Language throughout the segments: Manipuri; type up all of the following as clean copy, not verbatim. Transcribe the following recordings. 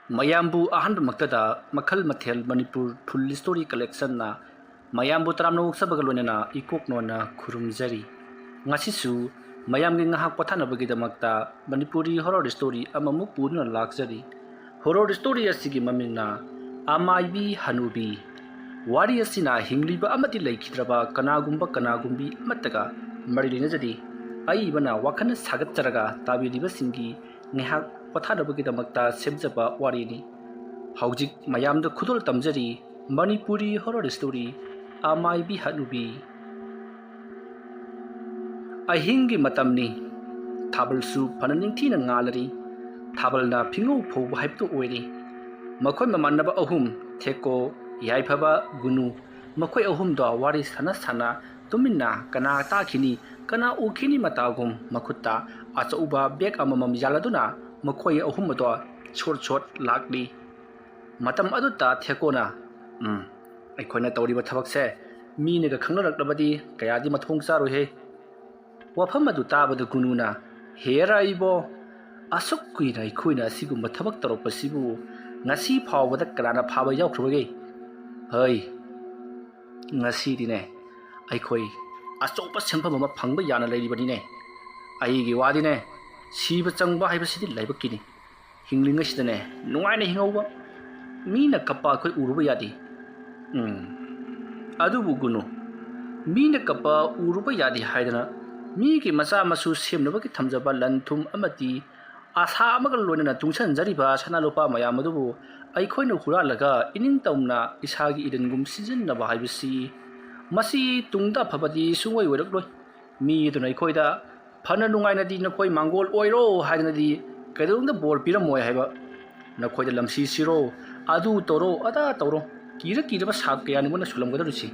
mayambu ahanba maktada makhal mathel manipur full story collection na mayambu taramno uksabaga lonena ikok nona khurumjari ngasisu mayamgi ngahak pathana bagi damakta manipuri horror story amamuk purna lakjari horror story asigi mamingna amaibi hanubi wari asina hingliba amati laikhidraba kanagumbi amataga marilina jadi ai bana wakana sagatjaraga tabiriba singi ngahak पथानबगी दमकता सेमजबा वारीनी हौजिक मयामद खुदोल तमजरी मणिपुरी हॉरर स्टोरी आमाइबी हनुबी अहिंगी मतमनी थाबलसु फननिंगथीना ngalari थाबलना फिंगौ फौबा हाइबतो ओइरी मखोय ममानबा अहुम थेको याइफबा गुनु मखोय अहुम दो वारी साना तुमिन्ना कना ताखिनी कना उखिनी मतागुम मखुत्ता अचौबा बेग अममम यालादुना मखोय अहुम दो छोट लाकली मतम अदुता थेकोना अखोयना तौरिबा थबकसे मीनेगा खंगनरकलबदी कयादि मथोंग चारोहे वफम अदु ताबद गुनुना हेराइबो असुक कुइना अखोयना सिगुम थबक तरोपसिबु ngasi फावबदा कलाना फाबा यावख्रबगे हय ngasi दिने अखोय अचौपा सेंफम अमा फंगबा याना लैरिबनिने आइगी वादिने सीब चंगबा हाइबसिदि लाइबकिनी हिंगलिंगसिदने नुंगाइना हिंगौबा मीना कप्पा अखोय उरुबा यादि अदुबु गुनु मीना कप्पा उरुबा यादि हाइदना मीगी मचा मसु सेमनबगी थमजबा लनथुम अमति आशा अमगल लोइना तुंगसनजरिबा सनालोपा मयाम अदुबु अखोयना हुरालगा इनिंग तौना इसागी इदनगुम सिजन्नबा हाइबसि मसी तुंगदा फबदि सुंगोय वरकलोय मी दुना अखोयदा फना नुंगाइनदी नखोय मांगोल ओइरो हाइदनदी कैदोंदा बोर पिरमोय हाइबा नखोयदा लमसी सिरो अदु तोरो अदा तोरो कीरबा साब कयानिबोना सुलमगदरुसी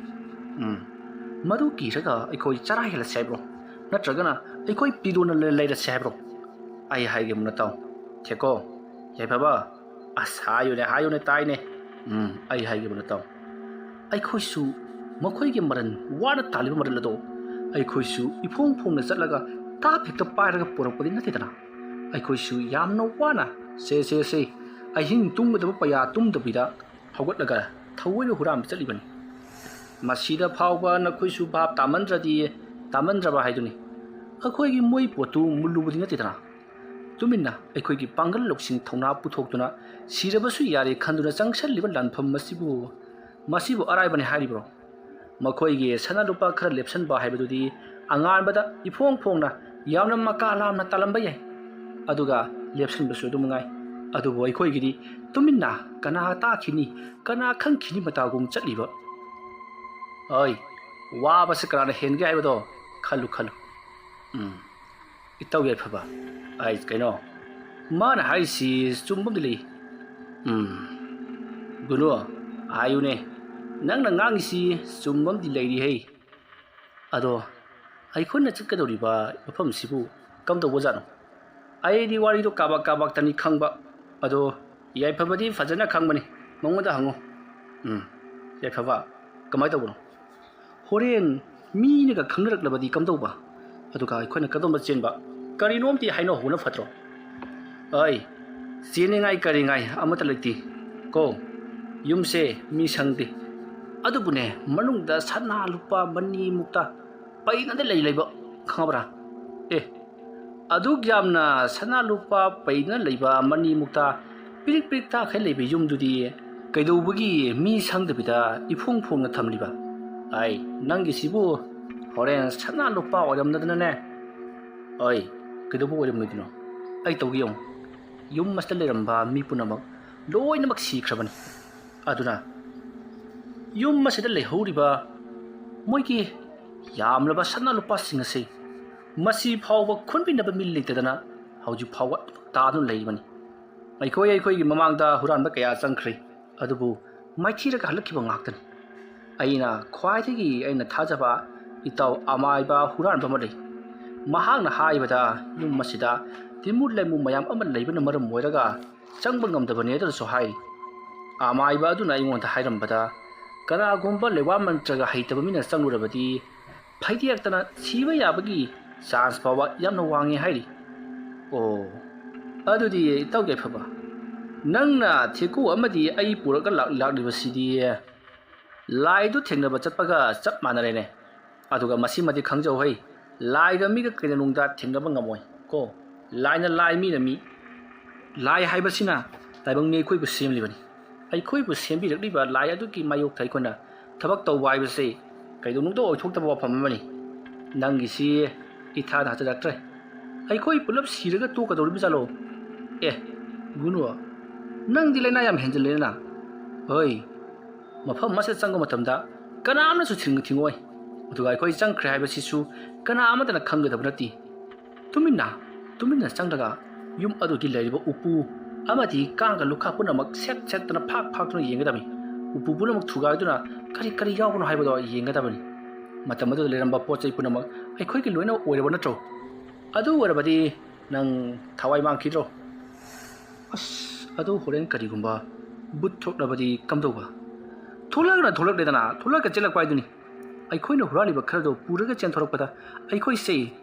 मदु कीरगा अखोय चरा हेला साइब्रो नत्रगना अखोय पिरोना लैरा साइब्रो आई हाइगे मुनताव थेको याइफबा हायोने ताइने आई हाइगे मुनताव अखोयसु मखोयगे मरन वाना तालिबा मरलदो अखोयसु इफोंग फोंगना चलगा ताप हेक्ता पायरगा पोरकपदि नथिदना अखोयसु यामनो वाना से अहिंग तुंगदबा पया तुंगदबिदा हौगतलगा थौवैबा हुराम चलिबनि मसीदा फावबा नखोयसु भाब तामंद्रबा हाइदुनि अखोयगी मोय पोतु मुल्लुबदि नथिदना तुमिन्ना अखोयगी पांगल लोकसिंग थौना पुथोक्तुना सिरबसु यारे खंदुना चंगसलिबा लानफम मसिबु अराइबनि हारिब्रो मखोयगी सना रुपा खरा लेप्सनबा हाइबदुदि अंगानबदा इफोंग फोंगना यामना मका लामना तालंबा याय अदुगा लेप्सनबसु दुमंगाय अदुबो अखोयगिदि तुमिन्ना कना ताखिनी कना खंखिनी मतागुम चलिबा ओय वाबस कराना हेनगे हाइबदो खलु इताव याइफबा आई कैनो मान हाइसी चुम्बमदिली गुनु आयुने नंगना ngangiसी चुम्बमदि लैरि है अदो अखोयना चकदौरिबा मफमसिबु कमदौबो जानो आइदि वारिदो काबाक तनि खंबा अदो याइफबदि फजना खंबनि मंगोदा हंगो याइफबा कमाय तौबनो होरेन मीनेगा खंगरकलबदि कमदौबा अदुगा अखोयना कदोंबा चेनबा करिनोमति हाइनो होना फत्रो अय चेनिंगाय करिंगाय अमता लैति को युमसे मी संगदि अदुबुने मनुंगदा सना लुपा मनी मुक्ता पैनदे लैबा खबरा ए अदुग यामना सना लुपा पैना लैबा मनी मुक्ता पिरिक ता खै लैबे युमदुदि कैदौबगी मी संगदबिदा इफोंग फोंगना थमलिबा आई नंगी सिबु होरेन सना लुपा ओरमनदने ओय कैदौबो ओरमनदिनो आई तौगियो युम मस्त लेरंबा मी पुनमक लोइनमक सिख्रबनि अदुना युम मसिदा लेहौरिबा मोइकी यामलबा सना लुपा सिंगसे मसी फावबा खुनबिनबा मिल लेतदना हौजि फावबा तादु लैबनि अखोयगी ममांगदा हुरानबा कया चंख्रे अदुबु माइथीरगा हलखिबा ngaktani aina khwaidagi aina thajaba itaw amaiba huranba malai mahangna haibada yum masida timur lemu mayam amal leibana maram moiraga changba ngamdabane da so hai amaiba aduna ingonta hairambada kana gomba lewa mantraga haitaba mina changlurabadi phaidiaktana siba yabagi chance pawa yamna wangi hairi o adudi tawge phaba ꯅꯪꯅ ꯊꯦꯀꯨ ꯑꯃꯗꯤ ꯑꯩ ꯄꯨꯔꯒ ꯂꯥꯛꯂꯤꯕꯁꯤꯗꯤ ꯂꯥꯏꯗꯨ ꯊꯦꯡꯅꯕ ꯆꯠꯄꯒ ꯆꯞ ꯃꯥꯟꯅꯔꯦꯅꯦ ꯑꯗꯨꯒ ꯃꯁꯤꯃꯗꯤ ꯈꯪꯖꯧ ꯍꯩ ꯂꯥꯏꯒ ꯃꯤꯒ ꯀꯩꯗꯧꯅꯨꯡꯗ ꯊꯦꯡꯅꯕ ꯉꯝꯃꯣꯏ ꯀꯣ ꯂꯥꯏꯅ ꯂꯥꯏ ꯃꯤꯅ ꯃꯤ ꯂꯥꯏ ꯍꯥꯏꯕꯁꯤꯅ ꯇꯥꯏꯕꯪ ꯑꯩꯈꯣꯏꯕꯨ ꯁꯦꯝꯂꯤꯕꯅꯤ ꯑꯩꯈꯣꯏꯕꯨ ꯁꯦꯝꯕꯤꯔꯛꯂꯤꯕ ꯂꯥꯏ ꯑꯗꯨꯒꯤ ꯃꯥꯌꯣꯛꯇ ꯑꯩꯈꯣꯏꯅ ꯊꯕꯛ ꯇꯧꯕ ꯍꯥꯏꯕꯁꯤ ꯀꯩꯗꯧꯅꯨꯡꯗ ꯑꯣꯏꯊꯣꯛꯇꯕ ꯋꯥꯐꯝ ꯑꯃꯅꯤ ꯅꯪꯒꯤꯁꯤ ꯏꯊꯥꯗ ꯍꯥꯖꯔꯛꯇ꯭ꯔꯦ ꯑꯩꯈꯣꯏ ꯄꯨꯂꯞ ꯁꯤꯔꯒ ꯇꯣꯛꯀꯗꯧꯔꯤꯕ ꯖꯥꯠꯂꯣ ꯑꯦ ꯒꯨꯅꯨ ꯅꯪꯗꯤ ꯂꯩꯅꯥ ꯌꯥꯝ ꯍꯦꯟꯖꯤꯜꯂꯦꯅ ꯍꯣꯏ ꯃꯐꯝ ꯑꯃꯁꯤꯗ ꯆꯪꯕ ꯃꯇꯝꯗ ꯀꯅꯥꯝꯅꯁꯨ ꯊꯤꯡꯉꯣꯏ ꯑꯗꯨꯒ ꯑꯩꯈꯣꯏ ꯆꯪꯈ꯭ꯔꯦ ꯍꯥꯏꯕꯁꯤꯁꯨ ꯀꯅꯥ ꯑꯃꯠꯇꯅ ꯈꯪꯒꯗꯕ ꯅꯠꯇꯦ ꯇꯨꯃꯤꯟꯅ ꯆꯪꯂꯒ ꯌꯨꯝ ꯑꯗꯨꯒꯤ ꯂꯩꯔꯤꯕ ꯎꯄꯨ ꯑꯃꯗꯤ ꯀꯥꯡꯒ ꯂꯨꯈꯥ ꯄꯨꯝꯅꯃꯛ ꯁꯦꯠꯇꯅ ꯐꯥꯛꯇꯨꯅ ꯌꯦꯡꯒꯗꯕꯅꯤ ꯎꯄꯨ ꯄꯨꯝꯅꯃꯛ ꯊꯨꯒꯥꯏꯗꯨꯅ ꯀꯔꯤ ꯌꯥꯎꯕꯅꯣ ꯍꯥꯏꯕꯗꯣ ꯌꯦꯡꯒꯗꯕꯅꯤ ꯃꯇꯝ ꯑꯗꯨꯗ ꯂꯩꯔꯝꯕ ꯄꯣꯠ ꯆꯩ ꯄꯨꯝꯅꯃꯛ ꯑꯩꯈꯣꯏꯒꯤ ꯂꯣꯏꯅ ꯑꯣꯏꯔꯕ ꯅꯠꯇ꯭ꯔꯣ ꯑꯗꯨ ꯑꯣꯏꯔꯕꯗꯤ ꯅꯪ ꯊꯋꯥꯏ ꯃꯥꯡꯈꯤꯗ꯭ꯔꯣ ꯑꯗꯨ ꯍꯣꯔꯦꯟ ꯀꯔꯤꯒꯨꯝꯕ ꯕꯨꯠ ꯊꯣꯛꯂꯕꯗꯤ ꯀꯝꯗꯧꯕ ꯊꯣꯛꯂꯛꯂꯦꯗꯅ ꯊꯣꯛꯂꯛꯀ ꯆꯦꯜꯂꯛꯄ ꯍꯥꯏꯗꯨꯅꯤ ꯑꯩꯈꯣꯏꯅ ꯍꯨꯔꯥꯜꯂꯤꯕ ꯈꯔꯗꯣ ꯄꯨꯔꯒ ꯆꯦꯟꯊꯣꯔꯛꯄꯗ ꯑꯩꯈꯣꯏꯁꯦ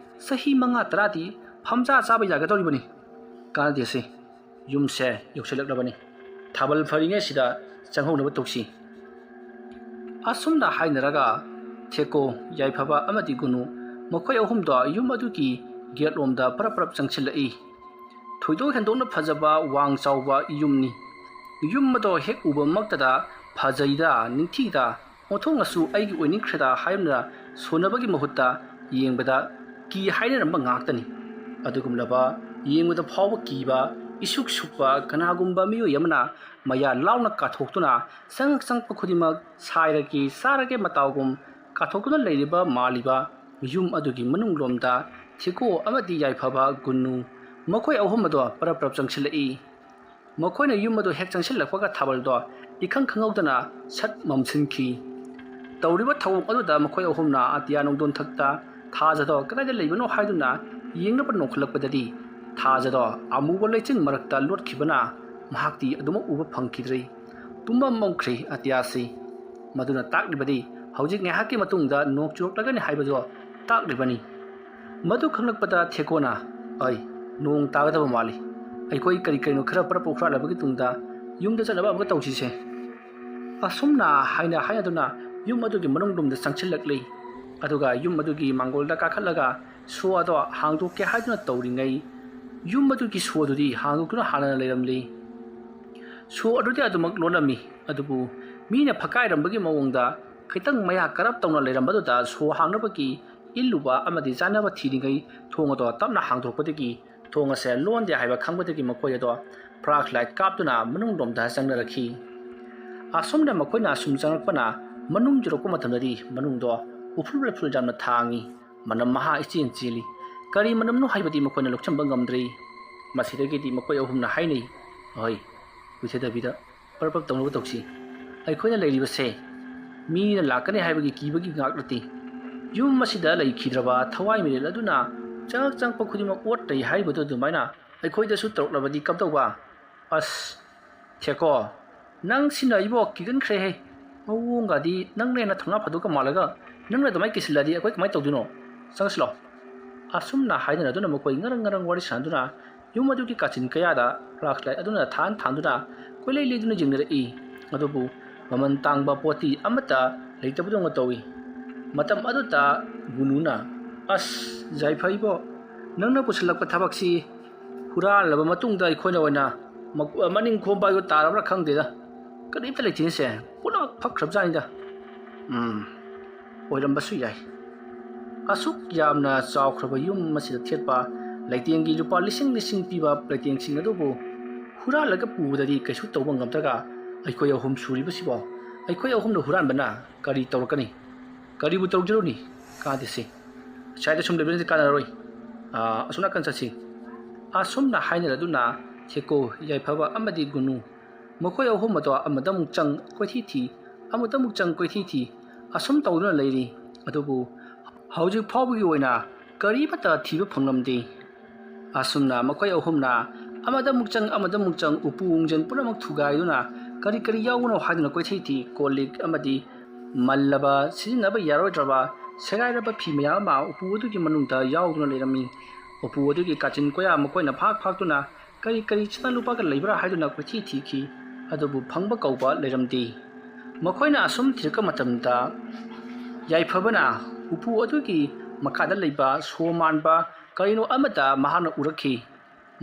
ꯆꯍꯤ 5-10ꯗꯤ ꯐꯝꯖꯥ ꯆꯥꯕ ꯌꯥꯒꯗꯧꯔꯤꯕꯅꯤ ꯀꯥꯟꯅꯗꯦꯁꯦ ꯌꯨꯝꯁꯦ ꯌꯧꯁꯤꯜꯂꯛꯂꯕꯅꯤ ꯊꯥꯕꯜ ꯐꯔꯤꯉꯩꯁꯤꯗ ꯆꯪꯍꯧꯅꯕ ꯇꯧꯁꯤ ꯑꯁꯨꯝꯅ ꯍꯥꯏꯅꯔꯒ ꯊꯦꯀꯣ ꯌꯥꯏꯐꯕ ꯑꯃꯗꯤ ꯒꯨꯅꯨ ꯃꯈꯣꯏ ꯑꯍꯨꯝꯗꯣ ꯌꯨꯝ ꯑꯗꯨꯒꯤ ꯒꯦꯠꯂꯣꯝꯗ ꯄꯔꯞ ꯆꯪꯁꯤꯜꯂꯛꯏ ꯊꯣꯏꯗꯣꯛ ꯍꯦꯟꯗꯣꯛꯅ ꯐꯖꯕ ꯋꯥꯡ ꯆꯥꯎꯕ ꯌꯨꯝꯅꯤ ꯌꯨꯝ ꯑꯗꯣ ꯍꯦꯛ ꯎꯕ ꯃꯛꯇꯗ ꯐꯖꯩꯗ ꯅꯤꯡꯊꯤꯗ ꯑꯣꯟꯊꯣꯛꯅꯁꯨ ꯑꯩꯒꯤ ꯑꯣꯏꯅꯤꯡꯈ꯭ꯔꯦꯗ ꯍꯥꯏꯗꯨꯅ ꯁꯣꯟꯅꯕꯒꯤ ꯃꯍꯨꯠꯇ ꯌꯦꯡꯕꯗ ꯀꯤ ꯍꯥꯏꯅꯔꯝꯕ ꯉꯥꯛꯇꯅꯤ ꯑꯗꯨꯒꯨꯝꯂꯕ ꯌꯦꯡꯕꯗ ꯐꯥꯎꯕ ꯀꯤꯕ ꯏꯁꯨꯛ ꯁꯨꯛꯄ ꯀꯅꯥꯒꯨꯝꯕ ꯃꯤꯑꯣꯏ ꯑꯃꯅ ꯃꯌꯥ ꯂꯥꯎꯅ ꯀꯥꯊꯣꯛꯇꯨꯅ ꯆꯪꯉꯛꯄ ꯈꯨꯗꯤꯡꯃꯛ ꯁꯥꯏꯔꯒꯦ ꯆꯥꯔꯒꯦ ꯃꯇꯥꯎꯒꯨꯝ ꯀꯥꯊꯣꯛꯇꯨꯅ ꯂꯩꯔꯤꯕ ꯃꯥꯜꯂꯤꯕ ꯌꯨꯝ ꯑꯗꯨꯒꯤ ꯃꯅꯨꯡꯂꯣꯝꯗ ꯊꯦꯀꯣ ꯑꯃꯗꯤ ꯌꯥꯏꯐꯕ ꯒꯨꯅꯨ ꯃꯈꯣꯏ ꯑꯍꯨꯝ ꯑꯗꯣ ꯄꯔꯞ ꯆꯪꯁꯤꯜꯂꯛꯏ ꯃꯈꯣꯏꯅ ꯌꯨꯝ ꯑꯗꯨ ꯍꯦꯛ ꯆꯪꯁꯤꯜꯂꯛꯄꯒ ꯊꯥꯕꯜꯗꯣ ꯏꯈꯪ ꯈꯪꯍꯧꯗꯅ ꯁꯠ ꯃꯝꯁꯤꯟꯈꯤ ꯇꯧꯔꯤꯕ ꯊꯧꯑꯣꯡ ꯑꯗꯨꯗ ꯃꯈꯣꯏ ꯑꯍꯨꯝꯅ ꯑꯇꯤꯌꯥ ꯅꯣꯡꯗꯣꯟꯊꯛꯇ ꯊꯥꯖꯗꯣ ꯀꯗꯥꯏꯗ ꯂꯩꯕꯅꯣ ꯍꯥꯏꯗꯨꯅ ꯌꯦꯡꯅꯕ ꯅꯣꯡꯈꯠꯂꯛꯄꯗꯗꯤ ꯊꯥꯖꯗꯣ ꯑꯃꯨꯕ ꯂꯩꯆꯤꯟ ꯃꯔꯛꯇ ꯂꯣꯠꯈꯤꯕꯅ ꯃꯍꯥꯛꯇꯤ ꯑꯗꯨꯃꯛ ꯎꯕ ꯐꯪꯈꯤꯗ꯭ꯔꯦ ꯄꯨꯝꯃꯝ ꯃꯝꯈ꯭ꯔꯦ ꯑꯇꯤꯌꯥꯁꯤ ꯃꯗꯨꯅ ꯇꯥꯛꯂꯤꯕꯗꯤ ꯍꯧꯖꯤꯛ ꯉꯥꯏꯍꯥꯛꯀꯤ ꯃꯇꯨꯡꯗ ꯅꯣꯡ ꯆꯨꯔꯛꯂꯒꯅꯤ ꯍꯥꯏꯕꯗꯣ ꯇꯥꯛꯂꯤꯕꯅꯤ ꯃꯗꯨ ꯈꯪꯂꯛꯄꯗ ꯊꯦꯀꯣꯅ ꯅꯣꯡ ꯇꯥꯒꯗꯕ ꯃꯥꯜꯂꯤ ꯑꯩꯈꯣꯏ ꯀꯔꯤꯅꯣ ꯈꯔ ꯄꯔꯞ ꯍꯨꯔꯥꯜꯂꯕꯒꯤ ꯇꯨꯡꯗ ꯌꯨꯝꯗ ꯆꯠꯅꯕ ꯑꯃꯨꯛ ꯇꯧꯁꯤꯁꯦ ꯑꯁꯨꯝꯅ ꯍꯥꯏꯅꯗꯨꯅ ꯌꯨꯝ ꯑꯗꯨꯒꯤ ꯃꯅꯨꯡꯂꯣꯝꯗ ꯆꯪꯁꯤꯜꯂꯛꯂꯤ ꯑꯗꯨꯒ ꯌꯨꯝ ꯑꯗꯨꯒꯤ ꯃꯥꯡꯒꯣꯜꯗ ꯀꯥꯈꯠꯂꯒ ꯁꯣ ꯑꯗꯣ ꯍꯥꯡꯗꯣꯛꯀꯦ ꯍꯥꯏꯗꯨꯅ ꯇꯧꯔꯤꯉꯩ ꯌꯨꯝ ꯑꯗꯨꯒꯤ ꯁꯣ ꯑꯗꯨꯗꯤ ꯍꯥꯡꯗꯣꯛꯇꯨꯅ ꯍꯥꯟꯅ ꯂꯩꯔꯝꯂꯤ ꯁꯣ ꯑꯗꯨꯗꯤ ꯑꯗꯨꯃꯛ ꯂꯣꯜꯂꯝꯃꯤ ꯑꯗꯨꯕꯨ ꯃꯤꯅ ꯐꯛꯀꯥꯏꯔꯝꯕꯒꯤ ꯃꯑꯣꯡꯗ ꯈꯤꯇꯪ ꯃꯌꯥ ꯀꯔꯞ ꯇꯧꯅ ꯂꯩꯔꯝꯕꯗꯨꯗ ꯁꯣ ꯍꯥꯡꯅꯕꯒꯤ ꯏꯜꯂꯨꯕ ꯑꯃꯗꯤ ꯆꯥꯅꯕ ꯊꯤꯔꯤꯉꯩ ꯊꯣꯡ ꯑꯗꯣ ꯇꯞꯅ ꯍꯥꯡꯗꯣꯛꯄꯗꯒꯤ ꯊꯣꯡ ꯑꯁꯦ ꯂꯣꯟꯗꯦ ꯍꯥꯏꯕ ꯈꯪꯕꯗꯒꯤ ꯃꯈꯣꯏ ꯑꯗꯣ ꯐ꯭ꯂꯥꯁ ꯂꯥꯏꯠ ꯀꯥꯞꯇꯨꯅ ꯃꯅꯨꯡꯂꯣꯝꯗ ꯆꯪꯅꯔꯛꯈꯤ ꯑꯁꯨꯝꯅ ꯃꯈꯣꯏꯅ ꯑꯁꯨꯝ ꯆꯪꯉꯛꯄꯅ ꯃꯅꯨꯡ ꯌꯧꯔꯛꯄ ꯃꯇꯝꯗꯗꯤ ꯃꯅꯨꯡꯗꯣ ꯎꯐꯨꯜ ꯌꯥꯝꯅ ꯊꯥꯡꯉꯤ ꯃꯅꯝ ꯃꯍꯥ ꯏꯆꯦꯜ ꯆꯦꯜꯂꯤ ꯀꯔꯤ ꯃꯅꯝꯅꯣ ꯍꯥꯏꯕꯗꯤ ꯃꯈꯣꯏꯅ ꯂꯧꯁꯤꯟꯕ ꯉꯝꯗ꯭ꯔꯤ ꯃꯁꯤꯗꯒꯤꯗꯤ ꯃꯈꯣꯏ ꯑꯍꯨꯝꯅ ꯍꯥꯏꯅꯩ ꯀꯨꯏꯊꯗꯕꯤꯗ ꯄꯔꯞ ꯇꯧꯅꯕ ꯇꯧꯁꯤ ꯑꯩꯈꯣꯏꯅ ꯂꯩꯔꯤꯕꯁꯦ ꯃꯤꯅ ꯂꯥꯛꯀꯅꯤ ꯍꯥꯏꯕꯒꯤ ꯀꯤꯕꯒꯤ ꯉꯥꯛ ꯅꯠꯇꯦ ꯌꯨꯝ ꯑꯁꯤꯗ ꯂꯩꯈꯤꯗ꯭ꯔꯕ ꯊꯋꯥꯏ ꯃꯤꯔꯦꯜ ꯑꯗꯨꯅ ꯆꯪꯉꯛꯄ ꯈꯨꯗꯤꯡꯃꯛ ꯑꯣꯠꯇꯩ ꯍꯥꯏꯔꯤꯕꯗꯨ ꯑꯗꯨꯃꯥꯏꯅ ꯑꯩꯈꯣꯏꯗꯁꯨ ꯇꯧꯔꯛꯂꯕꯗꯤ ꯀꯝꯗꯧꯕ ꯊꯦꯀꯣ ꯅꯪ ꯁꯤꯅ ꯏꯕꯣ ꯀꯤꯒꯟꯈ꯭ꯔꯦꯍꯦ ꯃꯑꯣꯡꯒꯗꯤ ꯅꯪꯅ ꯍꯦꯟꯅ ꯊꯧꯅꯥ ꯐꯗꯣꯛꯀ ꯃꯥꯜꯂꯒ ꯅꯪꯅ ꯑꯗꯨꯃꯥꯏꯅ ꯀꯤꯁꯤꯜꯂꯗꯤ ꯑꯩꯈꯣꯏ ꯀꯃꯥꯏꯅ ꯇꯧꯗꯣꯏꯅꯣ ꯆꯪꯉꯁꯤ ꯂꯥꯛꯑꯣ ꯑꯁꯨꯝꯅ ꯍꯥꯏꯅꯗꯨꯅ ꯃꯈꯣꯏ ꯉꯔꯪ ꯋꯥꯔꯤ ꯁꯥꯅꯗꯨꯅ ꯌꯨꯝ ꯑꯗꯨꯒꯤ ꯀꯥꯆꯤꯟ ꯀꯌꯥꯗ ꯐ꯭ꯂꯥꯁ ꯂꯥꯏꯠ ꯑꯗꯨꯅ ꯊꯥꯟꯗꯨꯅ ꯀꯣꯏꯂꯩ ꯂꯩꯗꯨꯅ ꯌꯦꯡꯅꯔꯛꯏ ꯑꯗꯨꯕꯨ ꯃꯃꯜ ꯇꯥꯡꯕ ꯄꯣꯠꯇꯤ ꯑꯃꯠꯇ ꯂꯩꯇꯕꯗꯧꯅ ꯇꯧꯏ ꯃꯇꯝ ꯑꯗꯨꯗ ꯒꯨꯅꯨꯅ ꯌꯥꯏꯐꯩꯕꯣ ꯅꯪꯅ ꯄꯨꯁꯤꯜꯂꯛꯄ ꯊꯕꯛꯁꯤ ꯍꯨꯔꯥꯜꯂꯕ ꯃꯇꯨꯡꯗ ꯑꯩꯈꯣꯏꯅ ꯑꯣꯏꯅ ꯃꯅꯤꯡ ꯈꯣꯝꯕ ꯍꯥꯏꯗꯣ ꯇꯥꯔꯕ꯭ꯔꯥ ꯈꯪꯗꯦꯗ ꯀꯔꯤꯝꯇ ꯂꯩꯇꯦꯅꯦꯁꯦ ꯄꯨꯝꯅꯃꯛ ꯐꯛꯈ꯭ꯔꯕꯖꯥꯠꯅꯤꯗ ꯑꯣꯏꯔꯝꯕꯁꯨ ꯌꯥꯏ ꯑꯁꯨꯛ ꯌꯥꯝꯅ ꯆꯥꯎꯈ꯭ꯔꯕ ꯌꯨꯝ ꯑꯁꯤꯗ ꯊꯦꯠꯄ ꯂꯩꯇꯦꯡꯒꯤ ꯂꯨꯄꯥ ꯂꯤꯁꯤꯡ ꯄꯤꯕ ꯂꯩꯇꯦꯡꯁꯤꯡ ꯑꯗꯨꯕꯨ ꯍꯨꯔꯥꯜꯂꯒ ꯄꯨꯕꯗꯗꯤ ꯀꯩꯁꯨ ꯇꯧꯕ ꯉꯝꯗ꯭ꯔꯒ ꯑꯩꯈꯣꯏ ꯑꯍꯨꯝ ꯁꯨꯔꯤꯕꯁꯤꯕꯣ ꯑꯩꯈꯣꯏ ꯑꯍꯨꯝꯅ ꯍꯨꯔꯥꯟꯕꯅ ꯀꯔꯤ ꯇꯧꯔꯛꯀꯅꯤ ꯀꯔꯤꯕꯨ ꯇꯧꯖꯔꯨꯅꯤ ꯀꯥꯗꯦꯁꯤ ꯁ꯭ꯋꯥꯏꯗ ꯁꯨꯝ ꯂꯩꯕꯅꯗꯤ ꯀꯥꯟꯅꯔꯣꯏ ꯑꯁꯣꯝ ꯅꯥꯀꯟ ꯆꯠꯁꯤ ꯑꯁꯨꯝꯅ ꯍꯥꯏꯅꯔꯗꯨꯅ ꯊꯦꯀꯣ ꯌꯥꯏꯐꯕ ꯑꯃꯗꯤ ꯒꯨꯅꯨ ꯃꯈꯣꯏ ꯑꯍꯨꯝ ꯑꯗꯣ ꯑꯃꯗ ꯑꯃꯨꯛ ꯆꯪ ꯀꯣꯏꯊꯤ ꯊꯤ ꯑꯃꯗ ꯑꯃꯨꯛ ꯆꯪ ꯀꯣꯏꯊꯤ ꯊꯤ ꯑꯁꯨꯝ ꯇꯧꯗꯨꯅ ꯂꯩꯔꯤ ꯑꯗꯨꯕꯨ ꯍꯧꯖꯤꯛ ꯐꯥꯎꯕꯒꯤ ꯑꯣꯏꯅ ꯀꯔꯤꯃꯠꯇ ꯊꯤꯕ ꯐꯪꯂꯝꯗꯦ ꯑꯁꯨꯝꯅ ꯃꯈꯣꯏ ꯑꯍꯨꯝꯅ ꯑꯃꯗ ꯑꯃꯨꯛ ꯆꯪ ꯎꯄꯨ ꯎꯡꯖꯟ ꯄꯨꯝꯅꯃꯛ ꯊꯨꯒꯥꯏꯗꯨꯅ ꯀꯔꯤ ꯌꯥꯎꯕꯅꯣ ꯍꯥꯏꯗꯨꯅ ꯀꯣꯏꯊꯤ ꯊꯤ ꯀꯣꯜꯂꯤꯛ ꯑꯃꯗꯤ ꯃꯜꯂꯕ ꯁꯤꯖꯤꯟꯅꯕ ꯌꯥꯔꯣꯏꯗ꯭ꯔꯕ ꯁꯦꯒꯥꯏꯔꯕ ꯐꯤ ꯃꯌꯥꯝ ꯑꯃ ꯎꯄꯨ ꯑꯗꯨꯒꯤ ꯃꯅꯨꯡꯗ ꯌꯥꯎꯗꯨꯅ ꯂꯩꯔꯝꯃꯤ ꯎꯄꯨ ꯑꯗꯨꯒꯤ ꯀꯥꯆꯤꯟ ꯀꯣꯌꯥ ꯃꯈꯣꯏꯅ ꯐꯥꯛꯇꯨꯅ ꯀꯔꯤ ꯀꯔꯤ ꯁꯅꯥꯂꯨꯄꯥꯒ ꯂꯩꯕ꯭ꯔꯥ ꯍꯥꯏꯗꯨꯅ ꯀꯣꯏꯊꯤ ꯊꯤꯈꯤ ꯑꯗꯨꯕꯨ ꯐꯪꯕ ꯀꯧꯕ ꯂꯩꯔꯝꯗꯦ꯫ ꯃꯈꯣꯏꯅ ꯑꯁꯨꯝ ꯊꯤꯔꯛꯄ ꯃꯇꯝꯗ ꯌꯥꯏꯐꯕꯅ ꯎꯄꯨ ꯑꯗꯨꯒꯤ ꯃꯈꯥꯗ ꯂꯩꯕ ꯁꯣ ꯃꯥꯟꯕ ꯀꯔꯤꯅꯣ ꯑꯃꯗ ꯃꯍꯥꯛꯅ ꯎꯔꯛꯈꯤ꯫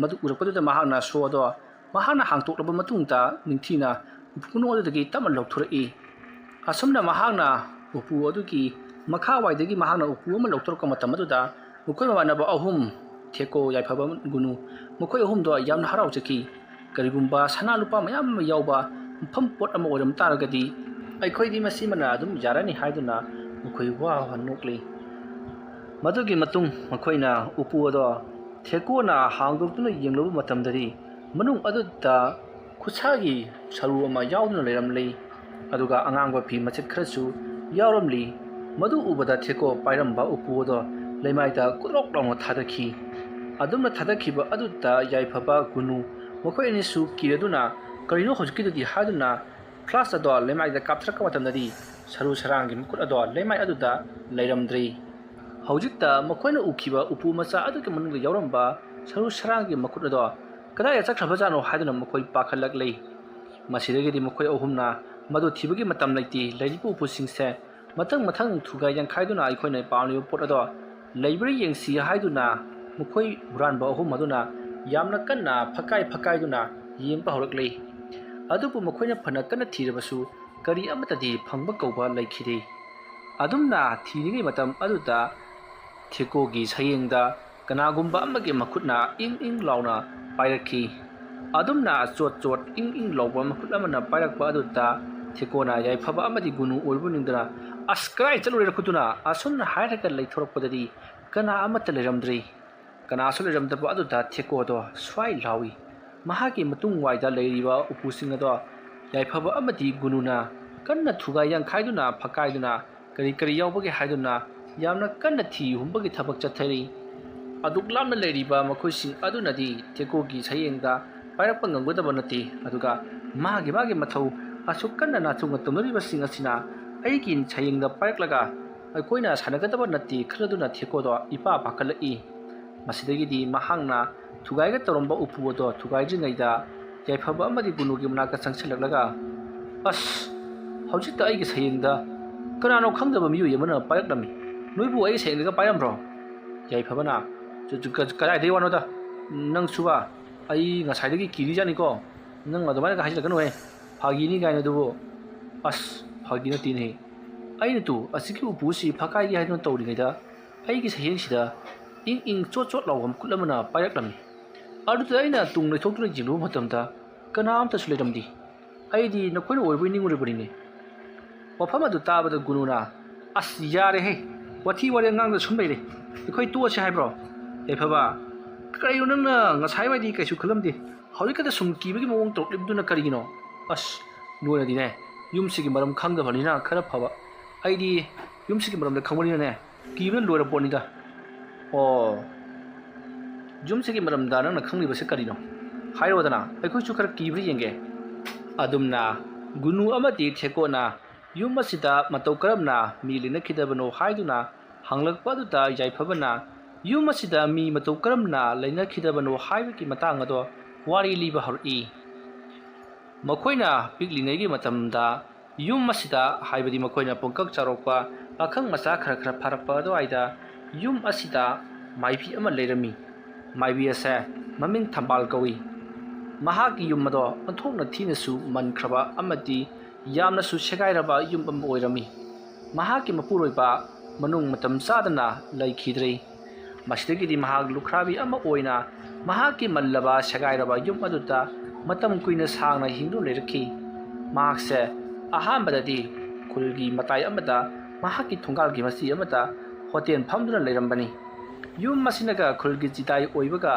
ꯃꯗꯨ ꯎꯔꯛꯄꯗꯨꯗ ꯃꯍꯥꯛꯅ ꯁꯣ ꯑꯗꯣ ꯃꯍꯥꯛꯅ ꯍꯥꯡꯇꯣꯛꯂꯕ ꯃꯇꯨꯡꯗ ꯅꯤꯡꯊꯤꯅ ꯎꯄꯨ ꯃꯅꯨꯡ ꯑꯗꯨꯗꯒꯤ ꯇꯞꯅ ꯂꯧꯊꯣꯔꯛꯏ꯫ ꯑꯁꯨꯝꯅ ꯃꯍꯥꯛꯅ ꯎꯄꯨ ꯑꯗꯨꯒꯤ ꯃꯈꯥꯋꯥꯏꯗꯒꯤ ꯃꯍꯥꯛꯅ ꯎꯄꯨ ꯑꯃ ꯂꯧꯊꯣꯔꯛꯄ ꯃꯇꯝ ꯑꯗꯨꯗ ꯃꯈꯣꯏ ꯃꯃꯥꯟꯅꯕ ꯑꯍꯨꯝ ꯊꯦꯀꯣ, ꯌꯥꯏꯐꯕ, ꯒꯨꯅꯨ ꯃꯈꯣꯏ ꯑꯍꯨꯝꯗꯣ ꯌꯥꯝꯅ ꯍꯔꯥꯎꯖꯈꯤ꯫ ꯀꯔꯤꯒꯨꯝꯕ ꯁꯅꯥ ꯂꯨꯄꯥ ꯃꯌꯥꯝ ꯑꯃ ꯌꯥꯎꯕ ꯃꯐꯝ ꯄꯣꯠ ꯑꯃ ꯑꯣꯏꯔꯝ ꯇꯥꯔꯒꯗꯤ ꯑꯩꯈꯣꯏꯗꯤ ꯃꯁꯤꯃꯅ ꯑꯗꯨꯝ ꯌꯥꯔꯅꯤ ꯍꯥꯏꯗꯨꯅ ꯃꯈꯣꯏ ꯋꯥ ꯋꯥ ꯅꯣꯛꯂꯤ꯫ ꯃꯗꯨꯒꯤ ꯃꯇꯨꯡ ꯃꯈꯣꯏꯅ ꯎꯄꯨ ꯑꯗꯣ ꯊꯦꯀꯣꯅ ꯍꯥꯡꯗꯣꯛꯇꯨꯅ ꯌꯦꯡꯂꯨꯕ ꯃꯇꯝꯗꯗꯤ ꯃꯅꯨꯡ ꯑꯗꯨꯗ ꯈꯨꯠꯁꯥꯒꯤ ꯁꯔꯨ ꯑꯃ ꯌꯥꯎꯗꯨꯅ ꯂꯩꯔꯝꯂꯤ ꯑꯗꯨꯒ ꯑꯉꯥꯡꯕ ꯐꯤ ꯃꯆꯦꯠ ꯈꯔꯁꯨ ꯌꯥꯎꯔꯝꯂꯤ꯫ ꯃꯗꯨ ꯎꯕꯗ ꯊꯦꯀꯣ ꯄꯥꯏꯔꯝꯕ ꯎꯄꯨ ꯑꯗꯣ ꯂꯩꯃꯥꯏꯗ ꯀꯨꯗ꯭ꯔꯣꯛ ꯂꯥꯎꯅ ꯊꯥꯗꯈꯤ꯫ ꯑꯗꯨꯝꯅ ꯊꯥꯗꯈꯤꯕ ꯑꯗꯨꯗ ꯌꯥꯏꯐꯕ, ꯒꯨꯅꯨ ꯃꯈꯣꯏ ꯑꯅꯤꯁꯨ ꯀꯤꯔꯗꯨꯅ ꯀꯔꯤꯅꯣ ꯍꯧꯖꯤꯛꯀꯤꯗꯨꯗꯤ ꯍꯥꯏꯗꯨꯅ ꯐ꯭ꯂꯥꯁ ꯑꯗꯣ ꯂꯩꯃꯥꯏꯗ ꯀꯥꯞꯊꯔꯛꯄ ꯃꯇꯝꯗꯗꯤ ꯁꯔꯨ ꯁꯔꯥꯡꯒꯤ ꯃꯈꯨꯠ ꯑꯗꯣ ꯂꯩꯃꯥꯏ ꯑꯗꯨꯗ ꯂꯩꯔꯝꯗ꯭ꯔꯤ꯫ ꯍꯧꯖꯤꯛꯇ ꯃꯈꯣꯏꯅ ꯎꯈꯤꯕ ꯎꯄꯨ ꯃꯆꯥ ꯑꯗꯨꯒꯤ ꯃꯅꯨꯡꯗ ꯌꯥꯎꯔꯝꯕ ꯁꯔꯨ ꯁꯔꯥꯡꯒꯤ ꯃꯈꯨꯠ ꯑꯗꯣ ꯀꯗꯥꯏꯗ ꯆꯠꯈ꯭ꯔꯕꯖꯥꯠꯅꯣ ꯍꯥꯏꯗꯨꯅ ꯃꯈꯣꯏ ꯄꯥꯈꯠꯂꯛꯂꯤ꯫ ꯃꯁꯤꯗꯒꯤꯗꯤ ꯃꯈꯣꯏ ꯑꯍꯨꯝꯅ ꯃꯗꯨ ꯊꯤꯕꯒꯤ ꯃꯇꯝ ꯂꯩꯇꯦ꯫ ꯂꯩꯔꯤꯕ ꯎꯄꯨꯁꯤꯡꯁꯦ ꯃꯊꯪ ꯃꯊꯪ ꯊꯨꯒꯥꯏ ꯌꯥꯟꯈꯥꯏꯗꯨꯅ ꯑꯩꯈꯣꯏꯅ ꯄꯥꯝꯂꯤꯕ ꯄꯣꯠ ꯑꯗꯣ ꯂꯩꯕ꯭ꯔꯥ ꯌꯦꯡꯁꯤ ꯍꯥꯏꯗꯨꯅ ꯃꯈꯣꯏ ꯍꯨꯔꯥꯟꯕ ꯑꯍꯨꯝ ꯑꯗꯨꯅ ꯌꯥꯝꯅ ꯀꯟꯅ ꯐꯛꯀꯥꯏꯗꯨꯅ ꯌꯦꯡꯕ ꯍꯧꯔꯛꯂꯤ꯫ ꯑꯗꯨꯕꯨ ꯃꯈꯣꯏꯅ ꯐꯅ ꯀꯟꯅ ꯊꯤꯔꯕꯁꯨ ꯀꯔꯤ ꯑꯃꯠꯇꯗꯤ ꯐꯪꯕ ꯀꯧꯕ ꯂꯩꯈꯤꯗꯦ꯫ ꯑꯗꯨꯝꯅ ꯊꯤꯔꯤꯉꯩ ꯃꯇꯝ ꯑꯗꯨꯗ ꯊꯦꯀꯣꯒꯤ ꯁꯌꯦꯡꯗ ꯀꯅꯥꯒꯨꯝꯕ ꯑꯃꯒꯤ ꯃꯈꯨꯠꯅ ꯏꯪ ꯏꯪ ꯂꯥꯎꯅ ꯄꯥꯏꯔꯛꯈꯤ꯫ ꯑꯗꯨꯝꯅ ꯆꯣꯠ ꯆꯣꯠ ꯏꯪ ꯏꯪ ꯂꯥꯎꯕ ꯃꯈꯨꯠ ꯑꯃꯅ ꯄꯥꯏꯔꯛꯄ ꯑꯗꯨꯗ ꯊꯦꯀꯣꯅ ꯌꯥꯏꯐꯕ ꯑꯃꯗꯤ ꯒꯨꯅꯨ ꯑꯣꯏꯕ ꯅꯤꯡꯗꯨꯅ "ꯑꯁ, ꯀꯗꯥꯏ ꯆꯠꯂꯨꯔꯦ ꯈꯨꯠꯇꯨꯅ?" ꯑꯁꯨꯝꯅ ꯍꯥꯏꯔꯒ ꯂꯩꯊꯣꯔꯛꯄꯗꯗꯤ ꯀꯅꯥ ꯑꯃꯠꯇ ꯂꯩꯔꯝꯗ꯭ꯔꯤ꯫ ꯀꯅꯥꯁꯨ ꯂꯩꯔꯝꯗꯕ ꯑꯗꯨꯗ ꯊꯦꯀꯣꯗꯣ ꯁ꯭ꯋꯥꯏ ꯂꯥꯎꯏ꯫ ꯃꯍꯥꯛꯀꯤ ꯃꯇꯨꯡꯋꯥꯏꯗ ꯂꯩꯔꯤꯕ ꯎꯄꯨꯁꯤꯡ ꯑꯗꯣ ꯌꯥꯏꯐꯕ ꯑꯃꯗꯤ ꯒꯨꯅꯨꯅ ꯀꯟꯅ ꯊꯨꯒꯥꯏ ꯌꯥꯟꯈꯥꯏꯗꯨꯅ ꯐꯛꯀꯥꯏꯗꯨꯅ ꯀꯔꯤ ꯀꯔꯤ ꯌꯥꯎꯕꯒꯦ ꯍꯥꯏꯗꯨꯅ ꯌꯥꯝꯅ ꯀꯟꯅ ꯊꯤ ꯍꯨꯝꯕꯒꯤ ꯊꯕꯛ ꯆꯠꯊꯔꯤ꯫ ꯑꯗꯨꯛ ꯂꯥꯞꯅ ꯂꯩꯔꯤꯕ ꯃꯈꯣꯏꯁꯤꯡ ꯑꯗꯨꯅꯗꯤ ꯊꯦꯀꯣꯒꯤ ꯁꯌꯦꯡꯗ ꯄꯥꯏꯔꯛꯄ ꯉꯝꯒꯗꯕ ꯅꯠꯇꯦ꯫ ꯑꯗꯨꯒ ꯃꯥꯒꯤ ꯃꯊꯧ ꯑꯁꯨꯛ ꯀꯟꯅ ꯅꯥꯆꯨꯡꯅ ꯇꯧꯅꯔꯤꯕꯁꯤꯡ ꯑꯁꯤꯅ ꯑꯩꯒꯤ ꯁꯌꯦꯡꯗ ꯄꯥꯏꯔꯛꯂꯒ ꯑꯩꯈꯣꯏꯅ ꯁꯥꯟꯅꯒꯗꯕ ꯅꯠꯇꯦ ꯈꯜꯂꯗꯨꯅ ꯊꯦꯀꯣꯗꯣ ꯏꯄꯥ ꯄꯥꯈꯠꯂꯛꯏ꯫ ꯃꯁꯤꯗꯒꯤꯗꯤ ꯃꯍꯥꯛꯅ ꯊꯨꯒꯥꯏꯒ ꯇꯧꯔꯝꯕ ꯎꯄꯨ ꯑꯗꯣ ꯊꯨꯒꯥꯏꯗ꯭ꯔꯤꯉꯩꯗ ꯌꯥꯏꯐꯕ ꯑꯃꯗꯤ ꯒꯨꯅꯨꯒꯤ ꯃꯅꯥꯛꯇ ꯆꯪꯁꯤꯜꯂꯛꯂꯒ "ꯑꯁ, ꯍꯧꯖꯤꯛꯇ ꯑꯩꯒꯤ ꯁꯌꯦꯡꯗ ꯀꯅꯥꯅꯣ ꯈꯪꯗꯕ ꯃꯤꯑꯣꯏ ꯑꯃꯅ ꯄꯥꯏꯔꯛꯂꯝꯃꯤ꯫ ꯅꯣꯏꯕꯨ ꯑꯩꯒꯤ ꯁꯌꯦꯡꯗꯒ ꯄꯥꯏꯔꯝꯕ꯭ꯔꯣ?" ꯌꯥꯏꯐꯕꯅ "ꯀꯗꯥꯏꯗꯒꯤ ꯋꯥꯅꯣꯗ ꯅꯪꯁꯨꯕ, ꯑꯩ ꯉꯁꯥꯏꯗꯒꯤ ꯀꯤꯔꯤꯖꯥꯠꯅꯤꯀꯣ, ꯅꯪ ꯑꯗꯨꯃꯥꯏꯅꯒ ꯍꯥꯏꯖꯤꯜꯂꯛꯀꯅꯨꯍꯦ, ꯐꯥꯒꯤꯅꯤ ꯀꯥꯏꯅꯗꯨꯕꯨ." "ꯑꯁ, ꯐꯥꯒꯤ ꯅꯠꯇꯦꯅꯦꯍꯦ, ꯑꯩꯅ ꯑꯁꯤꯒꯤ ꯎꯄꯨꯁꯤ ꯐꯛꯀꯥꯏꯒꯦ ꯍꯥꯏꯗꯨꯅ ꯇꯧꯔꯤꯉꯩꯗ ꯑꯩꯒꯤ ꯁꯌꯦꯡꯁꯤꯗ ꯏꯪ ꯏꯪ ꯆꯣꯠ ꯆꯣꯠ ꯂꯥꯎꯕ ꯃꯈꯨꯠ ꯑꯃꯅ ꯄꯥꯏꯔꯛꯂꯝꯃꯤ꯫ ꯑꯗꯨꯗ ꯑꯩꯅ ꯇꯨꯡ ꯂꯩꯊꯣꯛꯇꯨꯅ ꯌꯦꯡꯂꯨꯕ ꯃꯇꯝꯗ ꯀꯅꯥꯝꯇꯁꯨ ꯂꯩꯔꯝꯗꯦ꯫ ꯑꯩꯗꯤ ꯅꯈꯣꯏꯅ ꯑꯣꯏꯔꯕꯣꯏ ꯅꯤꯡꯉꯨꯔꯤꯕꯅꯤꯅꯦ." ꯋꯥꯐꯝ ꯑꯗꯨ ꯇꯥꯕꯗ ꯒꯨꯅꯨꯅ "ꯑꯁ, ꯌꯥꯔꯦꯍꯦ, ꯋꯥꯊꯤ ꯋꯥꯔꯦꯝ ꯉꯥꯡꯗ ꯁꯨꯝ ꯂꯩꯔꯦ, ꯑꯩꯈꯣꯏ ꯇꯣꯛꯑꯁꯤ ꯍꯥꯏꯕ꯭ꯔꯣ?" "ꯌꯥꯏꯐꯕ, ꯀꯔꯤꯅꯣ ꯅꯪꯅ ꯉꯁꯥꯏꯋꯥꯏꯗꯤ ꯀꯩꯁꯨ ꯈꯜꯂꯝꯗꯦ, ꯍꯧꯖꯤꯛꯈꯛꯇ ꯁꯨꯝ ꯀꯤꯕꯒꯤ ꯃꯑꯣꯡ ꯇꯧꯔꯛꯂꯤꯕꯗꯨꯅ ꯀꯔꯤꯒꯤꯅꯣ?" "ꯑꯁ, ꯅꯣꯏꯅꯗꯤꯅꯦ ꯌꯨꯝꯁꯤꯒꯤ ꯃꯔꯝ ꯈꯪꯗꯕꯅꯤꯅ ꯈꯔ ꯐꯕ, ꯑꯩꯗꯤ ꯌꯨꯝꯁꯤꯒꯤ ꯃꯔꯝꯗ ꯈꯪꯕꯅꯤꯅꯅꯦ ꯀꯤꯕꯅ ꯂꯣꯏꯔ ꯄꯣꯠꯅꯤꯗ." "ꯑꯣ, ꯌꯨꯝꯁꯤꯒꯤ ꯃꯔꯝꯗ ꯅꯪꯅ ꯈꯪꯂꯤꯕꯁꯤ ꯀꯔꯤꯅꯣ? ꯍꯥꯏꯔꯛꯑꯣꯗꯅ, ꯑꯩꯈꯣꯏꯁꯨ ꯈꯔ ꯀꯤꯕ꯭ꯔꯥ ꯌꯦꯡꯒꯦ." ꯑꯗꯨꯝꯅ ꯒꯨꯅꯨ ꯑꯃꯗꯤ ꯊꯦꯀꯣꯅ ꯌꯨꯝ ꯑꯁꯤꯗ ꯃꯇꯧ ꯀꯔꯝꯅ ꯃꯤ ꯂꯩꯅꯈꯤꯗꯕꯅꯣ ꯍꯥꯏꯗꯨꯅ ꯍꯪꯂꯛꯄ ꯑꯗꯨꯗ ꯌꯥꯏꯐꯕꯅ ꯌꯨꯝ ꯑꯁꯤꯗ ꯃꯤ ꯃꯇꯧ ꯀꯔꯝꯅ ꯂꯩꯅꯈꯤꯗꯕꯅꯣ ꯍꯥꯏꯕꯒꯤ ꯃꯇꯥꯡ ꯑꯗꯣ ꯋꯥꯔꯤ ꯂꯤꯕ ꯍꯧꯔꯛꯏ꯫ ꯃꯈꯣꯏꯅ ꯄꯤꯛꯂꯤꯉꯩꯒꯤ ꯃꯇꯝꯗ ꯌꯨꯝ ꯑꯁꯤꯗ, ꯍꯥꯏꯕꯗꯤ ꯃꯈꯣꯏꯅ ꯄꯨꯡꯀꯛ ꯆꯥꯎꯔꯛꯄ, ꯄꯥꯈꯪ ꯃꯆꯥ ꯈꯔ ꯈꯔ ꯐꯥꯔꯛꯄ ꯑꯗꯨꯋꯥꯏꯗ ꯌꯨꯝ ꯑꯁꯤꯗ ꯃꯥꯏꯕꯤ ꯑꯃ ꯂꯩꯔꯝꯃꯤ꯫ ꯃꯥꯏꯕꯤ ꯑꯁꯦ ꯃꯃꯤꯡ ꯊꯝꯕꯥꯜ ꯀꯧꯏ꯫ ꯃꯍꯥꯛꯀꯤ ꯌꯨꯝ ꯑꯗꯣ ꯑꯣꯟꯊꯣꯛꯅ ꯊꯤꯅꯁꯨ ꯃꯟꯈ꯭ꯔꯕ ꯑꯃꯗꯤ ꯌꯥꯝꯅꯁꯨ ꯁꯦꯒꯥꯏꯔꯕ ꯌꯨꯝ ꯑꯃ ꯑꯣꯏꯔꯝꯃꯤ꯫ ꯃꯍꯥꯛꯀꯤ ꯃꯄꯨꯔꯣꯏꯕ ꯃꯅꯨꯡ ꯃꯇꯝ ꯆꯥꯗꯅ ꯂꯩꯈꯤꯗ꯭ꯔꯦ꯫ ꯃꯁꯤꯗꯒꯤꯗꯤ ꯃꯍꯥꯛ ꯂꯨꯈ꯭ꯔꯥꯕꯤ ꯑꯃ ꯑꯣꯏꯅ ꯃꯍꯥꯛꯀꯤ ꯃꯜꯂꯕ ꯁꯦꯒꯥꯏꯔꯕ ꯌꯨꯝ ꯑꯗꯨꯗ ꯃꯇꯝ ꯀꯨꯏꯅ ꯁꯥꯡꯅ ꯍꯤꯡꯗꯨꯅ ꯂꯩꯔꯛꯈꯤ꯫ ꯃꯍꯥꯛꯁꯦ ꯑꯍꯥꯟꯕꯗꯗꯤ ꯈꯨꯜꯒꯤ ꯃꯇꯥꯏ ꯑꯃꯗ ꯃꯍꯥꯛꯀꯤ ꯊꯣꯡꯒꯥꯜꯒꯤ ꯃꯆꯤ ꯑꯃꯗ ꯍꯣꯇꯦꯜ ꯐꯝꯗꯨꯅ ꯂꯩꯔꯝꯕꯅꯤ꯫ ꯌꯨꯝ ꯑꯁꯤꯅꯒ ꯈꯨꯜꯒꯤ ꯆꯤꯗꯥꯏ ꯑꯣꯏꯕꯒ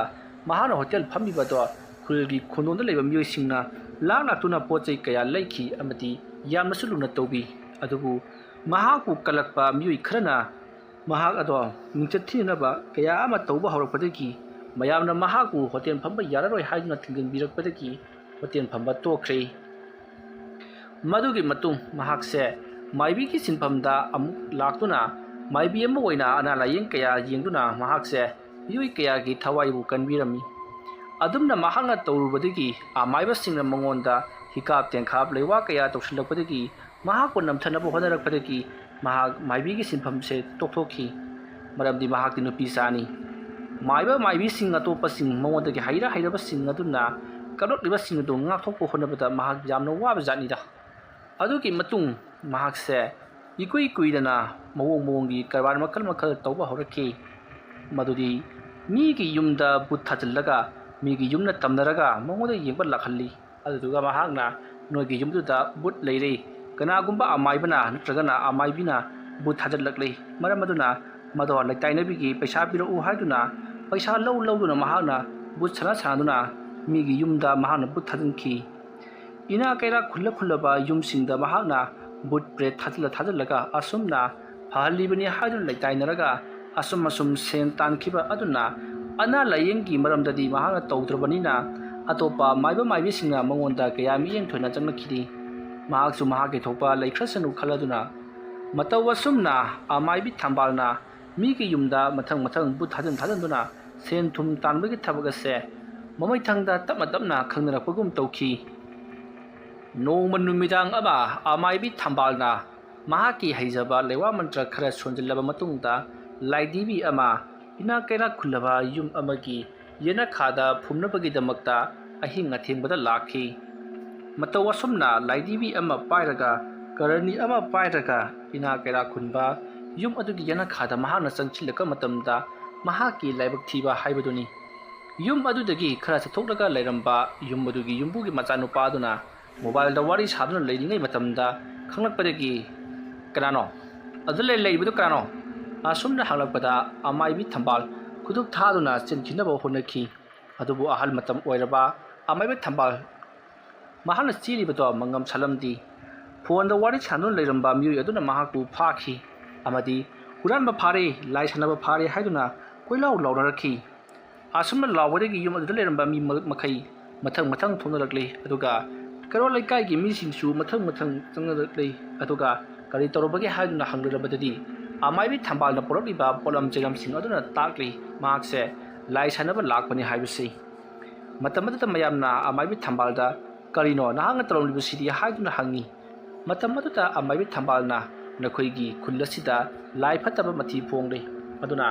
ꯃꯍꯥꯛꯅ ꯍꯣꯇꯦꯜ ꯐꯝꯂꯤꯕꯗꯣ ꯈꯨꯜꯒꯤ ꯈꯨꯡꯒꯪꯗ ꯂꯩꯕ ꯃꯤꯑꯣꯏꯁꯤꯡꯅ ꯂꯥꯛꯇꯨꯅ ꯄꯣꯠ ꯆꯩ ꯀꯌꯥ ꯂꯩꯈꯤ ꯑꯃꯗꯤ ꯌꯥꯝꯅꯁꯨ ꯂꯨꯅ ꯇꯧꯕꯤ꯫ ꯑꯗꯨꯕꯨ ꯃꯍꯥꯛꯄꯨ ꯀꯜꯂꯛꯄ ꯃꯤꯑꯣꯏ ꯈꯔꯅ ꯃꯍꯥꯛ ꯑꯗꯣ ꯃꯤꯡꯆꯠ ꯊꯤꯅꯅꯕ ꯀꯌꯥ ꯑꯃ ꯇꯧꯕ ꯍꯧꯔꯛꯄꯗꯒꯤ ꯃꯌꯥꯝꯅ ꯃꯍꯥꯛꯄꯨ ꯍꯣꯇꯦꯜ ꯐꯝꯕ ꯌꯥꯔꯔꯣꯏ ꯍꯥꯏꯗꯨꯅ ꯊꯤꯡꯖꯤꯟꯕꯤꯔꯛꯄꯗꯒꯤ ꯍꯣꯇꯦꯜ ꯐꯝꯕ ꯇꯣꯛꯈ꯭ꯔꯦ꯫ ꯃꯗꯨꯒꯤ ꯃꯇꯨꯡ ꯃꯍꯥꯛꯁꯦ ꯃꯥꯏꯕꯤꯒꯤ ꯁꯤꯟꯐꯝꯗ ꯑꯃꯨꯛ ꯂꯥꯛꯇꯨꯅ ꯃꯥꯏꯕꯤ ꯑꯃ ꯑꯣꯏꯅ ꯑꯅꯥ ꯂꯥꯏꯌꯦꯡ ꯀꯌꯥ ꯌꯦꯡꯗꯨꯅ ꯃꯍꯥꯛꯁꯦ ꯃꯤꯑꯣꯏ ꯀꯌꯥꯒꯤ ꯊꯋꯥꯏꯕꯨ ꯀꯟꯕꯤꯔꯝꯃꯤ꯫ ꯑꯗꯨꯝꯅ ꯃꯍꯥꯛꯅ ꯇꯧꯔꯨꯕꯗꯒꯤ ꯑꯃꯥꯏꯕꯁꯤꯡꯅ ꯃꯉꯣꯟꯗ ꯍꯤꯀꯥꯞ ꯇꯦꯡꯈꯥꯞ ꯂꯩꯋꯥ ꯀꯌꯥ ꯇꯧꯁꯤꯜꯂꯛꯄꯗꯒꯤ ꯃꯍꯥꯛꯄꯨ ꯅꯝꯊꯅꯕ ꯍꯣꯠꯅꯔꯛꯄꯗꯒꯤ ꯃꯍꯥꯛ ꯃꯥꯏꯕꯤꯒꯤ ꯁꯤꯟꯐꯝꯁꯦ ꯇꯣꯛꯊꯣꯛꯈꯤ ꯃꯔꯝꯗꯤ ꯃꯍꯥꯛꯇꯤ ꯅꯨꯄꯤ ꯆꯥꯅꯤ ꯃꯥꯏꯕ ꯃꯥꯏꯕꯤꯁꯤꯡ ꯑꯇꯣꯞꯄꯁꯤꯡ ꯃꯉꯣꯟꯗꯒꯤ ꯍꯩꯔꯕꯁꯤꯡ ꯑꯗꯨꯅ ꯀꯂꯛꯂꯤꯕꯁꯤꯡ ꯑꯗꯨ ꯉꯥꯛꯊꯣꯛꯄ ꯍꯣꯠꯅꯕꯗ ꯃꯍꯥꯛ ꯌꯥꯝꯅ ꯋꯥꯕ ꯖꯥꯠꯅꯤꯗ ꯑꯗꯨꯒꯤ ꯃꯇꯨꯡ ꯃꯍꯥꯛꯁꯦ ꯏꯀꯨꯏ ꯀꯨꯏꯗꯅ ꯃꯑꯣꯡꯒꯤ ꯀꯔꯕꯥꯔ ꯃꯈꯜ ꯇꯧꯕ ꯍꯧꯔꯛꯈꯤ ꯃꯗꯨꯗꯤ ꯃꯤꯒꯤ ꯌꯨꯝꯗ ꯕꯨꯠ ꯊꯥꯖꯤꯜꯂꯒ ꯃꯤꯒꯤ ꯌꯨꯝꯅ ꯇꯝꯅꯔꯒ ꯃꯉꯣꯟꯗ ꯌꯦꯡꯕ ꯂꯥꯛꯍꯜꯂꯤ ꯑꯗꯨꯗꯨꯒ ꯃꯍꯥꯛꯅ ꯅꯣꯏꯒꯤ ꯌꯨꯝꯗꯨꯗ ꯕꯨꯠ ꯂꯩꯔꯦ ꯀꯅꯥꯒꯨꯝꯕ ꯑꯃꯥꯏꯕꯅ ꯅꯠꯇ꯭ꯔꯒꯅ ꯑꯃꯥꯏꯕꯤꯅ ꯕꯨꯠ ꯊꯥꯖꯤꯜꯂꯛꯂꯤ ꯃꯔꯝ ꯑꯗꯨꯅ ꯃꯗꯣ ꯂꯩꯇꯥꯏꯅꯕꯤꯒꯤ ꯄꯩꯁꯥ ꯄꯤꯔꯛꯎ ꯍꯥꯏꯗꯨꯅ ꯄꯩꯁꯥ ꯂꯧꯗꯨꯅ ꯃꯍꯥꯛꯅ ꯕꯨꯠ ꯁꯥꯟꯅꯗꯨꯅ ꯃꯤꯒꯤ ꯌꯨꯝꯗ ꯃꯍꯥꯛꯅ ꯕꯨꯠ ꯊꯥꯖꯤꯟꯈꯤ ꯏꯅꯥ ꯀꯩꯔꯥꯛ ꯈꯨꯜꯂꯕ ꯌꯨꯝꯁꯤꯡꯗ ꯃꯍꯥꯛꯅ ꯕꯨꯠ ꯕ꯭ꯔꯦꯠ ꯊꯥꯖꯤꯜꯂꯒ ꯑꯁꯨꯝꯅ ꯐꯍꯜꯂꯤꯕꯅꯤ ꯍꯥꯏꯗꯨꯅ ꯂꯩꯇꯥꯏꯅꯔꯒ ꯑꯁꯨꯝ ꯁꯦꯟ ꯇꯥꯟꯈꯤꯕ ꯑꯗꯨꯅ ꯑꯅꯥ ꯂꯥꯏꯌꯦꯡꯒꯤ ꯃꯔꯝꯗꯗꯤ ꯃꯍꯥꯛꯅ ꯇꯧꯗ꯭ꯔꯕꯅꯤꯅ ꯑꯇꯣꯞꯄ ꯃꯥꯏꯕ ꯃꯥꯏꯕꯤꯁꯤꯡꯅ ꯃꯉꯣꯟꯗ ꯀꯌꯥ ꯃꯤꯠꯌꯦꯡ ꯊꯣꯏꯅ ꯆꯪꯂꯛꯈꯤꯗꯦ ꯃꯍꯥꯛꯁꯨ ꯃꯍꯥꯛꯀꯤ ꯊꯣꯛꯄ ꯂꯩꯈ꯭ꯔꯁꯅꯨ ꯈꯜꯂꯗꯨꯅ ꯃꯇꯧ ꯑꯁꯨꯝꯅ ꯑꯃꯥꯏꯕꯤ ꯊꯝꯕꯥꯜꯅ ꯃꯤꯒꯤ ꯌꯨꯝꯗ ꯃꯊꯪ ꯕꯨꯠ ꯊꯥꯖꯤꯟꯗꯨꯅ ꯁꯦꯟ ꯊꯨꯝ ꯇꯥꯟꯕꯒꯤ ꯊꯕꯛ ꯑꯁꯦ ꯃꯃꯩꯊꯪꯗ ꯇꯞꯅ ꯈꯪꯅꯔꯛꯄꯒꯨꯝ ꯇꯧꯈꯤ ꯅꯣꯡꯃ ꯅꯨꯃꯤꯗꯥꯡ ꯑꯃ ꯑꯃꯥꯏꯕꯤ ꯊꯝꯕꯥꯜꯅ ꯃꯍꯥꯛꯀꯤ ꯍꯩꯖꯕ ꯂꯩꯋꯥ ꯃꯟꯇ꯭ꯔ ꯈꯔ ꯁꯣꯟꯖꯤꯜꯂꯕ ꯃꯇꯨꯡꯗ ꯂꯥꯏꯙꯤꯕꯤ ꯑꯃ ꯏꯅꯥꯛ ꯀꯩꯔꯥꯛ ꯈꯨꯜꯂꯕ ꯌꯨꯝ ꯑꯃꯒꯤ ꯌꯦꯅꯈꯥꯗ ꯐꯨꯝꯅꯕꯒꯤꯗꯃꯛꯇ ꯑꯍꯤꯡ ꯑꯊꯦꯡꯕꯗ ꯂꯥꯛꯈꯤ ꯃꯇꯧ ꯑꯁꯨꯝꯅ ꯂꯥꯏꯙꯤꯕꯤ ꯑꯃ ꯄꯥꯏꯔꯒ ꯀꯔꯅꯤ ꯑꯃ ꯄꯥꯏꯔꯒ ꯏꯅꯥꯛ ꯀꯩꯔꯥꯛ ꯈꯨꯟꯕ ꯌꯨꯝ ꯑꯗꯨꯒꯤ ꯌꯦꯅꯈꯥꯗ ꯃꯍꯥꯛꯅ ꯆꯪꯁꯤꯜꯂꯛꯄ ꯃꯇꯝꯗ ꯃꯍꯥꯛꯀꯤ ꯂꯥꯏꯕꯛ ꯊꯤꯕ ꯍꯥꯏꯕꯗꯨꯅꯤ ꯌꯨꯝ ꯑꯗꯨꯗꯒꯤ ꯈꯔ ꯆꯠꯊꯣꯛꯂꯒ ꯂꯩꯔꯝꯕ ꯌꯨꯝ ꯑꯗꯨꯒꯤ ꯌꯨꯝꯕꯨꯒꯤ ꯃꯆꯥꯅꯨꯄꯥ ꯑꯗꯨꯅ ꯃꯣꯕꯥꯏꯜꯗ ꯋꯥꯔꯤ ꯁꯥꯗꯨꯅ ꯂꯩꯔꯤꯉꯩ ꯃꯇꯝꯗ ꯈꯪꯂꯛꯄꯗꯒꯤ ꯀꯅꯥꯅꯣ ꯑꯗꯨꯗ ꯂꯩꯔꯤꯕꯗꯨ ꯀꯅꯥꯅꯣ ꯑꯁꯨꯝꯅ ꯍꯪꯂꯛꯄꯗ ꯑꯃꯥꯏꯕꯤ ꯊꯝꯕꯥꯜ ꯈꯨꯗꯨꯞ ꯊꯥꯗꯨꯅ ꯆꯦꯟꯈꯤꯅꯕ ꯍꯣꯠꯅꯈꯤ ꯑꯗꯨꯕꯨ ꯑꯍꯜ ꯃꯇꯝ ꯑꯣꯏꯔꯕ ꯑꯃꯥꯏꯕꯤ ꯊꯝꯕꯥꯜ ꯃꯍꯥꯛꯅ ꯆꯦꯜꯂꯤꯕꯗꯣ ꯃꯉꯝ ꯁꯥꯜꯂꯝꯗꯤ ꯐꯣꯟꯗ ꯋꯥꯔꯤ ꯁꯥꯗꯨꯅ ꯂꯩꯔꯝꯕ ꯃꯤꯑꯣꯏ ꯑꯗꯨꯅ ꯃꯍꯥꯛꯄꯨ ꯐꯥꯈꯤ ꯑꯃꯗꯤ ꯍꯨꯔꯥꯟꯕ ꯐꯥꯔꯦ ꯂꯥꯏ ꯁꯥꯟꯅꯕ ꯐꯥꯔꯦ ꯍꯥꯏꯗꯨꯅ ꯀꯣꯏꯂꯥꯎ ꯂꯥꯎꯅꯔꯛꯈꯤ ꯑꯁꯨꯝꯅ ꯂꯥꯎꯕꯗꯒꯤ ꯌꯨꯝ ꯑꯗꯨꯗ ꯂꯩꯔꯝꯕ ꯃꯤ ꯃꯈꯩ ꯃꯊꯪ ꯊꯣꯛꯅꯔꯛꯂꯤ ꯑꯗꯨꯒ ꯀꯩꯔꯣꯜ ꯂꯩꯀꯥꯏꯒꯤ ꯃꯤꯁꯤꯡꯁꯨ ꯃꯊꯪ ꯆꯪꯅꯔꯛꯂꯤ ꯑꯗꯨꯒ ꯀꯔꯤ ꯇꯧꯔꯕꯒꯦ ꯍꯥꯏꯗꯨꯅ ꯍꯪꯂꯔꯕꯗꯗꯤ ꯑꯃꯥꯏꯕꯤ ꯊꯝꯕꯥꯜꯅ ꯄꯨꯔꯛꯂꯤꯕ ꯄꯣꯠꯂꯝ ꯆꯩꯔꯝꯁꯤꯡ ꯑꯗꯨꯅ ꯇꯥꯛꯂꯤ ꯃꯍꯥꯛꯁꯦ ꯂꯥꯏ ꯁꯥꯟꯅꯕ ꯂꯥꯛꯄꯅꯤ ꯍꯥꯏꯕꯁꯤ ꯃꯇꯝ ꯑꯗꯨꯗ ꯃꯌꯥꯝꯅ ꯑꯃꯥꯏꯕꯤ ꯊꯝꯕꯥꯜꯗ ꯀꯔꯤꯅꯣ ꯅꯍꯥꯛꯅ ꯇꯧꯔꯝꯂꯤꯕꯁꯤꯗꯤ ꯍꯥꯏꯗꯨꯅ ꯍꯪꯉꯤ ꯃꯇꯝ ꯑꯗꯨꯗ ꯑꯃꯥꯏꯕꯤ ꯊꯝꯕꯥꯜꯅ ꯅꯈꯣꯏꯒꯤ ꯈꯨꯜ ꯑꯁꯤꯗ ꯂꯥꯏ ꯐꯠꯇꯕ ꯃꯊꯤ ꯐꯣꯡꯂꯤ ꯑꯗꯨꯅ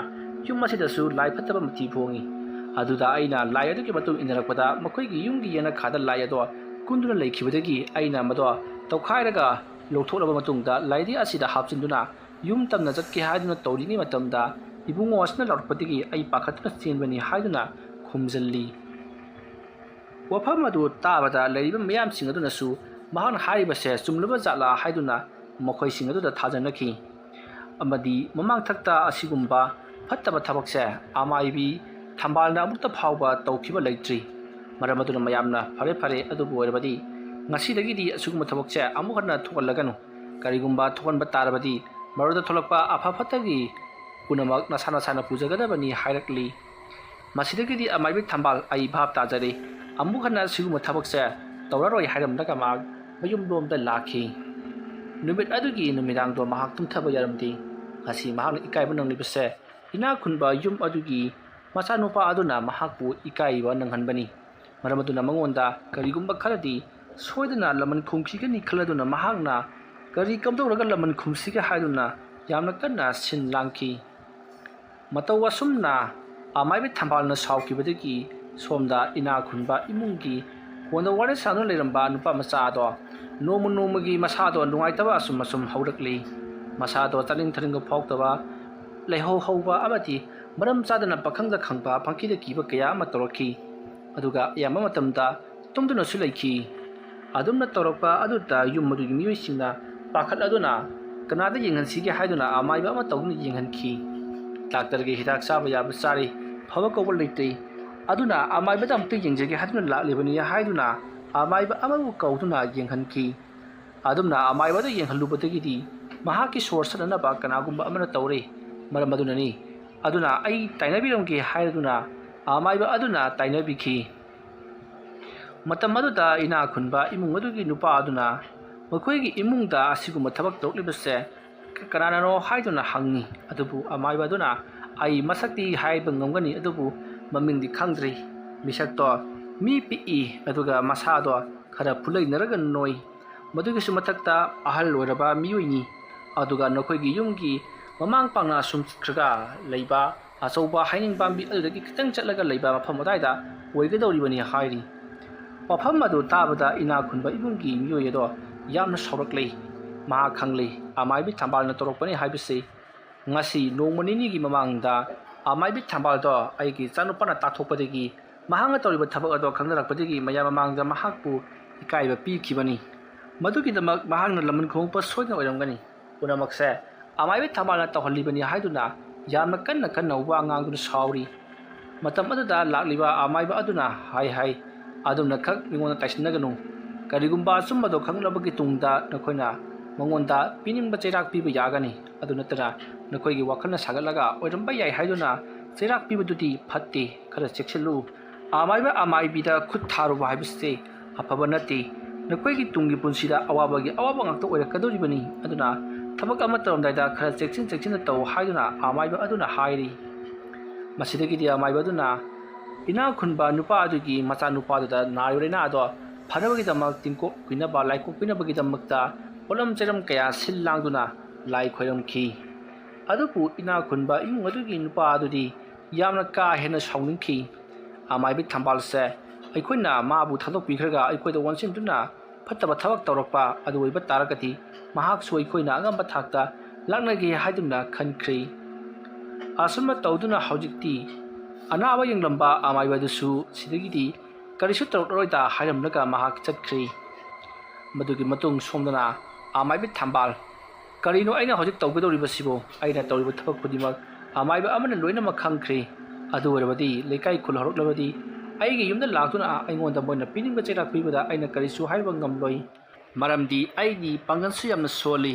ꯌꯨꯝ ꯑꯁꯤꯗꯁꯨ ꯂꯥꯏ ꯐꯠꯇꯕ ꯃꯊꯤ ꯐꯣꯡꯉꯤ ꯑꯗꯨꯗ ꯑꯩꯅ ꯂꯥꯏ ꯑꯗꯨꯒꯤ ꯃꯇꯨꯡꯏꯟꯅꯔꯛꯄꯗ ꯃꯈꯣꯏꯒꯤ ꯌꯨꯝꯒꯤ ꯌꯦꯅꯈꯥꯗ ꯂꯥꯏ ꯑꯗꯣ ꯀꯨꯟꯗꯨꯅ ꯂꯩꯈꯤꯕꯗꯒꯤ ꯑꯩꯅ ꯃꯗꯣ ꯇꯧꯈꯥꯏꯔꯒ ꯂꯧꯊꯣꯛꯂꯕ ꯃꯇꯨꯡꯗ ꯂꯥꯏꯙꯤ ꯑꯁꯤꯗ ꯍꯥꯞꯆꯤꯟꯗꯨꯅ ꯌꯨꯝ ꯇꯝꯅ ꯆꯠꯀꯦ ꯍꯥꯏꯗꯨꯅ ꯇꯧꯔꯤꯉꯩ ꯃꯇꯝꯗ ꯏꯕꯨꯡꯉꯣ ꯑꯁꯤꯅ ꯂꯥꯎꯔꯛꯄꯗꯒꯤ ꯑꯩ ꯄꯥꯈꯠꯇꯨꯅ ꯆꯦꯟꯕꯅꯤ ꯍꯥꯏꯗꯨꯅ ꯈꯨꯝꯖꯤꯜꯂꯤ ꯋꯥꯐꯝ ꯑꯗꯨ ꯇꯥꯕꯗ ꯂꯩꯔꯤꯕ ꯃꯌꯥꯝꯁꯤꯡ ꯑꯗꯨꯅꯁꯨ ꯃꯍꯥꯛꯅ ꯍꯥꯏꯔꯤꯕꯁꯦ ꯆꯨꯝꯂꯕ ꯖꯥꯠꯂꯥ ꯍꯥꯏꯗꯨꯅ ꯃꯈꯣꯏꯁꯤꯡ ꯑꯗꯨꯗ ꯊꯥꯖꯅꯈꯤ ꯑꯃꯗꯤ ꯃꯃꯥꯡꯊꯛꯇ ꯑꯁꯤꯒꯨꯝꯕ ꯐꯠꯇꯕ ꯊꯕꯛꯁꯦ ꯑꯃꯥꯏꯕꯤ ꯊꯝꯕꯥꯜꯅ ꯑꯃꯨꯛꯇ ꯐꯥꯎꯕ ꯇꯧꯈꯤꯕ ꯂꯩꯇ꯭ꯔꯤ ꯃꯔꯝ ꯑꯗꯨꯅ ꯃꯌꯥꯝꯅ ꯐꯔꯦ ꯑꯗꯨꯕꯨ ꯑꯣꯏꯔꯕꯗꯤ ꯉꯁꯤꯗꯒꯤꯗꯤ ꯑꯁꯤꯒꯨꯝꯕ ꯊꯕꯛꯁꯦ ꯑꯃꯨꯛ ꯍꯟꯅ ꯊꯣꯛꯍꯜꯂꯒꯅꯨ ꯀꯔꯤꯒꯨꯝꯕ ꯊꯣꯛꯍꯟꯕ ꯇꯥꯔꯕꯗꯤ ꯃꯗꯨꯗ ꯊꯣꯛꯂꯛꯄ ꯑꯐ ꯐꯠꯇꯒꯤ ꯄꯨꯝꯅꯃꯛ ꯅꯁꯥꯅ ꯄꯨꯖꯒꯗꯕꯅꯤ ꯍꯥꯏꯔꯛꯂꯤ ꯃꯁꯤꯗꯒꯤꯗꯤ ꯑꯃꯥꯏꯕꯤ ꯊꯝꯕꯥꯜ ꯑꯩ ꯚꯥꯞ ꯇꯥꯖꯔꯦ ꯑꯃꯨꯛ ꯍꯟꯅ ꯑꯁꯤꯒꯨꯝꯕ ꯊꯕꯛꯁꯦ ꯇꯧꯔꯔꯣꯏ ꯍꯥꯏꯔꯝꯂꯒ ꯃꯍꯥꯛ ꯃꯌꯨꯝꯂꯣꯝꯗ ꯂꯥꯛꯈꯤ ꯅꯨꯃꯤꯠ ꯑꯗꯨꯒꯤ ꯅꯨꯃꯤꯗꯥꯡꯗꯣ ꯃꯍꯥꯛ ꯇꯨꯝꯊꯕ ꯌꯥꯔꯝꯗꯦ ꯉꯁꯤ ꯃꯍꯥꯛꯅ ꯏꯀꯥꯏꯕ ꯅꯪꯂꯤꯕꯁꯦ ꯏꯅꯥꯛ ꯈꯨꯟꯕ ꯌꯨꯝ ꯑꯗꯨꯒꯤ ꯃꯆꯥꯅꯨꯄꯥ ꯑꯗꯨꯅ ꯃꯍꯥꯛꯄꯨ ꯏꯀꯥꯏꯕ ꯅꯪꯍꯟꯕꯅꯤ ꯃꯔꯝ ꯑꯗꯨꯅ ꯃꯉꯣꯟꯗ ꯀꯔꯤꯒꯨꯝꯕ ꯈꯔꯗꯤ ꯁꯣꯏꯗꯅ ꯂꯃꯟ ꯈꯨꯝꯈꯤꯒꯅꯤ ꯈꯜꯂꯗꯨꯅ ꯃꯍꯥꯛꯅ ꯀꯔꯤ ꯀꯝꯗꯧꯔꯒ ꯂꯃꯟ ꯈꯨꯝꯁꯤꯒꯦ ꯍꯥꯏꯗꯨꯅ ꯌꯥꯝꯅ ꯀꯟꯅ ꯁꯤꯟ ꯂꯥꯡꯈꯤ ꯃꯇꯧ ꯑꯁꯨꯝꯅ ꯑꯃꯥꯏꯕꯤ ꯊꯝꯕꯥꯜꯅ ꯁꯥꯎꯈꯤꯕꯗꯒꯤ ꯁꯣꯝꯗ ꯏꯅꯥꯛ ꯈꯨꯟꯕ ꯏꯃꯨꯡꯒꯤ ꯐꯣꯟꯗ ꯋꯥꯔꯤ ꯁꯥꯗꯨꯅ ꯂꯩꯔꯝꯕ ꯅꯨꯄꯥ ꯃꯆꯥ ꯑꯗꯣ ꯅꯣꯡꯃꯒꯤ ꯃꯁꯥꯗꯣ ꯅꯨꯡꯉꯥꯏꯇꯕ ꯑꯁꯨꯝ ꯍꯧꯔꯛꯂꯤ ꯃꯁꯥꯗꯣ ꯆꯥꯅꯤꯡ ꯊꯛꯅꯤꯡꯕ ꯐꯥꯎꯗꯕ ꯂꯩꯍꯧ ꯍꯧꯕ ꯑꯃꯗꯤ ꯃꯔꯝ ꯆꯥꯗꯅ ꯄꯥꯈꯪꯗ ꯈꯪꯕ ꯄꯪꯀꯤꯗ ꯀꯤꯕ ꯀꯌꯥ ꯑꯃ ꯇꯧꯔꯛꯈꯤ ꯑꯗꯨꯒ ꯑꯌꯥꯝꯕ ꯃꯇꯝꯗ ꯇꯨꯝꯗꯨꯅꯁꯨ ꯂꯩꯈꯤ ꯑꯗꯨꯝꯅ ꯇꯧꯔꯛꯄ ꯑꯗꯨꯗ ꯌꯨꯝ ꯑꯗꯨꯒꯤ ꯃꯤꯑꯣꯏꯁꯤꯡꯅ ꯄꯥꯈꯠꯂꯗꯨꯅ ꯀꯅꯥꯗ ꯌꯦꯡꯍꯟꯁꯤꯒꯦ ꯍꯥꯏꯗꯨꯅ ꯑꯃꯥꯏꯕ ꯑꯃ ꯇꯧꯗꯨꯅ ꯌꯦꯡꯍꯟꯈꯤ ꯗꯥꯛꯇꯔꯒꯤ ꯍꯤꯗꯥꯛ ꯆꯥꯕ ꯌꯥꯕ ꯆꯥꯔꯤ ꯐꯕ ꯀꯧꯕ ꯂꯩꯇꯦ ꯑꯗꯨꯅ ꯑꯃꯥꯏꯕꯗ ꯑꯃꯨꯛꯇ ꯌꯦꯡꯖꯒꯦ ꯍꯥꯏꯗꯨꯅ ꯂꯥꯛꯂꯤꯕꯅꯤ ꯍꯥꯏꯗꯨꯅ ꯑꯃꯥꯏꯕ ꯑꯃꯕꯨ ꯀꯧꯗꯨꯅ ꯌꯦꯡꯍꯟꯈꯤ ꯑꯗꯨꯝꯅ ꯑꯃꯥꯏꯕꯗ ꯌꯦꯡꯍꯜꯂꯨꯕꯗꯒꯤꯗꯤ ꯃꯍꯥꯛꯀꯤ ꯁꯣꯔ ꯁꯠꯅꯅꯕ ꯀꯅꯥꯒꯨꯝꯕ ꯑꯃꯅ ꯇꯧꯔꯦ ꯃꯔꯝ ꯑꯗꯨꯅꯅꯤ ꯑꯗꯨꯅ ꯑꯩ ꯇꯥꯏꯅꯕꯤꯔꯝꯒꯦ ꯍꯥꯏꯗꯨꯅ ꯑꯃꯥꯏꯕ ꯑꯗꯨꯅ ꯇꯥꯏꯅꯕꯤꯈꯤ ꯃꯇꯝ ꯑꯗꯨꯗ ꯏꯅꯥꯛ ꯈꯨꯟꯕ ꯏꯃꯨꯡ ꯑꯗꯨꯒꯤ ꯅꯨꯄꯥ ꯑꯗꯨꯅ ꯃꯈꯣꯏꯒꯤ ꯏꯃꯨꯡꯗ ꯑꯁꯤꯒꯨꯝꯕ ꯊꯕꯛ ꯇꯧꯔꯛꯂꯤꯕꯁꯦ ꯀꯅꯥꯅꯅꯣ ꯍꯥꯏꯗꯨꯅ ꯍꯪꯉꯤ ꯑꯗꯨꯕꯨ ꯑꯃꯥꯏꯕ ꯑꯗꯨꯅ ꯑꯩ ꯃꯁꯛꯇꯤ ꯍꯥꯏꯕ ꯉꯝꯒꯅꯤ ꯑꯗꯨꯕꯨ ꯃꯃꯤꯡꯗꯤ ꯈꯪꯗ꯭ꯔꯤ ꯃꯤꯁꯛꯇꯣ ꯃꯤ ꯄꯤꯛꯏ ꯑꯗꯨꯒ ꯃꯁꯥꯗꯣ ꯈꯔ ꯐꯨꯂꯩꯅꯔꯒ ꯅꯣꯏ ꯃꯗꯨꯒꯤꯁꯨ ꯃꯊꯛꯇ ꯑꯍꯜ ꯑꯣꯏꯔꯕ ꯃꯤꯑꯣꯏꯅꯤ ꯑꯗꯨꯒ ꯅꯈꯣꯏꯒꯤ ꯌꯨꯝꯒꯤ ꯃꯃꯥꯡ ꯄꯥꯡꯅ ꯁꯨꯝꯈ꯭ꯔꯒ ꯂꯩꯕ ꯑꯆꯧꯕ ꯍꯩꯅꯤꯡ ꯄꯥꯝꯕꯤ ꯑꯗꯨꯗꯒꯤ ꯈꯤꯇꯪ ꯆꯠꯂꯒ ꯂꯩꯕ ꯃꯐꯝ ꯑꯗꯨꯋꯥꯏꯗ ꯑꯣꯏꯒꯗꯧꯔꯤꯕꯅꯤ ꯍꯥꯏꯔꯤ ꯋꯥꯐꯝ ꯑꯗꯨ ꯇꯥꯕꯗ ꯏꯅꯥꯛ ꯈꯨꯟꯕ ꯏꯃꯨꯡꯒꯤ ꯃꯤꯑꯣꯏ ꯑꯗꯣ ꯌꯥꯝꯅ ꯁꯥꯎꯔꯛꯂꯤ ꯃꯍꯥꯛ ꯈꯪꯂꯤ ꯑꯃꯥꯏꯕꯤ ꯊꯝꯕꯥꯜꯅ ꯇꯧꯔꯛꯄꯅꯤ ꯍꯥꯏꯕꯁꯤ ꯉꯁꯤ ꯅꯣꯡꯃ ꯅꯤꯅꯤꯒꯤ ꯃꯃꯥꯡꯗ ꯑꯃꯥꯏꯕꯤ ꯊꯝꯕꯥꯜꯗꯣ ꯑꯩꯒꯤ ꯏꯆꯥꯅꯨꯄꯥꯅ ꯇꯥꯊꯣꯛꯄꯗꯒꯤ ꯃꯍꯥꯛꯅ ꯇꯧꯔꯤꯕ ꯊꯕꯛ ꯑꯗꯣ ꯈꯪꯅꯔꯛꯄꯗꯒꯤ ꯃꯌꯥꯝ ꯃꯃꯥꯡꯗ ꯃꯍꯥꯛꯄꯨ ꯏꯀꯥꯏꯕ ꯄꯤꯈꯤꯕꯅꯤ ꯃꯗꯨꯒꯤꯗꯃꯛ ꯃꯍꯥꯛꯅ ꯂꯃꯟ ꯈꯨꯝꯃꯛꯄ ꯁꯣꯏꯗꯅ ꯑꯣꯏꯔꯝꯒꯅꯤ ꯄꯨꯝꯅꯃꯛꯁꯦ ꯑꯃꯥꯏꯕꯤ ꯊꯝꯕꯥꯜꯅ ꯇꯧꯍꯜꯂꯤꯕꯅꯤ ꯍꯥꯏꯗꯨꯅ ꯌꯥꯝꯅ ꯀꯟꯅ ꯀꯟꯅ ꯋꯥ ꯉꯥꯡꯗꯨꯅ ꯁꯥꯎꯔꯤ ꯃꯇꯝ ꯑꯗꯨꯗ ꯂꯥꯛꯂꯤꯕ ꯑꯃꯥꯏꯕ ꯑꯗꯨꯅ ꯍꯥꯏ ꯑꯗꯨꯝꯅ ꯈꯛ ꯃꯤꯉꯣꯟꯗ ꯇꯥꯏꯁꯤꯟꯅꯒꯅꯨ ꯀꯔꯤꯒꯨꯝꯕ ꯑꯆꯨꯝꯕꯗꯣ ꯈꯪꯂꯕꯒꯤ ꯇꯨꯡꯗ ꯅꯈꯣꯏꯅ ꯃꯉꯣꯟꯗ ꯄꯤꯅꯤꯡꯕ ꯆꯩꯔꯥꯛ ꯄꯤꯕ ꯌꯥꯒꯅꯤ ꯑꯗꯨ ꯅꯠꯇꯅ ꯅꯈꯣꯏꯒꯤ ꯋꯥꯈꯜꯅ ꯁꯥꯒꯠꯂꯒ ꯑꯣꯏꯔꯝꯕ ꯌꯥꯏ ꯍꯥꯏꯗꯨꯅ ꯆꯩꯔꯥꯛ ꯄꯤꯕꯗꯨꯗꯤ ꯐꯠꯇꯦ ꯈꯔ ꯆꯦꯛꯁꯤꯜꯂꯨ ꯑꯃꯥꯏꯕ ꯑꯃꯥꯏꯕꯤꯗ ꯈꯨꯠ ꯊꯥꯔꯨꯕ ꯍꯥꯏꯕꯁꯤ ꯑꯐꯕ ꯅꯠꯇꯦ ꯅꯈꯣꯏꯒꯤ ꯇꯨꯡꯒꯤ ꯄꯨꯟꯁꯤꯗ ꯑꯋꯥꯕꯒꯤ ꯑꯋꯥꯕ ꯉꯥꯛꯇ ꯑꯣꯏꯔꯛꯀꯗꯧꯔꯤꯕꯅꯤ ꯑꯗꯨꯅ ꯊꯕꯛ ꯑꯃ ꯇꯧꯔꯝꯗꯥꯏꯗ ꯈꯔ ꯆꯦꯛꯁꯤꯟꯅ ꯇꯧ ꯍꯥꯏꯗꯨꯅ ꯑꯃꯥꯏꯕ ꯑꯗꯨꯅ ꯍꯥꯏꯔꯤ ꯃꯁꯤꯗꯒꯤꯗꯤ ꯑꯃꯥꯏꯕ ꯑꯗꯨꯅ ꯏꯅꯥꯛ ꯈꯨꯟꯕ ꯅꯨꯄꯥ ꯑꯗꯨꯒꯤ ꯃꯆꯥꯅꯨꯄꯥꯗꯨꯗ ꯅꯥꯔꯤꯕ ꯂꯥꯏꯅꯥ ꯑꯗꯣ ꯐꯅꯕꯒꯤꯗꯃꯛ ꯇꯤꯡꯀꯣꯛꯄꯤꯅꯕ ꯂꯥꯏꯀꯣꯛꯄꯤꯅꯕꯒꯤꯗꯃꯛꯇ ꯄꯣꯠꯂꯝ ꯆꯩꯔꯝ ꯀꯌꯥ ꯁꯤꯜ ꯂꯥꯡꯗꯨꯅ ꯂꯥꯏ ꯈꯣꯏꯔꯝꯈꯤ ꯑꯗꯨꯕꯨ ꯏꯅꯥꯛ ꯈꯨꯟꯕ ꯏꯃꯨꯡ ꯑꯗꯨꯒꯤ ꯅꯨꯄꯥ ꯑꯗꯨꯗꯤ ꯌꯥꯝꯅ ꯀꯥ ꯍꯦꯟꯅ ꯁꯥꯎꯅꯤꯡꯈꯤ ꯑꯃꯥꯏꯕꯤ ꯊꯝꯕꯥꯜꯁꯦ ꯑꯩꯈꯣꯏꯅ ꯃꯥꯕꯨ ꯊꯥꯗꯣꯛꯄꯤꯈ꯭ꯔꯒ ꯑꯩꯈꯣꯏꯗ ꯑꯣꯟꯁꯤꯟꯗꯨꯅ ꯐꯠꯇꯕ ꯊꯕꯛ ꯇꯧꯔꯛꯄ ꯑꯗꯨ ꯑꯣꯏꯕ ꯇꯥꯔꯒꯗꯤ ꯃꯍꯥꯛꯁꯨ ꯑꯩꯈꯣꯏꯅ ꯑꯉꯝꯕ ꯊꯥꯛꯇ ꯂꯥꯛꯅꯒꯦ ꯍꯥꯏꯗꯨꯅ ꯈꯟꯈ꯭ꯔꯤ ꯑꯁꯨꯝꯅ ꯇꯧꯗꯨꯅ ꯍꯧꯖꯤꯛꯇꯤ ꯑꯅꯥꯕ ꯌꯦꯡꯂꯝꯕ ꯑꯃꯥꯏꯕꯗꯨꯁꯨ ꯁꯤꯗꯒꯤꯗꯤ ꯀꯔꯤꯁꯨ ꯇꯧꯔꯛꯂꯔꯣꯏꯗ ꯍꯥꯏꯔꯝꯂꯒ ꯃꯍꯥꯛ ꯆꯠꯈ꯭ꯔꯤ ꯃꯗꯨꯒꯤ ꯃꯇꯨꯡ ꯁꯣꯝꯗꯅ ꯑꯃꯥꯏꯕꯤ ꯊꯝꯕꯥꯜ ꯀꯔꯤꯅꯣ ꯑꯩꯅ ꯍꯧꯖꯤꯛ ꯇꯧꯒꯗꯧꯔꯤꯕꯁꯤꯕꯨ ꯑꯩꯅ ꯇꯧꯔꯤꯕ ꯊꯕꯛ ꯈꯨꯗꯤꯡꯃꯛ ꯑꯃꯥꯏꯕ ꯑꯃꯅ ꯂꯣꯏꯅꯃꯛ ꯈꯪꯈ꯭ꯔꯤ ꯑꯗꯨ ꯑꯣꯏꯔꯕꯗꯤ ꯂꯩꯀꯥꯏ ꯈꯨꯜ ꯍꯧꯔꯛꯂꯕꯗꯤ ꯑꯩꯒꯤ ꯌꯨꯝꯗ ꯂꯥꯛꯇꯨꯅ ꯑꯩꯉꯣꯟꯗ ꯃꯣꯏꯅ ꯄꯤꯅꯤꯡꯕ ꯆꯩꯔꯥꯛ ꯄꯤꯕꯗ ꯑꯩꯅ ꯀꯔꯤꯁꯨ ꯍꯥꯏꯕ ꯉꯝꯂꯣꯏ ꯃꯔꯝꯗꯤ ꯑꯩꯒꯤ ꯄꯥꯡꯒꯜꯁꯨ ꯌꯥꯝꯅ ꯁꯣꯜꯂꯤ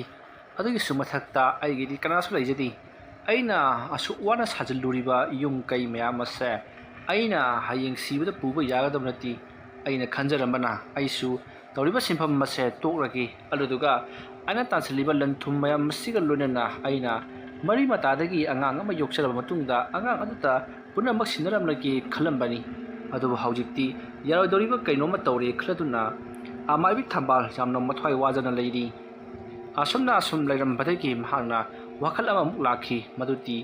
ꯑꯗꯨꯒꯤꯁꯨ ꯃꯊꯛꯇ ꯑꯩꯒꯤꯗꯤ ꯀꯅꯥꯁꯨ ꯂꯩꯖꯗꯦ ꯑꯩꯅ ꯑꯁꯨꯛ ꯋꯥꯅ ꯁꯥꯖꯤꯜꯂꯨꯔꯤꯕ ꯌꯨꯝ ꯀꯩ ꯃꯌꯥꯝ ꯑꯁꯦ ꯑꯩꯅ ꯍꯌꯦꯡ ꯁꯤꯕꯗ ꯄꯨꯕ ꯌꯥꯒꯗꯕ ꯅꯠꯇꯦ ꯑꯩꯅ ꯈꯟꯖꯔꯝꯕꯅ ꯑꯩꯁꯨ ꯇꯧꯔꯤꯕ ꯁꯤꯟꯐꯝ ꯑꯁꯦ ꯇꯣꯛꯂꯒꯦ ꯑꯗꯨꯗꯨꯒ ꯑꯩꯅ ꯇꯥꯟꯁꯤꯜꯂꯤꯕ ꯂꯟ ꯊꯨꯝ ꯃꯌꯥꯝ ꯑꯁꯤꯒ ꯂꯣꯏꯅꯅ ꯑꯩꯅ ꯃꯔꯤ ꯃꯇꯥꯗꯒꯤ ꯑꯉꯥꯡ ꯑꯃ ꯌꯣꯛꯆꯔꯕ ꯃꯇꯨꯡꯗ ꯑꯉꯥꯡ ꯑꯗꯨꯗ ꯄꯨꯝꯅꯃꯛ ꯁꯤꯟꯅꯔꯝꯂꯒꯦ ꯈꯜꯂꯝꯕꯅꯤ ꯑꯗꯨꯕꯨ ꯍꯧꯖꯤꯛꯇꯤ ꯌꯥꯔꯣꯏꯗꯧꯔꯤꯕ ꯀꯩꯅꯣꯝꯃ ꯇꯧꯔꯦ ꯈꯜꯂꯗꯨꯅ ꯑꯃꯥꯏꯕꯤ ꯊꯝꯕꯥꯜ ꯌꯥꯝꯅ ꯃꯊ꯭ꯋꯥꯏ ꯋꯥꯖꯅ ꯂꯩꯔꯤ ꯑꯁꯨꯝ ꯂꯩꯔꯝꯕꯗꯒꯤ ꯃꯍꯥꯛꯅ ꯋꯥꯈꯜ ꯑꯃꯃꯨꯛ ꯂꯥꯛꯈꯤ ꯃꯗꯨꯗꯤ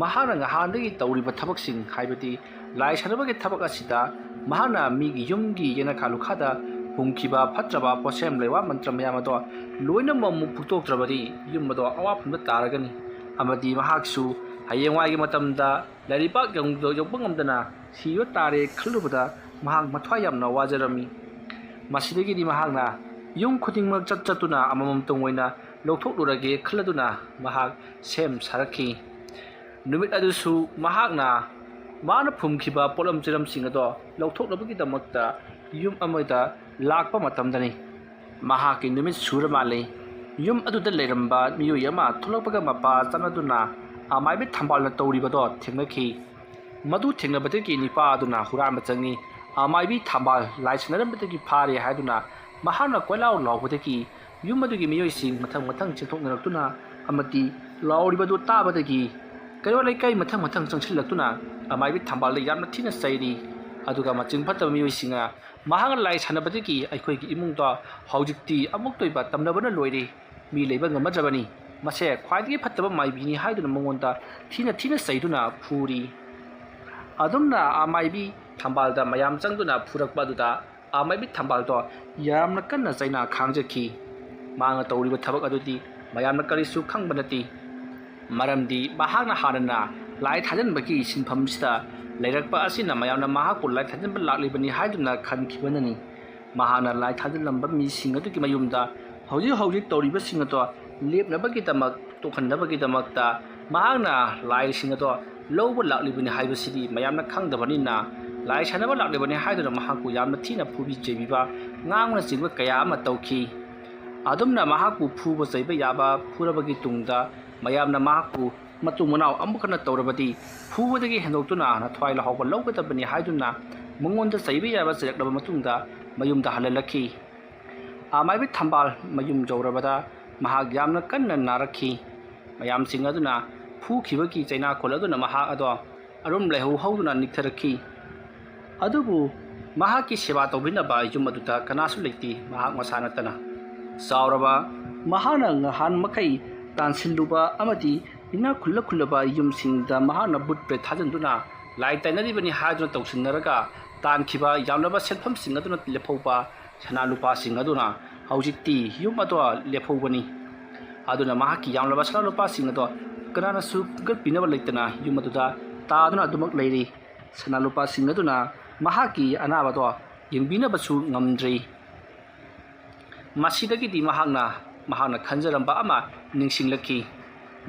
ꯃꯍꯥꯛꯅ ꯅꯍꯥꯟꯗꯒꯤ ꯇꯧꯔꯤꯕ ꯊꯕꯛꯁꯤꯡ ꯍꯥꯏꯕꯗꯤ ꯂꯥꯏ ꯁꯥꯟꯅꯕꯒꯤ ꯊꯕꯛ ꯑꯁꯤꯗ ꯃꯍꯥꯛꯅ ꯃꯤꯒꯤ ꯌꯨꯝꯒꯤ ꯌꯦꯅꯈꯥ ꯂꯨꯈꯥꯗ ꯍꯨꯝꯈꯤꯕ ꯐꯠꯇ꯭ꯔꯕ ꯄꯣꯠꯁꯦꯝ ꯂꯩꯋꯥ ꯃꯟꯇ꯭ꯔ ꯃꯌꯥꯝ ꯑꯗꯣ ꯂꯣꯏꯅꯃꯛ ꯑꯃꯨꯛ ꯐꯨꯛꯇꯣꯛꯇ꯭ꯔꯕꯗꯤ ꯌꯨꯝ ꯑꯗꯣ ꯑꯋꯥꯐꯝꯗ ꯇꯥꯔꯒꯅꯤ ꯑꯃꯗꯤ ꯃꯍꯥꯛꯁꯨ ꯍꯌꯦꯡꯋꯥꯏꯒꯤ ꯃꯇꯝꯗ ꯂꯥꯏꯔꯤꯛꯄꯥꯛ ꯌꯧꯕ ꯉꯝꯗꯅ ꯁꯤꯕ ꯇꯥꯔꯦ ꯈꯜꯂꯨꯕꯗ ꯃꯍꯥꯛ ꯃꯊ꯭ꯋꯥꯏ ꯌꯥꯝꯅ ꯋꯥꯖꯔꯝꯃꯤ ꯃꯁꯤꯗꯒꯤꯗꯤ ꯃꯍꯥꯛꯅ ꯌꯨꯝ ꯈꯨꯗꯤꯡꯃꯛ ꯆꯠꯇꯨꯅ ꯑꯃꯃꯝꯇꯪ ꯑꯣꯏꯅ ꯂꯧꯊꯣꯛꯂꯨꯔꯒꯦ ꯈꯜꯂꯗꯨꯅ ꯃꯍꯥꯛ ꯁꯦꯝ ꯁꯥꯔꯛꯈꯤ ꯅꯨꯃꯤꯠ ꯑꯗꯨꯁꯨ ꯃꯍꯥꯛꯅ ꯃꯥꯅ ꯐꯨꯝꯈꯤꯕ ꯄꯣꯠꯂꯝ ꯆꯩꯔꯝꯁꯤꯡ ꯑꯗꯣ ꯂꯧꯊꯣꯛꯅꯕꯒꯤꯗꯃꯛꯇ ꯌꯨꯝ ꯑꯃꯗ ꯂꯥꯛꯄ ꯃꯇꯝꯗꯅꯤ ꯃꯍꯥꯛꯀꯤ ꯅꯨꯃꯤꯠ ꯁꯨꯔ ꯃꯥꯜꯂꯤ ꯌꯨꯝ ꯑꯗꯨꯗ ꯂꯩꯔꯝꯕ ꯃꯤꯑꯣꯏ ꯑꯃ ꯊꯣꯛꯂꯛꯄꯒ ꯃꯄꯥ ꯆꯥꯟꯅꯗꯨꯅ ꯑꯃꯥꯏꯕꯤ ꯊꯝꯕꯥꯜꯅ ꯇꯧꯔꯤꯕꯗꯣ ꯊꯦꯡꯅꯈꯤ ꯃꯗꯨ ꯊꯦꯡꯅꯕꯗꯒꯤ ꯅꯤꯄꯥ ꯑꯗꯨꯅ ꯍꯨꯔꯥꯟꯕ ꯆꯪꯉꯤ ꯑꯃꯥꯏꯕꯤ ꯊꯝꯕꯥꯜ ꯂꯥꯏ ꯁꯥꯟꯅꯔꯝꯕꯗꯒꯤ ꯐꯥꯔꯦ ꯍꯥꯏꯗꯨꯅ ꯃꯍꯥꯛꯅ ꯀꯣꯏꯂꯥꯎ ꯂꯥꯎꯕꯗꯒꯤ ꯌꯨꯝ ꯑꯗꯨꯒꯤ ꯃꯤꯑꯣꯏꯁꯤꯡ ꯃꯊꯪ ꯆꯦꯟꯊꯣꯛꯅꯔꯛꯇꯨꯅ ꯑꯃꯗꯤ ꯂꯥꯎꯔꯤꯕꯗꯨ ꯇꯥꯕꯗꯒꯤ ꯀꯩꯔꯣꯜ ꯂꯩꯀꯥꯏ ꯃꯊꯪ ꯆꯪꯁꯤꯜꯂꯛꯇꯨꯅ ꯑꯃꯥꯏꯕꯤ ꯊꯝꯕꯥꯜꯗ ꯌꯥꯝꯅ ꯊꯤꯅ ꯆꯩꯔꯤ ꯑꯗꯨꯒ ꯃꯆꯤꯡ ꯐꯠꯇꯕ ꯃꯤꯑꯣꯏꯁꯤꯡꯅ ꯃꯍꯥꯛꯅ ꯂꯥꯏ ꯁꯥꯟꯅꯕꯗꯒꯤ ꯑꯩꯈꯣꯏꯒꯤ ꯏꯃꯨꯡꯗ ꯍꯧꯖꯤꯛꯇꯤ ꯑꯃꯨꯛꯇꯣꯏꯕ ꯇꯝꯅꯕꯅ ꯂꯣꯏꯔꯦ ꯃꯤ ꯂꯩꯕ ꯉꯝꯃꯗ꯭ꯔꯕꯅꯤ ꯃꯁꯦ ꯈ꯭ꯋꯥꯏꯗꯒꯤ ꯐꯠꯇꯕ ꯃꯥꯏꯕꯤꯅꯤ ꯍꯥꯏꯗꯨꯅ ꯃꯉꯣꯟꯗ ꯊꯤꯅ ꯆꯩꯗꯨꯅ ꯐꯨꯔꯤ ꯑꯗꯨꯝꯅ ꯑꯃꯥꯏꯕꯤ ꯊꯝꯕꯥꯜꯗ ꯃꯌꯥꯝ ꯆꯪꯗꯨꯅ ꯐꯨꯔꯛꯄ ꯑꯗꯨꯗ ꯑꯃꯥꯏꯕꯤ ꯊꯝꯕꯥꯜꯗꯣ ꯌꯥꯝꯅ ꯀꯟꯅ ꯆꯩꯅꯥ ꯈꯥꯡꯖꯈꯤ ꯃꯥꯅ ꯇꯧꯔꯤꯕ ꯊꯕꯛ ꯑꯗꯨꯗꯤ ꯃꯌꯥꯝꯅ ꯀꯔꯤꯁꯨ ꯈꯪꯕ ꯅꯠꯇꯦ ꯃꯔꯝꯗꯤ ꯃꯍꯥꯛꯅ ꯍꯥꯟꯅꯅ ꯂꯥꯏ ꯊꯥꯖꯟꯕꯒꯤ ꯁꯤꯟꯐꯝꯁꯤꯗ ꯂꯩꯔꯛꯄ ꯑꯁꯤꯅ ꯃꯌꯥꯝꯅ ꯃꯍꯥꯛꯄꯨ ꯂꯥꯏ ꯊꯥꯖꯟꯕ ꯂꯥꯛꯂꯤꯕꯅꯤ ꯍꯥꯏꯗꯨꯅ ꯈꯟꯈꯤꯕꯅꯅꯤ ꯃꯍꯥꯛꯅ ꯂꯥꯏ ꯊꯥꯖꯜꯂꯝꯕ ꯃꯤꯁꯤꯡ ꯑꯗꯨꯒꯤ ꯃꯌꯨꯝꯗ ꯍꯧꯖꯤꯛ ꯇꯧꯔꯤꯕꯁꯤꯡ ꯑꯗꯣ ꯂꯦꯞꯅꯕꯒꯤꯗꯃꯛ ꯇꯣꯛꯍꯟꯅꯕꯒꯤꯗꯃꯛꯇ ꯃꯍꯥꯛꯅ ꯂꯥꯏꯁꯤꯡ ꯑꯗꯣ ꯂꯧꯕ ꯂꯥꯛꯂꯤꯕꯅꯤ ꯍꯥꯏꯕꯁꯤꯗꯤ ꯃꯌꯥꯝꯅ ꯈꯪꯗꯕꯅꯤꯅ ꯂꯥꯏ ꯁꯥꯟꯅꯕ ꯂꯥꯛꯂꯤꯕꯅꯤ ꯍꯥꯏꯗꯨꯅ ꯃꯍꯥꯛꯄꯨ ꯌꯥꯝꯅ ꯊꯤꯅ ꯐꯨꯕꯤ ꯆꯩꯕꯤꯕ ꯉꯥꯡꯕꯅꯆꯤꯡꯕ ꯀꯌా ꯑꯃ ꯇꯧꯈꯤ ꯑꯗꯨꯝꯅ ꯃꯍꯥꯛꯄꯨ ꯐꯨꯕ ꯆꯩꯕ ꯌꯥꯕ ꯐꯨꯔꯕꯒꯤ ꯇꯨꯡꯗ ꯃꯌꯥꯝꯅ ꯃꯍꯥꯛꯄු ꯃꯇꯨꯡ ꯃꯅꯥꯎ ꯑꯃꯨꯛ ꯍꯟꯅ ꯇꯧꯔꯕꯗꯤ ꯐꯨꯕꯗꯒꯤ ꯍꯦꯟꯗꯣꯛꯇꯨꯅ ꯅꯊ꯭ꯋꯥꯏ ꯂꯥꯎꯕ ꯂꯧꯒꯗꯕꯅꯤ ꯍꯥꯏꯗꯨꯅ ꯃꯉꯣꯟꯗ ꯆꯩꯕ ꯌꯥꯕ ꯆꯩꯔꯛꯂꯕ ꯃꯇꯨꯡꯗ ꯃꯌꯨꯝꯗ ꯍꯜꯍꯜꯂꯛꯈꯤ ꯑꯃꯥꯏꯕꯤ ꯊꯝꯕꯥꯜ ꯃꯌꯨꯝ ꯌꯧꯔꯕꯗ ꯃꯍꯥꯛ ꯌꯥꯝꯅ ꯀꯟꯅ ꯅꯥꯔꯛꯈꯤ ꯃꯌꯥꯝꯁꯤꯡ ꯑꯗꯨꯅ ꯐꯨꯈꯤꯕꯒꯤ ꯆꯩꯅꯥꯈꯣꯜ ꯑꯗꯨꯅ ꯃꯍꯥꯛ ꯑꯗꯣ ꯑꯔꯨꯝ ꯂꯩꯍꯧ ꯍꯧꯗꯨꯅ ꯅꯤꯛꯊꯔꯛꯈꯤ ꯑꯗꯨꯕꯨ ꯃꯍꯥꯛꯀꯤ ꯁꯦꯕꯥ ꯇꯧꯕꯤꯅꯕ ꯌꯨꯝ ꯑꯗꯨꯗ ꯀꯅꯥꯁꯨ ꯂꯩꯇꯦ ꯃꯍꯥꯛ ꯃꯁꯥ ꯅꯠꯇꯅ꯫ ꯆꯥꯎꯔꯕ ꯃꯍꯥꯛꯅ ꯉꯍꯥꯟ ꯃꯈꯩ ꯇꯥꯟꯁꯤꯜꯂꯨꯕ ꯑꯃꯗꯤ ꯏꯅꯥꯛ ꯈꯨꯜꯂꯕ ꯌꯨꯝꯁꯤꯡꯗ ꯃꯍꯥꯛꯅ ꯕꯨꯠ ꯕ꯭ꯔꯦꯗ ꯊꯥꯖꯤꯟꯗꯨꯅ ꯂꯥꯏ ꯇꯩꯅꯔꯤꯕꯅꯤ ꯍꯥꯏꯗꯨꯅ ꯇꯧꯁꯤꯟꯅꯔꯒ ꯇꯥꯟꯈꯤꯕ ꯌꯥꯝꯂꯕ ꯁꯦꯟꯐꯝꯁꯤꯡ ꯑꯗꯨꯅ ꯂꯦꯞꯍꯧꯕ ꯁꯅꯥ ꯂꯨꯄꯥꯁꯤꯡ ꯑꯗꯨꯅ ꯍꯧꯖꯤꯛꯇꯤ ꯌꯨꯝ ꯑꯗꯨ ꯂꯦꯞꯍꯧꯕꯅꯤ꯫ ꯑꯗꯨꯅ ꯃꯍꯥꯛꯀꯤ ꯌꯥꯝꯂꯕ ꯁꯅꯥ ꯂꯨꯄꯥꯁꯤꯡ ꯑꯗꯣ ꯀꯅꯥꯅꯁꯨ ꯈꯨꯝꯒꯠꯄꯤꯅꯕ ꯂꯩꯇꯅ ꯌꯨꯝ ꯑꯗꯨꯗ ꯇꯥꯗꯨꯅ ꯑꯗꯨꯃꯛ ꯂꯩꯔꯤ꯫ ꯁꯅꯥ ꯂꯨꯄꯥꯁꯤꯡ ꯑꯗꯨꯅ ꯃꯍꯥꯛꯀꯤ ꯑꯅꯥꯕꯗꯣ ꯌꯦꯡꯕꯤꯅꯕꯁꯨ ꯉꯝꯗ꯭ꯔꯤ꯫ ꯃꯁꯤꯗꯒꯤꯗꯤ ꯃꯍꯥꯛꯅ ꯈꯟꯖꯔꯝꯕ ꯑꯃ ꯅꯤꯡꯁꯤꯡꯂꯛꯈꯤ,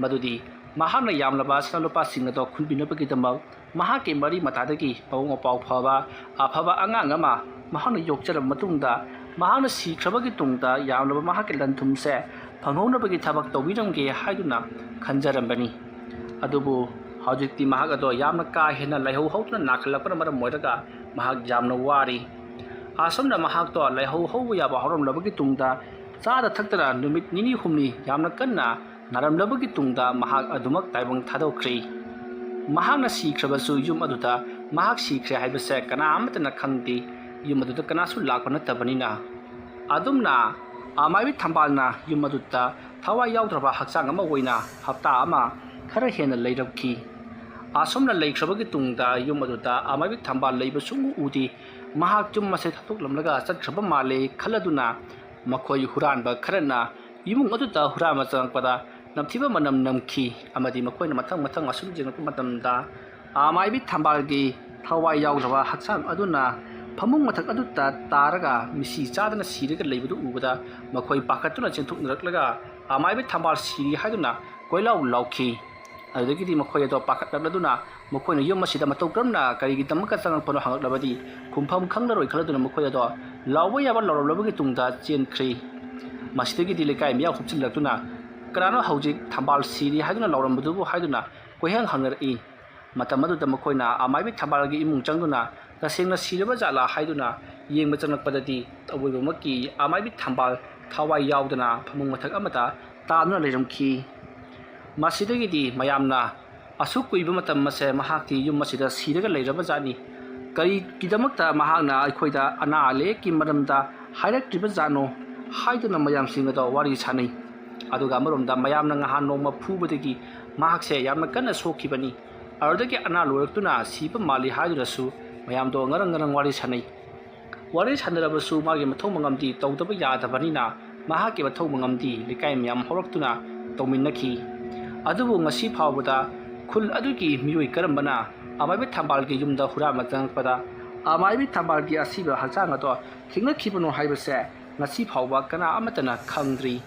ꯃꯗꯨꯗꯤ ꯃꯍꯥꯛꯅ ꯌꯥꯝꯂꯕ ꯁꯅꯥ ꯂꯨꯄꯥꯁꯤꯡ ꯑꯗꯣ ꯈꯨꯟꯕꯤꯅꯕꯒꯤꯗꯃꯛ ꯃꯍꯥꯛꯀꯤ ꯃꯔꯤ ꯃꯇꯥꯗꯒꯤ ꯃꯕꯨꯡ ꯃꯄꯥꯎ ꯐꯕ ꯑꯐꯕ ꯑꯉꯥꯡ ꯑꯃ ꯃꯍꯥꯛꯅ ꯌꯣꯛꯆꯔꯕ ꯃꯇꯨꯡꯗ ꯃꯍꯥꯛꯅ ꯁꯤꯈ꯭ꯔꯕꯒꯤ ꯇꯨꯡꯗ ꯌꯥꯝꯂꯕ ꯃꯍꯥꯛꯀꯤ ꯂꯟ ꯊꯨꯝꯁꯦ ꯐꯪꯍꯧꯅꯕꯒꯤ ꯊꯕꯛ ꯇꯧꯕꯤꯔꯝꯒꯦ ꯍꯥꯏꯗꯨꯅ ꯈꯟꯖꯔꯝꯕꯅꯤ꯫ ꯑꯗꯨꯕꯨ ꯍꯧꯖꯤꯛꯇꯤ ꯃꯍꯥꯛ ꯑꯗꯣ ꯌꯥꯝꯅ ꯀꯥ ꯍꯦꯟꯅ ꯂꯥꯏꯍꯧ ꯍꯧꯗꯨꯅ ꯅꯥꯈꯠꯂꯛꯄꯅ ꯃꯔꯝ ꯑꯣꯏꯔꯒ ꯃꯍꯥꯛ ꯌꯥꯝꯅ ꯋꯥꯔꯤ꯫ ꯑꯁꯨꯝꯅ ꯃꯍꯥꯛꯇꯣ ꯂꯥꯏꯍꯧ ꯍꯧꯕ ꯌꯥꯕ ꯍꯧꯔꯝꯂꯕꯒꯤ ꯇꯨꯡꯗ ꯆꯥꯗ ꯊꯛꯇꯅ ꯅꯨꯃꯤꯠ ꯅꯤꯅꯤ ꯍꯨꯝꯅꯤ ꯌꯥꯝꯅ ꯀꯟꯅ ꯅꯥꯔꯝꯂꯕꯒꯤ ꯇꯨꯡꯗ ꯃꯍꯥꯛ ꯑꯗꯨꯃꯛ ꯇꯥꯏꯕꯪ ꯊꯥꯗꯣꯛꯈ꯭ꯔꯤ꯫ ꯃꯍꯥꯛꯅ ꯁꯤꯈ꯭ꯔꯕꯁꯨ ꯌꯨꯝ ꯑꯗꯨꯗ ꯃꯍꯥꯛ ꯁꯤꯈ꯭ꯔꯦ ꯍꯥꯏꯕꯁꯦ ꯀꯅꯥ ꯑꯃꯠꯇꯅ ꯈꯪꯗꯦ, ꯌꯨꯝ ꯑꯗꯨꯗ ꯀꯅꯥꯁꯨ ꯂꯥꯛꯄ ꯅꯠꯇꯕꯅꯤꯅ꯫ ꯑꯗꯨꯝꯅ ꯑꯃꯥꯏꯕꯤ ꯊꯝꯕꯥꯜꯅ ꯌꯨꯝ ꯑꯗꯨꯗ ꯊꯋꯥꯏ ꯌꯥꯎꯗ꯭ꯔꯕ ꯍꯛꯆꯥꯡ ꯑꯃ ꯑꯣꯏꯅ ꯍꯞꯇꯥ ꯑꯃ ꯈꯔ ꯍꯦꯟꯅ ꯂꯩꯔꯛꯈꯤ꯫ ꯑꯁꯨꯝꯅ ꯂꯩꯈ꯭ꯔꯕꯒꯤ ꯇꯨꯡꯗ ꯌꯨꯝ ꯑꯗꯨꯗ ꯑꯃꯥꯏꯕꯤ ꯊꯝꯕꯥꯜ ꯂꯩꯕ ꯁꯨꯡꯎ ꯎꯗꯦ꯫ ꯃꯍꯥꯛ ꯌꯨꯝ ꯑꯁꯦ ꯊꯥꯗꯣꯛꯂꯝꯂꯒ ꯆꯠꯈ꯭ꯔꯕ ꯃꯥꯜꯂꯦ ꯈꯜꯂꯗꯨꯅ ꯃꯈꯣꯏ ꯍꯨꯔꯥꯟꯕ ꯈꯔꯅ ꯏꯃꯨꯡ ꯑꯗꯨꯗ ꯍꯨꯔꯥꯟꯕ ꯆꯪꯂꯛꯄꯗ ꯅꯝꯊꯤꯕ ꯃꯅꯝ ꯅꯝꯈꯤ ꯑꯃꯗꯤ ꯃꯈꯣꯏꯅ ꯃꯊꯪ ꯑꯁꯨꯝ ꯌꯦꯡꯂꯛꯄ ꯃꯇꯝꯗ ꯑꯃꯥꯏꯕꯤ ꯊꯝꯕꯥꯜꯒꯤ ꯊꯋꯥꯏ ꯌꯥꯎꯗ꯭ꯔꯕ ꯍꯛꯆꯥꯡ ꯑꯗꯨꯅ ꯐꯃꯨꯡ ꯃꯊꯛ ꯑꯗꯨꯗ ꯇꯥꯔꯒ ꯃꯤꯁꯤ ꯆꯥꯗꯅ ꯁꯤꯔꯒ ꯂꯩꯕꯗꯨ ꯎꯕꯗ ꯃꯈꯣꯏ ꯄꯥꯈꯠꯇꯨꯅ ꯆꯦꯟꯊꯣꯛꯅꯔꯛꯂꯒ ꯑꯃꯥꯏꯕꯤ ꯊꯝꯕꯥꯜ ꯁꯤꯔꯤ ꯍꯥꯏꯗꯨꯅ ꯀꯣꯏꯂꯥꯎ ꯂꯥꯎꯈꯤ꯫ ꯑꯗꯨꯗꯒꯤꯗꯤ ꯃꯈꯣꯏ ꯑꯗꯣ ꯄꯥꯈꯠꯂꯛꯂꯗꯨꯅ ꯃꯈꯣꯏꯅ ꯌꯨꯝ ꯑꯁꯤꯗ ꯃꯇꯧ ꯀꯔꯝꯅ ꯀꯔꯤꯒꯤꯗꯃꯛꯇ ꯆꯪꯂꯛꯄꯅꯣ ꯍꯪꯂꯛꯂꯕꯗꯤ ꯈꯨꯝꯐꯝ ꯈꯪꯂꯔꯣꯏ ꯈꯜꯂꯗꯨꯅ ꯃꯈꯣꯏ ꯑꯗꯣ ꯂꯥꯎꯕ ꯌꯥꯕ ꯂꯥꯎꯔꯝꯂꯕꯒꯤ ꯇꯨꯡꯗ ꯆꯦꯟꯈ꯭ꯔꯤ꯫ ꯃꯁꯤꯗꯒꯤꯗꯤ ꯂꯩꯀꯥꯏ ꯃꯤꯌꯥꯝ ꯍꯨꯞꯆꯤꯜꯂꯛꯇꯨꯅ ꯀꯅꯥꯅꯣ ꯍꯧꯖꯤꯛ ꯊꯝꯕꯥꯜ ꯁꯤꯔꯤ ꯍꯥꯏꯗꯨꯅ ꯂꯥꯎꯔꯝꯕꯗꯨꯕꯨ ꯍꯥꯏꯗꯨꯅ ꯀꯣꯏꯍꯪ ꯍꯪꯅꯔꯛꯏ꯫ ꯃꯇꯝ ꯑꯗꯨꯗ ꯃꯈꯣꯏꯅ ꯑꯃꯥꯏꯕꯤ ꯊꯝꯕꯥꯜꯒꯤ ꯏꯃꯨꯡ ꯆꯪꯗꯨꯅ ꯇꯁꯦꯡꯅ ꯁꯤꯔꯕ ꯖꯥꯠꯂꯥ ꯍꯥꯏꯗꯨꯅ ꯌꯦꯡꯕ ꯆꯪꯂꯛꯄꯗꯗꯤ ꯑꯋꯣꯏꯕꯃꯛꯀꯤ ꯑꯃꯥꯏꯕꯤ ꯊꯝꯕꯥꯜ ꯊꯋꯥꯏ ꯌꯥꯎꯗꯅ ꯐꯃꯨꯡ ꯃꯊꯛ ꯑꯃꯗ ꯇꯥꯗꯨꯅ ꯂꯩꯔꯝꯈꯤ꯫ ꯃꯁꯤꯗꯒꯤꯗꯤ ꯃꯌꯥꯝꯅ ꯑꯁꯨꯛ ꯀꯨꯏꯕ ꯃꯇꯝ ꯑꯁꯦ ꯃꯍꯥꯛꯇꯤ ꯌꯨꯝ ꯑꯁꯤꯗ ꯁꯤꯔꯒ ꯂꯩꯔꯕ ꯖꯥꯠꯅꯤ, ꯀꯔꯤꯒꯤꯗꯃꯛꯇ ꯃꯍꯥꯛꯅ ꯑꯩꯈꯣꯏꯗ ꯑꯅꯥ ꯑꯌꯦꯛꯀꯤ ꯃꯔꯝꯗ ꯍꯥꯏꯔꯛꯇ꯭ꯔꯤꯕ ꯖꯥꯠꯅꯣ ꯍꯥꯏꯗꯨꯅ ꯃꯌꯥꯝꯁꯤꯡ ꯑꯗꯣ ꯋꯥꯔꯤ ꯁꯥꯅꯩ꯫ ꯑꯗꯨꯒ ꯑꯃꯔꯣꯝꯗ ꯃꯌꯥꯝꯅ ꯉꯍꯥꯟ ꯅꯣꯡꯃ ꯐꯨꯕꯗꯒꯤ ꯃꯍꯥꯛꯁꯦ ꯌꯥꯝꯅ ꯀꯟꯅ ꯁꯣꯛꯈꯤꯕꯅꯤ, ꯑꯗꯨꯗꯒꯤ ꯑꯅꯥ ꯂꯣꯏꯔꯛꯇꯨꯅ ꯁꯤꯕ ꯃꯥꯜꯂꯤ ꯍꯥꯏꯗꯨꯅꯁꯨ ꯃꯌꯥꯝꯗꯣ ꯉꯔꯪ ꯋꯥꯔꯤ ꯁꯥꯅꯩ꯫ ꯋꯥꯔꯤ ꯁꯥꯅꯔꯕꯁꯨ ꯃꯥꯒꯤ ꯃꯊꯧ ꯃꯉꯝꯗꯤ ꯇꯧꯗꯕ ꯌꯥꯗꯕꯅꯤꯅ ꯃꯍꯥꯛꯀꯤ ꯃꯊꯧ ꯃꯉꯝꯗꯤ ꯂꯩꯀꯥꯏ ꯃꯌꯥꯝ ꯍꯧꯔꯛꯇꯨꯅ ꯇꯧꯃꯤꯟꯅꯈꯤ꯫ ꯑꯗꯨꯕꯨ ꯉꯁꯤ ꯐꯥꯎꯕꯗ ꯈꯨꯜ ꯑꯗꯨꯒꯤ ꯃꯤꯑꯣꯏ ꯀꯔꯝꯕꯅ ꯑꯃꯥꯏꯕꯤ ꯊꯝꯕꯥꯜꯒꯤ ꯌꯨꯝꯗ ꯍꯨꯔꯥꯟꯕ ꯆꯪꯂꯛꯄꯗ ꯑꯃꯥꯏꯕꯤ ꯊꯝꯕꯥꯜꯒꯤ ꯑꯁꯤꯕ ꯍꯛꯆꯥꯡ ꯑꯗꯣ ꯊꯦꯡꯅꯈꯤꯕꯅꯣ ꯍꯥꯏꯕꯁꯦ ꯉꯁꯤ ꯐꯥꯎꯕ ꯀꯅꯥ ꯑꯃꯠꯇꯅ ꯈꯪꯗ꯭ꯔꯤ꯫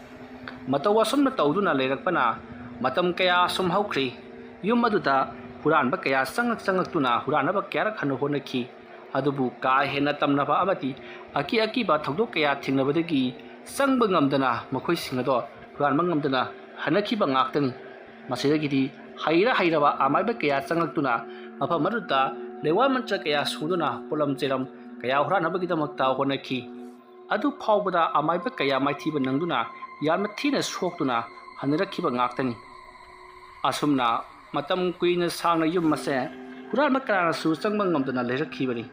ꯃꯇꯧ ꯑꯁꯨꯝꯅ ꯇꯧꯗꯨꯅ ꯂꯩꯔꯛꯄꯅ ꯃꯇꯝ ꯀꯌꯥ ꯁꯨꯝ ꯍꯧꯈ꯭ꯔꯤ꯫ ꯌꯨꯝ ꯑꯗꯨꯗ ꯍꯨꯔꯥꯟꯕ ꯀꯌꯥ ꯆꯪꯂꯛꯇꯨꯅ ꯍꯨꯔꯥꯟꯅꯕ ꯀꯌꯥꯔꯛ ꯍꯟꯅ ꯍꯣꯠꯅꯈꯤ꯫ ꯑꯗꯨꯕꯨ ꯀꯥ ꯍꯦꯟꯅ ꯇꯝꯅꯕ ꯑꯃꯗꯤ ꯑꯀꯤꯕ ꯊꯧꯗꯣꯛ ꯀꯌా ꯊꯦꯡꯅꯕꯗꯒꯤ ꯆꯪꯕ ꯉꯝꯗꯅ ꯃꯈꯣꯏꯁꯤꯡ ꯑꯗꯣ ꯍꯨꯔꯥꯟꯕ ꯉꯝꯗꯅ ꯍꯟꯅꯈꯤꯕ ꯉꯥꯛꯇꯅꯤ꯫ ꯃꯁꯤꯗꯒꯤꯗꯤ ꯍꯩꯔꯕ ꯑꯃꯥꯏꯕ ꯀꯌꯥ ꯆꯪꯂꯛꯇꯨꯅ ꯃꯐꯝ ꯑꯗꯨꯗ ꯂꯩꯋꯥ ꯃꯟꯇ꯭ꯔ ꯀꯌꯥ ꯁꯨꯗꯨꯅ ꯄꯣꯠꯂꯝ ꯆꯩꯔꯝ ꯀꯌꯥ ꯍꯨꯔꯥꯟꯅꯕꯒꯤꯗꯃꯛꯇ ꯍꯣꯠꯅꯈꯤ꯫ ꯑꯗꯨ ꯐꯥꯎꯕꯗ ꯑꯃꯥꯏꯕ ꯀꯌꯥ ꯃꯥꯏꯊꯤꯕ ꯅꯪꯗꯨꯅ ꯌꯥꯝꯅ ꯊꯤꯅ ꯁꯣꯛꯇꯨꯅ ꯍꯟꯅꯔꯛꯈꯤꯕ ꯉꯥꯛꯇꯅꯤ꯫ ꯑꯁꯨꯝꯅ ꯃꯇꯝ ꯀꯨꯏꯅ ꯁꯥꯡꯅ ꯌꯨꯝ ꯑꯁꯦ ꯍꯨꯔꯥꯟꯕ ꯀꯌꯥꯅꯁꯨ ꯆꯪꯕ ꯉꯝꯗꯅ ꯂꯩꯔꯛꯈꯤꯕꯅꯤ꯫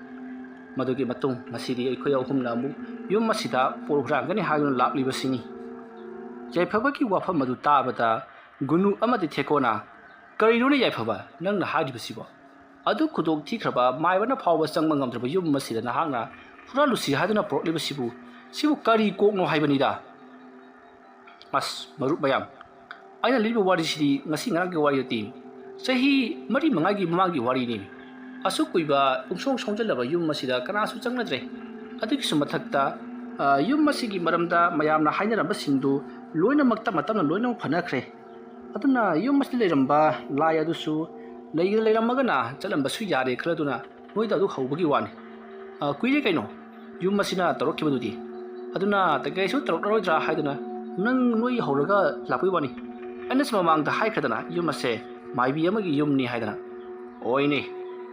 ꯃꯗꯨꯒꯤ ꯃꯇꯨꯡ ꯉꯁꯤꯗꯤ ꯑꯩꯈꯣꯏ ꯑꯍꯨꯝꯅ ꯑꯃꯨꯛ ꯌꯨꯝ ꯑꯁꯤꯗ ꯄꯣꯠ ꯍꯨꯔꯥꯟꯒꯅꯤ ꯍꯥꯏꯗꯨꯅ ꯂꯥꯛꯂꯤꯕꯁꯤꯅꯤ꯫ ꯌꯥꯏꯐꯕꯒꯤ ꯋꯥꯐꯝ ꯑꯗꯨ ꯇꯥꯕꯗ ꯒꯨꯅꯨ ꯑꯃꯗꯤ ꯊꯦꯛꯀꯣꯅ "ꯀꯔꯤꯅꯣꯅꯦ ꯌꯥꯏꯐꯕ, ꯅꯪꯅ ꯍꯥꯏꯔꯤꯕꯁꯤꯕꯣ? ꯑꯗꯨ ꯈꯨꯗꯣꯡ ꯊꯤꯈ꯭ꯔꯕ ꯃꯥꯏꯕꯅ ꯐꯥꯎꯕ ꯆꯪꯕ ꯉꯝꯗ꯭ꯔꯕ ꯌꯨꯝ ꯑꯁꯤꯗ ꯅꯍꯥꯛꯅ ꯍꯨꯔꯥꯜꯂꯨꯁꯤ ꯍꯥꯏꯗꯨꯅ ꯄꯨꯔꯛꯂꯤꯕꯁꯤꯕꯨ ꯀꯔꯤ ꯀꯣꯛꯅꯣ ꯍꯥꯏꯕꯅꯤꯗ"꯫ ꯑꯁ ꯃꯔꯨꯞ ꯃꯌꯥꯝ, ꯑꯩꯅ ꯂꯤꯔꯤꯕ ꯋꯥꯔꯤꯁꯤꯗꯤ ꯉꯁꯤ ꯉꯔꯥꯡꯒꯤ ꯋꯥꯔꯤ ꯅꯠꯇꯦ, ꯆꯍꯤ 4-5ꯒꯤ ꯃꯃꯥꯡꯒꯤ ꯋꯥꯔꯤꯅꯤ꯫ ꯑꯁꯨꯛ ꯀꯨꯏꯕ ꯄꯨꯡꯁꯣꯡ ꯁꯣꯡꯖꯜꯂꯕ ꯌꯨꯝ ꯑꯁꯤꯗ ꯀꯅꯥꯁꯨ ꯆꯪꯅꯗ꯭ꯔꯦ꯫ ꯑꯗꯨꯒꯤꯁꯨ ꯃꯊꯛꯇ ꯌꯨꯝ ꯑꯁꯤꯒꯤ ꯃꯔꯝꯗ ꯃꯌꯥꯝꯅ ꯍꯥꯏꯅꯔꯝꯕꯁꯤꯡꯗꯨ ꯂꯣꯏꯅꯃꯛ ꯇꯞꯅ ꯂꯣꯏꯅꯃꯛ ꯐꯅꯈ꯭ꯔꯦ꯫ ꯑꯗꯨꯅ ꯌꯨꯝ ꯑꯁꯤꯗ ꯂꯩꯔꯝꯕ ꯂꯥꯏ ꯑꯗꯨꯁꯨ ꯂꯩꯔꯝꯃꯒꯅ ꯆꯠꯂꯝꯕꯁꯨ ꯌꯥꯔꯦ ꯈꯜꯂꯗꯨꯅ ꯅꯣꯏꯗ ꯑꯗꯨ ꯍꯧꯕꯒꯤ ꯋꯥꯅꯤ꯫ ꯀꯨꯏꯔꯦ ꯀꯩꯅꯣ ꯌꯨꯝ ꯑꯁꯤꯅ ꯇꯧꯔꯛꯈꯤꯕꯗꯨꯗꯤ, ꯑꯗꯨꯅ ꯀꯩꯁꯨ ꯇꯧꯔꯛꯂꯔꯣꯏꯗ꯭ꯔꯥ ꯍꯥꯏꯗꯨꯅ ꯅꯣꯏ ꯍꯧꯔꯒ ꯂꯥꯛꯄꯒꯤ ꯋꯥꯅꯤ꯫ ꯑꯩꯅꯁꯨ ꯃꯃꯥꯡꯗ ꯍꯥꯏꯈ꯭ꯔꯗꯅ ꯌꯨꯝ ꯑꯁꯦ ꯃꯥꯏꯕꯤ ꯑꯃꯒꯤ ꯌꯨꯝꯅꯤ ꯍꯥꯏꯗꯅ꯫ ꯍꯣꯏꯅꯦ,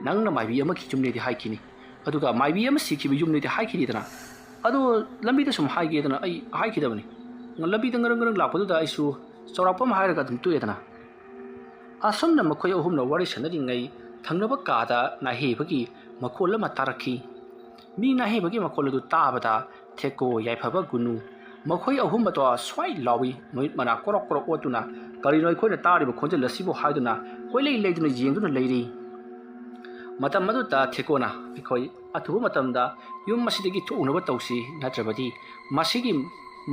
ꯅꯪꯅ ꯃꯥꯏꯕꯤ ꯑꯃꯒꯤ ꯌꯨꯝꯅꯦꯗꯤ ꯍꯥꯏꯈꯤꯅꯤ, ꯑꯗꯨꯒ ꯃꯥꯏꯕꯤ ꯑꯃ ꯁꯤꯈꯤꯕ ꯌꯨꯝꯅꯦꯗꯤ ꯍꯥꯏꯈꯤꯅꯤꯗꯅ꯫ ꯑꯗꯣ ꯂꯝꯕꯤꯗ ꯁꯨꯝ ꯍꯥꯏꯒꯦꯗꯅ ꯑꯩ ꯍꯥꯏꯈꯤꯗꯕꯅꯤ꯫ ꯂꯝꯕꯤꯗ ꯉꯔꯪ ꯂꯥꯛꯄꯗꯨꯗ ꯑꯩꯁꯨ ꯆꯥꯎꯔꯥꯛꯄ ꯑꯃ ꯍꯥꯏꯔꯒ ꯑꯗꯨꯝ ꯇꯣꯛꯑꯦꯗꯅ꯫ ꯑꯁꯨꯝꯅ ꯃꯈꯣꯏ ꯑꯍꯨꯝꯅ ꯋꯥꯔꯤ ꯁꯥꯟꯅꯔꯤꯉꯩ ꯊꯪꯅꯕ ꯀꯥꯗ ꯅꯥꯍꯦꯕꯒꯤ ꯃꯈꯣꯜ ꯑꯃ ꯇꯥꯔꯛꯈꯤ ꯃꯤ ꯅꯥꯍꯩꯕꯒꯤ ꯃꯈꯣꯜ ꯑꯗꯨ ꯇꯥꯕꯗ ꯊꯦꯛꯀꯣ ꯌꯥꯏꯐꯕ ꯒꯨꯅꯨ ꯃꯈꯣꯏ ꯑꯍꯨꯝ ꯑꯗꯣ ꯁ꯭ꯋꯥꯏ ꯂꯥꯎꯏ ꯃꯃꯤꯠ ꯃꯅꯥ ꯀꯣꯔꯣꯛ ꯀꯣꯔꯣꯛ ꯑꯣꯠꯇꯨꯅ ꯀꯔꯤꯅꯣ ꯑꯩꯈꯣꯏꯅ ꯇꯥꯔꯤꯕ ꯈꯣꯟꯖꯦꯜ ꯑꯁꯤꯕꯨ ꯍꯥꯏꯗꯨꯅ ꯀꯣꯏꯂꯩ ꯂꯩꯗꯨꯅ ꯌꯦꯡꯗꯨꯅ ꯂꯩꯔꯤ ꯃꯇꯝ ꯑꯗꯨꯗ ꯊꯦꯛꯀꯣꯅ ꯑꯩꯈꯣꯏ ꯑꯊꯨꯕ ꯃꯇꯝꯗ ꯌꯨꯝ ꯑꯁꯤꯗꯒꯤ ꯊꯣꯛꯎꯅꯕ ꯇꯧꯁꯤ ꯅꯠꯇ꯭ꯔꯕꯗꯤ ꯃꯁꯤꯒꯤ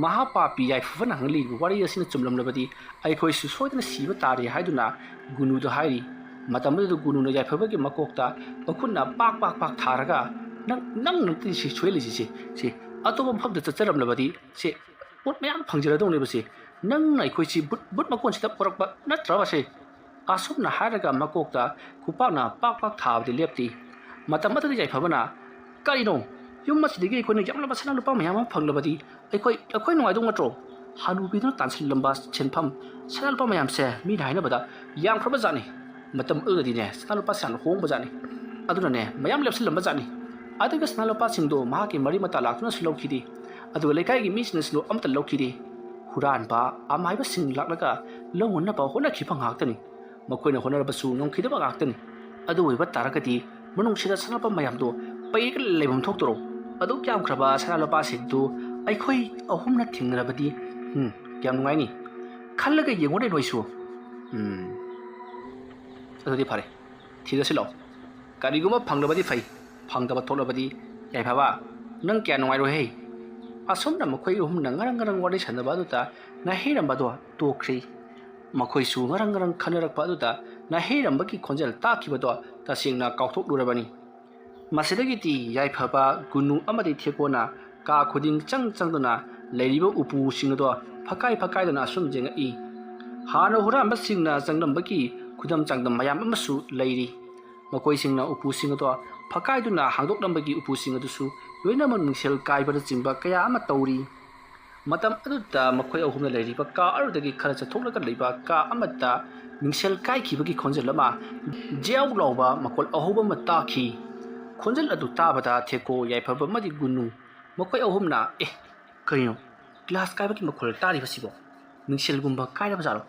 ꯃꯍꯥꯄꯥꯄꯤ ꯌꯥꯏꯐꯕꯅ ꯍꯪꯂꯤꯕ ꯋꯥꯔꯤ ꯑꯁꯤꯅ ꯆꯨꯝꯂꯝꯂꯕꯗꯤ ꯑꯩꯈꯣꯏꯁꯨ ꯁꯣꯏꯗꯅ ꯁꯤꯕ ꯇꯥꯔꯦ ꯍꯥꯏꯗꯨꯅ ꯒꯨꯅꯨꯗ ꯍꯥꯏꯔꯤ ꯃꯇꯝ ꯑꯗꯨꯗ ꯒꯨꯅꯨꯅ ꯌꯥꯏꯐꯕꯒꯤ ꯃꯀꯣꯛꯇ ꯃꯈꯨꯠꯅ ꯄꯥꯛ ꯄꯥꯛ ꯄꯥꯛ ꯊꯥꯔꯒ ꯅꯪ ꯁꯤ ꯁꯣꯏꯍꯜꯂꯤꯁꯤ ꯁꯤ ꯑꯇꯣꯞꯄ ꯃꯐꯝꯗ ꯆꯠꯆꯔꯝꯂꯕꯗꯤ ꯁꯤ ꯄꯣꯠ ꯃꯌꯥꯝ ꯐꯪꯖꯔꯗꯧꯅꯦꯕ ꯁꯤ ꯅꯪꯅ ꯑꯩꯈꯣꯏꯁꯤ ꯕꯨꯠ ꯃꯀꯣꯟꯁꯤꯗ ꯄꯨꯔꯛꯄ ꯅꯠꯇ꯭ꯔꯕ ꯁꯤ ꯑꯁꯨꯝꯅ ꯍꯥꯏꯔꯒ ꯃꯀꯣꯛꯇ ꯈꯨꯄꯥꯛꯅ ꯄꯥꯛ ꯄꯥꯛ ꯊꯥꯕꯗꯤ ꯂꯦꯞꯇꯦ ꯃꯇꯝ ꯑꯗꯨꯗ ꯌꯥꯏꯐꯕꯅ ꯀꯔꯤꯅꯣ ꯌꯨꯝ ꯑꯁꯤꯗꯒꯤ ꯑꯩꯈꯣꯏꯅ ꯌꯥꯝꯂꯕ ꯁꯅꯥ ꯂꯨꯄꯥ ꯃꯌꯥꯝ ꯑꯃ ꯐꯪꯂꯕꯗꯤ ꯑꯩꯈꯣꯏ ꯅꯨꯡꯉꯥꯏꯗꯧ ꯅꯠꯇ꯭ꯔꯣ ꯍꯅꯨꯕꯤꯗꯨꯅ ꯇꯥꯟꯁꯤꯜꯂꯝꯕ ꯁꯦꯟꯐꯝ ꯁꯅꯥ ꯂꯨꯄꯥ ꯃꯌꯥꯝꯁꯦ ꯃꯤꯅ ꯍꯥꯏꯅꯕꯗ ꯌꯥꯝꯈ꯭ꯔꯕ ꯖꯥꯠꯅꯤ ꯃꯇꯝ ꯑꯗꯨꯗꯗꯤꯅꯦ ꯁꯅꯥ ꯂꯨꯄꯥꯁꯦ ꯌꯥꯝꯅ ꯍꯣꯡꯕ ꯖꯥꯠꯅꯤ ꯑꯗꯨꯅꯅꯦ ꯃꯌꯥꯝ ꯂꯦꯞꯁꯤꯜꯂꯝꯕ ꯖꯥꯠꯅꯤ ꯑꯗꯨꯒ ꯁꯅꯥ ꯂꯨꯄꯥꯁꯤꯡꯗꯣ ꯃꯍꯥꯛꯀꯤ ꯃꯔꯤ ꯃꯇꯥ ꯂꯥꯛꯇꯨꯅꯁꯨ ꯂꯧꯈꯤꯗꯦ ꯑꯗꯨꯒ ꯂꯩꯀꯥꯏꯒꯤ ꯃꯤꯁꯤꯡꯅꯁꯨ ꯑꯃꯠꯇ ꯂꯧꯈꯤꯗꯦ ꯍꯨꯔꯥꯟꯕ ꯑꯃꯥꯏꯕꯁꯤꯡ ꯂꯥꯛꯂꯒ ꯂꯧꯅꯅꯕ ꯍꯣꯠꯅꯈꯤꯕ ꯉꯥꯛꯇꯅꯤ ꯃꯈꯣꯏꯅ ꯍꯣꯠꯅꯔꯕꯁꯨ ꯉꯝꯈꯤꯗꯕ ꯉꯥꯛꯇꯅꯤ ꯑꯗꯨ ꯑꯣꯏꯕ ꯇꯥꯔꯒꯗꯤ ꯃꯅꯨꯡꯁꯤꯗ ꯁꯅꯥ ꯂꯨꯄꯥ ꯃꯌꯥꯝꯗꯣ ꯄꯩꯔꯒ ꯂꯩꯐꯝ ꯊꯣꯛꯇꯔꯣ ꯑꯗꯨꯛ ꯌꯥꯝꯈ꯭ꯔꯕ ꯁꯅꯥ ꯂꯨꯄꯥꯁꯤꯡꯗꯨ ꯑꯩꯈꯣꯏ ꯑꯍꯨꯝꯅ ꯊꯦꯡꯅꯔꯕꯗꯤ ꯀꯌꯥꯝ ꯅꯨꯡꯉꯥꯏꯅꯤ ꯈꯜꯂꯒ ꯌꯦꯡꯉꯨꯅꯦ ꯅꯣꯏꯁꯨ ꯑꯗꯨꯗꯤ ꯐꯔꯦ ꯊꯤꯔꯁꯤ ꯂꯥꯛꯑꯣ ꯀꯔꯤꯒꯨꯝꯕ ꯐꯪꯂꯕꯗꯤ ꯐꯩ ꯐꯪꯗꯕ ꯊꯣꯛꯂꯕꯗꯤ ꯌꯥꯏꯐꯕ ꯅꯪ ꯀꯌꯥ ꯅꯨꯡꯉꯥꯏꯔꯣꯏꯍꯦ ꯑꯁꯨꯝꯅ ꯃꯈꯣꯏ ꯑꯍꯨꯝꯅ ꯉꯔꯪ ꯋꯥꯔꯤ ꯁꯥꯟꯅꯕ ꯑꯗꯨꯗ ꯅꯥꯍꯩꯔꯝꯕꯗꯣ ꯇꯣꯛꯈ꯭ꯔꯤ ꯃꯈꯣꯏꯁꯨ ꯉꯔꯪ ꯈꯟꯅꯔꯛꯄ ꯑꯗꯨꯗ ꯅꯥꯍꯩꯔꯝꯕꯒꯤ ꯈꯣꯟꯖꯦꯜ ꯇꯥꯈꯤꯕꯗꯣ ꯇꯁꯦꯡꯅ ꯀꯥꯎꯊꯣꯛꯂꯨꯔꯕꯅꯤ ꯃꯁꯤꯗꯒꯤꯗꯤ ꯌꯥꯏꯐꯕ ꯒꯨꯅꯨ ꯑꯃꯗꯤ ꯊꯦꯛꯀꯣꯅ ꯀꯥ ꯈꯨꯗꯤꯡ ꯆꯪꯗꯨꯅ ꯂꯩꯔꯤꯕ ꯎꯄꯨꯁꯤꯡ ꯑꯗꯣ ꯐꯛꯀꯥꯏꯗꯨꯅ ꯑꯁꯨꯝ ꯌꯦꯡꯉꯛꯏ ꯍꯥꯟꯅ ꯍꯨꯔꯥꯟꯕꯁꯤꯡꯅ ꯆꯪꯂꯝꯕꯒꯤ ꯈꯨꯗꯝ ꯆꯥꯡꯗꯝ ꯃꯌꯥꯝ ꯑꯃꯁꯨ ꯂꯩꯔꯤ ꯃꯈꯣꯏꯁꯤꯡꯅ ꯎꯄꯨꯁꯤꯡ ꯑꯗꯣ ꯐꯛꯀꯥꯏꯗꯨꯅ ꯍꯥꯡꯗꯣꯛꯂꯝꯕꯒꯤ ꯎꯄꯨꯁꯤꯡ ꯑꯗꯨꯁꯨ ꯂꯣꯏꯅꯃꯛ ꯃꯤꯡꯁꯦꯜ ꯀꯥꯏꯕꯅꯆꯤꯡꯕ ꯀꯌꯥ ꯑꯃ ꯇꯧꯔꯤ ꯃꯇꯝ ꯑꯗꯨꯗ ꯃꯈꯣꯏ ꯑꯍꯨꯝꯅ ꯂꯩꯔꯤꯕ ꯀꯥ ꯑꯗꯨꯗꯒꯤ ꯈꯔ ꯆꯠꯊꯣꯛꯂꯒ ꯂꯩꯕ ꯀꯥ ꯑꯃꯗ ꯃꯤꯡꯁꯦꯜ ꯀꯥꯏꯈꯤꯕꯒꯤ ꯈꯣꯟꯖꯦꯜ ꯑꯃ ꯖ꯭ꯌꯥꯎ ꯂꯥꯎꯕ ꯃꯈꯣꯜ ꯑꯍꯧꯕ ꯑꯃ ꯇꯥꯈꯤ ꯈꯣꯟꯖꯦꯜ ꯑꯗꯨ ꯇꯥꯕꯗ ꯊꯦꯛꯀꯣ ꯌꯥꯏꯐꯕ ꯑꯃꯗꯤ ꯒꯨꯅꯨ ꯃꯈꯣꯏ ꯑꯍꯨꯝꯅ ꯀꯔꯤꯅꯣ ꯒ꯭ꯂꯥꯁ ꯀꯥꯏꯕꯒꯤ ꯃꯈꯣꯜ ꯇꯥꯔꯤꯕꯁꯤꯕꯣ ꯃꯤꯡꯁꯦꯜꯒꯨꯝꯕ ꯀꯥꯏꯔꯕꯖꯥꯠꯂꯣ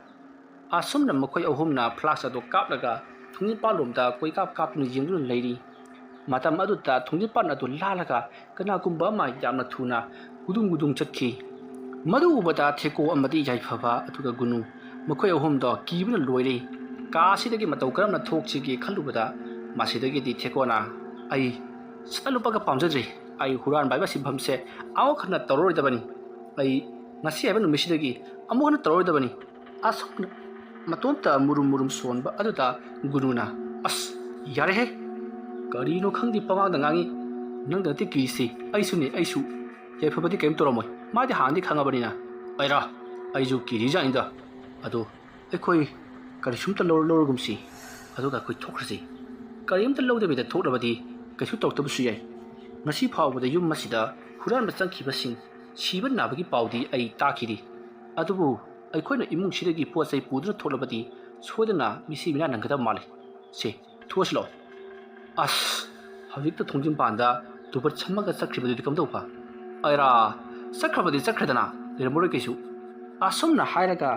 ꯑꯁꯨꯝꯅ ꯃꯈꯣꯏ ꯑꯍꯨꯝꯅ ꯐ꯭ꯂꯥꯛꯁ ꯑꯗꯨ ꯀꯥꯞꯂꯒ ꯊꯣꯡꯖꯤꯟꯄꯥꯟꯂꯣꯝꯗ ꯀꯣꯏꯀꯥꯞ ꯀꯥꯞꯇꯨꯅ ꯌꯦꯡꯗꯨꯅ ꯂꯩꯔꯤ ꯃꯇꯝ ꯑꯗꯨꯗ ꯊꯣꯡꯖꯤꯟꯄꯥꯟ ꯑꯗꯨ ꯂꯥꯜꯂꯒ ꯀꯅꯥꯒꯨꯝꯕ ꯑꯃ ꯌꯥꯝꯅ ꯊꯨꯅ ꯒꯨꯗꯨꯡ ꯆꯠꯈꯤ ꯃꯗꯨ ꯎꯕꯗ ꯊꯦꯛꯀꯣ ꯑꯃꯗꯤ ꯌꯥꯏꯐꯕ ꯑꯗꯨꯒ ꯒꯨꯅꯨ ꯃꯈꯣꯏ ꯑꯍꯨꯝꯗꯣ ꯀꯤꯕꯅ ꯂꯣꯏꯔꯦ ꯀꯥ ꯑꯁꯤꯗꯒꯤ ꯃꯇꯧ ꯀꯔꯝꯅ ꯊꯣꯛꯁꯤꯒꯦ ꯈꯜꯂꯨꯕꯗ ꯃꯁꯤꯗꯒꯤꯗꯤ ꯊꯦꯛꯀꯣꯅ ꯑꯩ ꯁꯅꯥ ꯂꯨꯄꯥꯒ ꯄꯥꯝꯖꯗ꯭ꯔꯦ ꯑꯩ ꯍꯨꯔꯥꯟꯕ ꯍꯥꯏꯕ ꯁꯤꯟꯐꯝꯁꯦ ꯑꯃꯨꯛ ꯍꯟꯅ ꯇꯧꯔꯔꯣꯏꯗꯕꯅꯤ ꯑꯩ ꯉꯁꯤ ꯍꯥꯏꯕ ꯅꯨꯃꯤꯠꯁꯤꯗꯒꯤ ꯑꯃꯨꯛ ꯍꯟꯅ ꯇꯧꯔꯔꯣꯏꯗꯕꯅꯤ ꯑꯁꯨꯝꯅ ꯃꯇꯣꯝꯇ ꯃꯨꯔꯨꯝ ꯁꯣꯟꯕ ꯑꯗꯨꯗ ꯒꯨꯅꯨꯅ ꯑꯁ ꯌꯥꯔꯦꯍꯦ ꯀꯔꯤꯅꯣ ꯈꯪꯗꯦ ꯄꯃꯥꯡꯗ ꯉꯥꯡꯉꯤ ꯅꯪꯗ ꯅꯠꯇꯦ ꯀꯤꯔꯤꯁꯤ ꯑꯩꯁꯨ ꯌꯥꯏꯐꯕꯗꯤ ꯀꯔꯤꯝ ꯇꯧꯔꯝꯃꯣꯏ ꯃꯥꯗꯤ ꯍꯥꯟꯅꯗꯤ ꯈꯪꯉꯕꯅꯤꯅ ꯑꯩꯁꯨ ꯀꯤꯔꯤꯖꯥꯠꯅꯤꯗ ꯑꯗꯣ ꯑꯩꯈꯣꯏ ꯀꯔꯤꯁꯨꯝꯇ ꯂꯧꯔꯒꯨꯝꯁꯤ ꯑꯗꯨꯒ ꯑꯩꯈꯣꯏ ꯊꯣꯛꯈ꯭ꯔꯁꯤ ꯀꯔꯤꯝꯇ ꯂꯧꯗꯕꯤꯗ ꯊꯣꯛꯂꯕꯗꯤ ꯀꯩꯁꯨ ꯇꯧꯔꯛꯇꯕꯁꯨ ꯌꯥꯏ ꯉꯁꯤ ꯐꯥꯎꯕꯗ ꯌꯨꯝ ꯑꯁꯤꯗ ꯍꯨꯔꯥꯟꯕ ꯆꯪꯈꯤꯕꯁꯤꯡ ꯁꯤꯕ ꯅꯥꯕꯒꯤ ꯄꯥꯎꯗꯤ ꯑꯩ ꯇꯥꯈꯤꯗꯦ ꯑꯗꯨꯕꯨ ꯑꯩꯈꯣꯏꯅ ꯏꯃꯨꯡꯁꯤꯗꯒꯤ ꯄꯣꯠ ꯆꯩ ꯄꯨꯗꯨꯅ ꯊꯣꯛꯂꯕꯗꯤ ꯁꯣꯏꯗꯅ ꯃꯤꯁꯤ ꯃꯤꯅꯥ ꯅꯪꯒꯗꯕ ꯃꯥꯜꯂꯤ ꯁꯦ ꯊꯣꯛꯑꯁꯤ ꯂꯥꯛꯑꯣ ꯑꯁ ꯍꯧꯖꯤꯛꯇ ꯊꯣꯡꯖꯤꯟꯄꯥꯟꯗ ꯇꯨꯕꯠ ꯁꯝꯃꯒ ꯆꯠꯈ꯭ꯔꯤꯕꯗꯨꯗꯤ ꯀꯝꯗꯧꯕ ꯆꯠꯈ꯭ꯔꯕꯗꯤ ꯆꯠꯈ꯭ꯔꯦꯗꯅ ꯂꯩꯔꯝꯃꯔꯣꯏ ꯀꯩꯁꯨ ꯑꯁꯨꯝꯅ ꯍꯥꯏꯔꯒ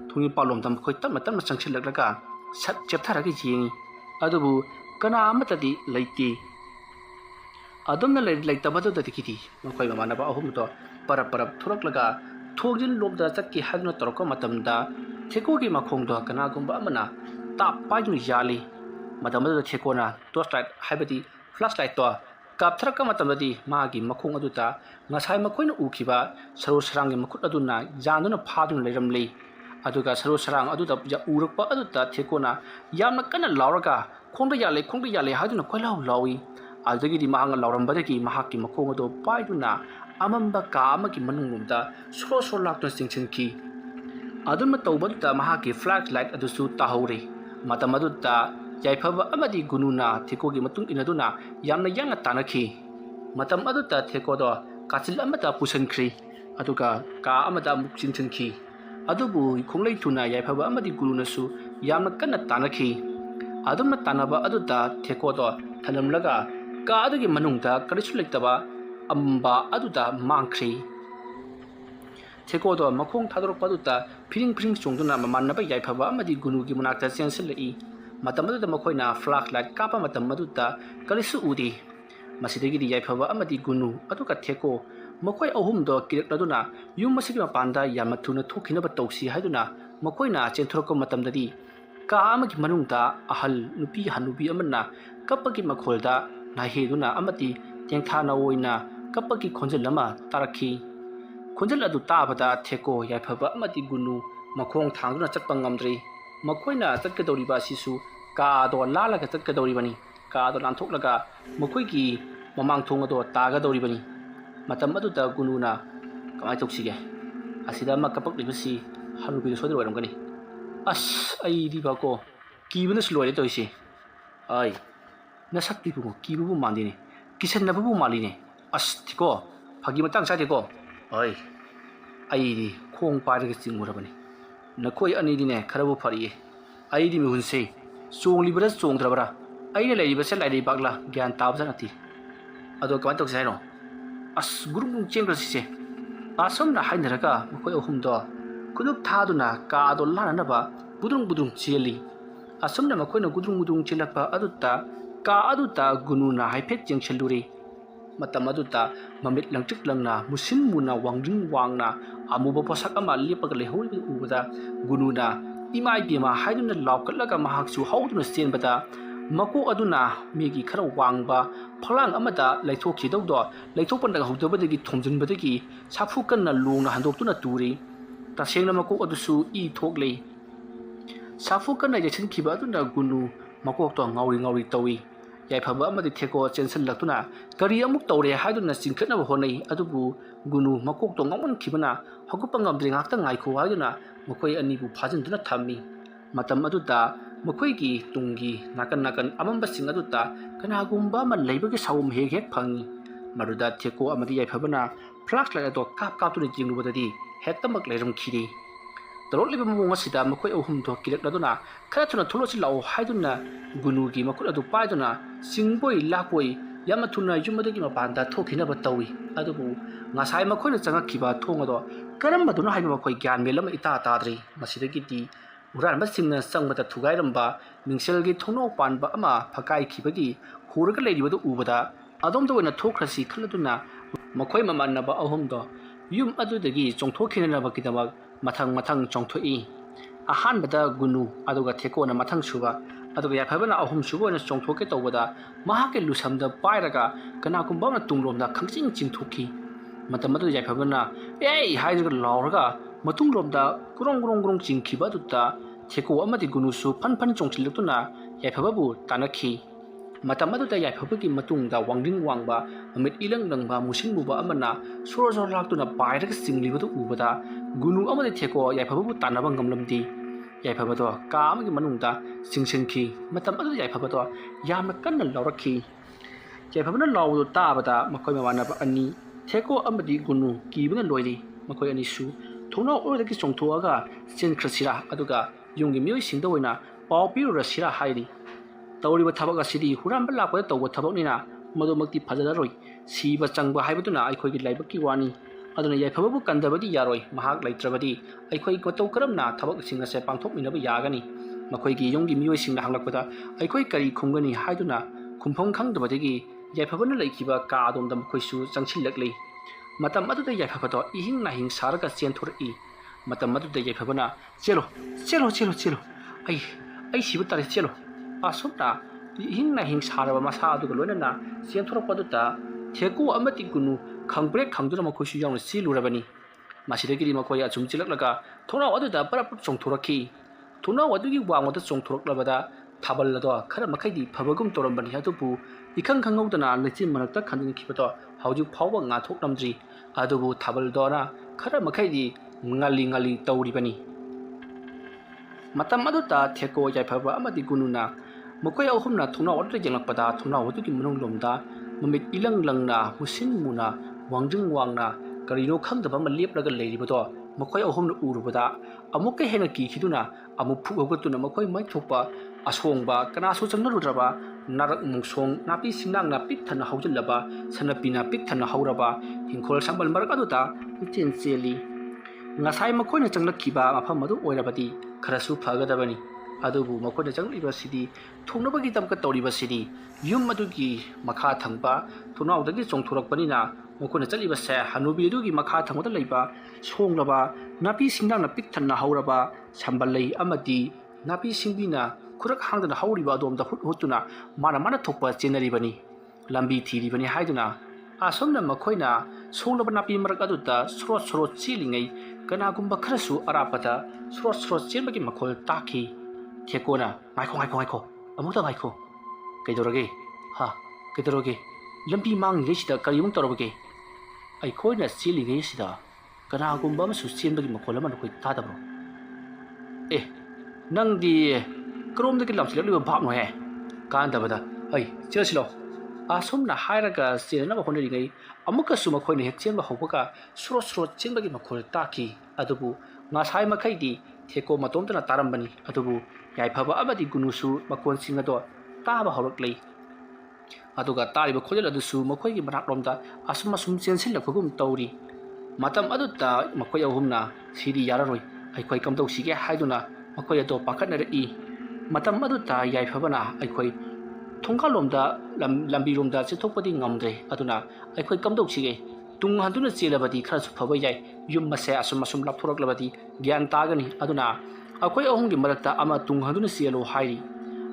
ꯊꯣꯡꯖꯤꯟꯄꯥꯟꯂꯣꯝꯗ ꯃꯈꯣꯏ ꯇꯞꯅ ꯆꯪꯁꯤꯜꯂꯛꯂꯒ ꯁꯠ ꯆꯦꯞꯊꯔꯒ ꯌꯦꯡꯉꯤ ꯑꯗꯨꯕꯨ ꯀꯅꯥ ꯑꯃꯠꯇꯗꯤ ꯂꯩꯇꯦ ꯑꯗꯨꯝꯅ ꯂꯩꯇꯕꯗꯨꯗꯒꯤꯗꯤ ꯃꯈꯣꯏ ꯃꯃꯥꯟꯅꯕ ꯑꯍꯨꯝꯗꯣ ꯄꯔꯞ ꯊꯣꯔꯛꯂꯒ ꯊꯣꯡꯖꯤꯟ ꯂꯣꯝꯗ ꯆꯠꯀꯦ ꯍꯥꯏꯗꯨꯅ ꯇꯧꯔꯛꯄ ꯃꯇꯝꯗ ꯊꯦꯛꯀꯣꯒꯤ ꯃꯈꯣꯡꯗꯣ ꯀꯅꯥꯒꯨꯝꯕ ꯑꯃꯅ ꯇꯥꯞ ꯄꯥꯏꯗꯨꯅ ꯌꯥꯜꯂꯤ ꯃꯇꯝ ꯑꯗꯨꯗ ꯊꯦꯛꯀꯣꯅ ꯇꯣꯔꯆ ꯂꯥꯏꯠ ꯍꯥꯏꯕꯗꯤ ꯐ꯭ꯂꯥꯁ ꯂꯥꯏꯠꯇꯣ ꯀꯥꯞꯊꯔꯛꯄ ꯃꯇꯝꯗꯗꯤ ꯃꯥꯒꯤ ꯃꯈꯣꯡ ꯑꯗꯨꯗ ꯉꯁꯥꯏ ꯃꯈꯣꯏꯅ ꯎꯈꯤꯕ ꯁꯔꯨ ꯁꯔꯥꯡꯒꯤ ꯃꯈꯨꯠ ꯑꯗꯨꯅ ꯌꯥꯟꯗꯨꯅ ꯐꯥꯗꯨꯅ ꯂꯩꯔꯝꯂꯤ ꯑꯗꯨꯒ ꯁꯔꯨ ꯁꯔꯥꯡ ꯑꯗꯨꯗ ꯎꯔꯛꯄ ꯑꯗꯨꯗ ꯊꯦꯛꯀꯣꯅ ꯌꯥꯝꯅ ꯀꯟꯅ ꯂꯥꯎꯔꯒ ꯈꯣꯡꯗ ꯌꯥꯜꯂꯦ ꯍꯥꯏꯗꯨꯅ ꯀꯣꯏꯂꯥꯎ ꯂꯥꯎꯏ ꯑꯗꯨꯗꯒꯤꯗꯤ ꯃꯍꯥꯛꯅ ꯂꯥꯎꯔꯝꯕꯗꯒꯤ ꯃꯍꯥꯛꯀꯤ ꯃꯈꯣꯡ ꯑꯗꯨ ꯄꯥꯏꯗꯨꯅ ꯑꯃꯝꯕ ꯀꯥ ꯑꯃꯒꯤ ꯃꯅꯨꯡꯂꯣꯝꯗ ꯁꯣꯔ ꯂꯥꯛꯇꯨꯅ ꯆꯤꯡꯁꯤꯟꯈꯤ ꯑꯗꯨꯝꯅ ꯇꯧꯕꯗꯨꯗ ꯃꯍꯥꯛꯀꯤ ꯐ꯭ꯂꯥꯁ ꯂꯥꯏꯠ ꯑꯗꯨꯁꯨ ꯇꯥꯍꯧꯔꯤ ꯃꯇꯝ ꯑꯗꯨꯗ ꯌꯥꯏꯐꯕ ꯑꯃꯗꯤ ꯒꯨꯅꯨꯅ ꯊꯦꯛꯀꯣꯒꯤ ꯃꯇꯨꯡ ꯏꯟꯅꯗꯨꯅ ꯌꯥꯝꯅ ꯌꯥꯡꯅ ꯇꯥꯟꯅꯈꯤ ꯃꯇꯝ ꯑꯗꯨꯗ ꯊꯦꯛꯀꯣꯗꯣ ꯀꯥꯆꯤꯜ ꯑꯃꯗ ꯄꯨꯁꯤꯟꯈ꯭ꯔꯤ ꯑꯗꯨꯒ ꯀꯥ ꯑꯃꯗ ꯑꯃꯨꯛ ꯆꯤꯡꯁꯤꯟꯈꯤ ꯑꯗꯨꯕꯨ ꯈꯣꯡꯂꯩ ꯊꯨꯅ ꯌꯥꯏꯐꯕ ꯑꯃꯗꯤ ꯒꯨꯅꯨꯅꯁꯨ ꯌꯥꯝꯅ ꯀꯟꯅ ꯇꯥꯟꯅꯈꯤ ꯑꯗꯨꯝꯅ ꯇꯥꯟꯅꯕ ꯑꯗꯨꯗ ꯊꯦꯛꯀꯣꯗꯣ ꯊꯅꯝꯂꯒ ꯀꯥ ꯑꯗꯨꯒꯤ ꯃꯅꯨꯡꯗ ꯀꯔꯤꯁꯨ ꯂꯩꯇꯕ ꯑꯃꯝꯕ ꯑꯗꯨꯗ ꯃꯥꯡꯈ꯭ꯔꯤ ꯊꯦꯛꯀꯣꯗꯣ ꯃꯈꯣꯡ ꯊꯥꯗꯣꯔꯛꯄ ꯑꯗꯨꯗ ꯐꯤꯔꯤꯡ ꯆꯣꯡꯗꯨꯅ ꯃꯃꯥꯟꯅꯕ ꯌꯥꯏꯐꯕ ꯑꯃꯗꯤ ꯒꯨꯅꯨꯒꯤ ꯃꯅꯥꯛꯇ ꯆꯦꯟꯁꯤꯜꯂꯛꯏ matam aduda makoina flashlight kapa matam aduda kalisu udi masidagidi yaifaba amadi gunu aduka theko makoi ahum do kirekladuna yum masigi mapanda yamathuna thokhinaba tawsi haiduna makoina chenthorko matamdadi ka amagi manungda ahal nupi hanubi amana kapagi makholda naheduna amati tengthana oina kapagi khonjal lama tarakhi khonjal adu tabada theko yaifaba amati gunu makhong thangduna chatpa ngamdri makoina chatkadoriba sisu ka do lalaga chatkadoribani ka do lanthoklaga makoigi mamang thong ado tagadoribani matam aduda gununa kamai toksige asida makapak libasi hanubi sodro waramgani as ai di bako kibuna sloi toisi ai na sakti bu kibu mandine kisan na bu maline as tiko phagi matang sa deko ai ai di khong parga chingurabani na koi ani dine kharabu phari ai di mi hunse chong libra chong drabara ai ne lai basa lai bagla gyan tab janati ado kamai toksai no as gurung chengrasi asam na hainaraga makoi ahumdo kudup thaduna ka do lanaba budung cheli asam na makoi na gudung chelapa aduta ka aduta gununa haipet jengcheluri matam aduta mamit langtik langna musin muna wangring wangna amuba posak ama lepaga lehoi ubada gununa imai bima haiduna lawkatlaga mahaksu hauduna senbata mako aduna megi khara wangba phalang amada laithokhi dawdo laithokpandaga hudabadagi thomjinbadagi safu kanna lungna handoktuna turi tasengna mako adusu i thoklei safu kanna jechen khiba aduna gunu mako to ngauri tawi yaifaba amadi theko chensan laktuna kari amuk tawre haiduna singkhatna honai adubu gunu mako to ngamon khibana hokupangam dringakta ngaikho haiduna makoi ani bu phajinduna thammi matam aduda makoigi tungi nakan amamba sing aduta kanagumba man leibagi sawum hek phangi maruda theko amadi yaifabana flashlight ado kap tu jingrubadadi hektamak leiram khiri torol liba mong asida makoi ohum do kirekladuna khara thuna thulosi law haiduna gunugi makul adu paiduna singboi lakoi yamathuna yumadagi mapanda thokhina ba tawi adubu ngasai makoina changakhiba thongado karammaduna haiba makoi gyan melam ita tadri masidagi ti uran basingna sangmata thugairamba mingselgi thongno panba ama phakai khibagi huraga leiribadu ubada adom do na thokhrasi khaladuna makhoi mamanaba ahumdo yum adudagi chongthokhinana bakidama mathang chongthoi ahanbada gunu aduga thekona mathang suba aduga yaphabana ahum suba na chongthoke tawbada mahake lusamda pairaga kana kumbana tunglomda khangching chingthoki matamadu yaphabana ei haidaga lawraga matunglomda kurong chingkhiba dutta theko amadi gunusu phan chongchilutuna yaifababu tanakhi matamadu yaifabagi matungda wangding wangba amit ilang langba musingbuba amana soro laktuna pairaga singlibadu ubada gunu amadi theko yaifababu tanaba ngamlamdi yaifabado ka amagi manungda singsenkhi matamadu yaifabado yamna kanna lawrakhi yaifabana lawdu tabada makoi mamanaba ani theko amadi gunu kibuna loiri makoi ani su thona oradagi chongthoaga chenkrasira aduga yunggi mioi singda oina paw pirurasira hairi tawriba thabak asidi huramba lakpa tawba thabaknina madumakti phajararoi siba changba haibaduna aikhoigi laibaki wani aduna yaifababu kandabadi yaroi mahak laitrabadi aikhoi gotau karamna thabak singase pangthokminaba yagani makhoigi yunggi mioi singna hanglakpada aikhoi kari khumgani haiduna khumphong khangdabadagi yaifabana laikhiba ka adomda makhoisu changsillaklei matam aduda yaifabado ihing nahing saraga chenthor'i matam aduda yaifabana chelo ai sibu tare chelo asopta ihing nahing saraba masa aduga loinana chenthorpaduta theko amati gunu khangbrek khangduna makhoisu yauna silurabani masidagiri makoi achum chilaklaga thona aduda parap chongthorakhi thona adugi wangwada chongthoraklabada thabalado khara makhaidi phabagum torambani adubu ikhang khangawdana lechin manakta khandin khibado hauju phawba nga thoknamdri adubu thabaldona khara makhaidi ngali tawribani matam aduta theko yaifaba amadi gununa makoi ahumna thona odre jenglakpada thona odugi mununglomda mamit ilang langna musin muna wangjing wangna karino khangdaba ma leplaga leiribado makoi ahumna urubada amukke hena ki khiduna amu phugotuna makoi mai thokpa asongba kanasu changnarudraba narak mungsong napi sinang na pik thana haujallaba sanapina pik thana hauraba hingkhol sambal marak aduta chen cheli ngasai makoina changlakhiba mafam adu oirabadi kharasu phagadabani ꯑꯗꯨꯕꯨ ꯃꯈꯣꯏꯅ ꯆꯪꯂꯛꯂꯤꯕꯁꯤꯗꯤ ꯊꯨꯡꯅꯕꯒꯤꯗꯃꯛꯇ ꯇꯧꯔꯤꯕꯁꯤꯗꯤ ꯌꯨꯝ ꯑꯗꯨꯒꯤ ꯃꯈꯥ ꯊꯪꯕ ꯊꯣꯡꯅꯥꯎꯗꯒꯤ ꯆꯣꯡꯊꯣꯔꯛꯄꯅꯤꯅ ꯃꯈꯣꯏꯅ ꯆꯠꯂꯤꯕꯁꯦ ꯍꯅꯨꯕꯤ ꯑꯗꯨꯒꯤ ꯃꯈꯥ ꯊꯪꯕꯗ ꯂꯩꯕ ꯁꯣꯡꯂꯕ ꯅꯥꯄꯤ ꯁꯤꯡꯅꯥꯡꯅ ꯄꯤꯛ ꯊꯟꯅ ꯍꯧꯔꯕ ꯁꯝꯕꯜ ꯂꯩ ꯑꯃꯗꯤ ꯅꯥꯄꯤ ꯁꯤꯡꯕꯤꯅ ꯈꯨꯔꯛ ꯍꯥꯡꯗꯅ ꯍꯧꯔꯤꯕ ꯑꯗꯣꯝꯗ ꯍꯨꯠ ꯍꯨꯠꯇꯨꯅ ꯃꯥꯅ ꯊꯣꯛꯄ ꯆꯦꯟꯅꯔꯤꯕꯅꯤ ꯂꯝꯕꯤ ꯊꯤꯔꯤꯕꯅꯤ ꯍꯥꯏꯗꯨꯅ ꯑꯁꯣꯝꯅ ꯃꯈꯣꯏꯅ ꯁꯣꯡꯂꯕ ꯅꯥꯄꯤ ꯃꯔꯛ ꯑꯗꯨꯗ ꯁꯣꯔꯣꯠ ꯁꯣꯔꯣꯠ ꯆꯦꯜꯂꯤꯉꯩ ꯀꯅꯥꯒꯨꯝꯕ ꯈꯔꯁꯨ ꯑꯔꯥꯞꯄꯗ ꯁꯣꯔꯣꯠ ꯁꯣꯔꯣꯠ ꯆꯦꯟꯕꯒꯤ ꯃꯈꯣꯜ ꯇꯥꯈꯤ ꯊꯦꯀꯣꯅ ꯉꯥꯏꯈꯣ ꯑꯃꯨꯛꯇ ꯉꯥꯏꯈꯣ ꯀꯩꯗꯧꯔꯒꯦ ꯀꯩꯗꯧꯔꯒꯦ ꯂꯝꯕꯤ ꯃꯥꯡꯂꯤꯉꯩꯁꯤꯗ ꯀꯔꯤꯃꯨꯛ ꯇꯧꯔꯕꯒꯦ ꯑꯩꯈꯣꯏꯅ ꯆꯦꯜꯂꯤꯉꯩꯁꯤꯗ ꯀꯅꯥꯒꯨꯝꯕ ꯑꯃꯁꯨ ꯆꯦꯟꯕꯒꯤ ꯃꯈꯣꯜ ꯑꯃ ꯅꯈꯣꯏ ꯇꯥꯗꯕ꯭ꯔꯣ ꯅꯪꯗꯤ ꯀꯔꯣꯝꯗꯒꯤ ꯂꯥꯝꯁꯤꯜꯂꯛꯂꯤꯕ ꯚꯥꯞꯅꯣꯍꯦ ꯀꯥꯟꯗꯕꯗ ꯆꯦꯜꯂꯁꯤꯂꯣ ꯑꯁꯨꯝꯅ ꯍꯥꯏꯔꯒ ꯆꯦꯟꯅꯕ ꯍꯣꯠꯅꯔꯤꯉꯩ ꯑꯃꯨꯛꯀꯁꯨ ꯃꯈꯣꯏꯅ ꯍꯦꯛ ꯆꯦꯟꯕ ꯍꯧꯕꯒ ꯁꯣꯔꯣꯠ ꯁꯣꯔꯣꯠ ꯆꯦꯟꯕꯒꯤ ꯃꯈꯣꯜ ꯇꯥꯈꯤ ꯑꯗꯨꯕꯨ ꯉꯁꯥꯏ ꯃꯈꯩꯗꯤ ꯊꯦꯀꯣ ꯃꯇꯣꯝꯇꯅ ꯇꯥꯔꯝꯕꯅꯤ ꯑꯗꯨꯕꯨ ꯌꯥꯏꯐꯕ ꯑꯃꯗꯤ ꯒꯨꯅꯨꯁꯨ ꯃꯈꯣꯟꯁꯤꯡ ꯑꯗꯣ ꯇꯥꯕ ꯍꯧꯔꯛꯂꯤ ꯑꯗꯨꯒ ꯇꯥꯔꯤꯕ ꯈꯣꯟꯖꯦꯜ ꯑꯗꯨꯁꯨ ꯃꯈꯣꯏꯒꯤ ꯃꯅꯥꯛꯂꯣꯝꯗ ꯑꯁꯨꯝ ꯆꯦꯟꯁꯤꯜꯂꯛꯄꯒꯨꯝ ꯇꯧꯔꯤ ꯃꯇꯝ ꯑꯗꯨꯗ ꯃꯈꯣꯏ ꯑꯍꯨꯝꯅ ꯁꯤꯗꯤ ꯌꯥꯔꯔꯣꯏ ꯑꯩꯈꯣꯏ ꯀꯝꯗꯧꯁꯤꯒꯦ ꯍꯥꯏꯗꯨꯅ ꯃꯈꯣꯏ ꯑꯗꯣ ꯄꯥꯈꯠꯅꯔꯛꯏ ꯃꯇꯝ ꯑꯗꯨꯗ ꯌꯥꯏꯐꯕꯅ ꯑꯩꯈꯣꯏ ꯊꯣꯡꯒꯥꯜꯂꯣꯝꯗ ꯂꯝꯕꯤꯔꯣꯝꯗ ꯆꯦꯟꯊꯣꯛꯄꯗꯤ ꯉꯝꯗ꯭ꯔꯦ ꯑꯗꯨꯅ ꯑꯩꯈꯣꯏ ꯀꯝꯗꯧꯁꯤꯒꯦ ꯇꯨꯡ ꯍꯟꯗꯨꯅ ꯆꯦꯜꯂꯕꯗꯤ ꯈꯔꯁꯨ ꯐꯕ ꯌꯥꯏ ꯌꯨꯝ ꯑꯁꯦ ꯑꯁꯨꯝ ꯂꯥꯞꯊꯣꯔꯛꯂꯕꯗꯤ ꯒ꯭ꯌꯥꯟ ꯇꯥꯒꯅꯤ ꯑꯗꯨꯅ ꯑꯩꯈꯣꯏ ꯑꯍꯨꯝꯒꯤ ꯃꯔꯛꯇ ꯑꯃ ꯇꯨꯡ ꯍꯟꯗꯨꯅ ꯆꯦꯜꯂꯨ ꯍꯥꯏꯔꯤ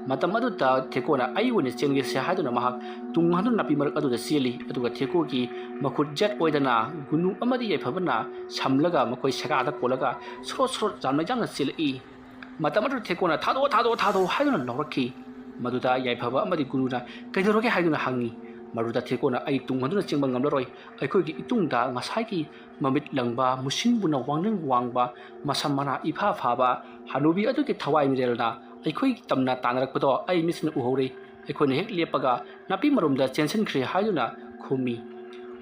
ꯃꯇꯝ ꯑꯗꯨꯗ ꯊꯦꯀꯣꯅ ꯑꯩ ꯑꯣꯏꯅ ꯆꯦꯟꯒꯦꯁꯦ ꯍꯥꯏꯗꯨꯅ ꯃꯍꯥꯛ ꯇꯨꯡ ꯍꯟꯗꯨꯅ ꯅꯥꯄꯤ ꯃꯔꯛ ꯑꯗꯨꯗ ꯆꯦꯜꯂꯤ ꯑꯗꯨꯒ ꯊꯦꯀꯣꯒꯤ ꯃꯈꯨꯠ ꯖꯦꯠ ꯑꯣꯏꯗꯅ ꯒꯨꯅꯨ ꯑꯃꯗꯤ ꯌꯥꯏꯐꯕꯅ ꯁꯝꯂꯒ ꯃꯈꯣꯏ ꯁꯦꯒꯥꯗ ꯀꯣꯜꯂꯒ ꯁꯣꯔꯣꯠ ꯌꯥꯝꯅ ꯆꯦꯜꯂꯛꯏ ꯃꯇꯝ ꯑꯗꯨꯗ ꯊꯦꯀꯣꯅ ꯊꯥꯗꯣꯛꯑꯣ ꯍꯥꯏꯗꯨꯅ ꯂꯥꯎꯔꯛꯈꯤ ꯃꯗꯨꯗ ꯌꯥꯏꯐꯕ ꯑꯃꯗꯤ ꯒꯨꯅꯨꯅ ꯀꯩꯗꯧꯔꯒꯦ ꯍꯥꯏꯗꯨꯅ ꯍꯪꯉꯤ ꯃꯗꯨꯗ ꯊꯦꯀꯣꯅ ꯑꯩ ꯇꯨꯡ ꯍꯟꯗꯨꯅ ꯆꯦꯟꯕ ꯉꯝꯂꯔꯣꯏ ꯑꯩꯈꯣꯏꯒꯤ ꯏꯇꯨꯡꯗ ꯉꯁꯥꯏꯒꯤ ꯃꯃꯤꯠ ꯂꯪꯕ ꯃꯨꯁꯤꯟꯕꯨꯅ ꯋꯥꯡꯅꯤꯡ ꯋꯥꯡꯕ ꯃꯁꯝ ꯃꯅꯥ ꯏꯐꯥ ꯐꯥꯕ ꯍꯅꯨꯕꯤ ꯑꯗꯨꯒꯤ ꯊꯋꯥꯏ ꯃꯤꯔꯦꯜꯅ ꯑꯩꯈꯣꯏꯒꯤ ꯇꯝꯅ ꯇꯥꯟꯅꯔꯛꯄꯗꯣ ꯑꯩ ꯃꯤꯠꯁꯤꯅ ꯎꯍꯧꯔꯦ ꯑꯩꯈꯣꯏꯅ ꯍꯦꯛ ꯂꯦꯞꯄꯒ ꯅꯥꯄꯤ ꯃꯔꯨꯝꯗ ꯆꯦꯟꯁꯤꯟꯈ꯭ꯔꯦ ꯍꯥꯏꯗꯨꯅ ꯈꯨꯝꯃꯤ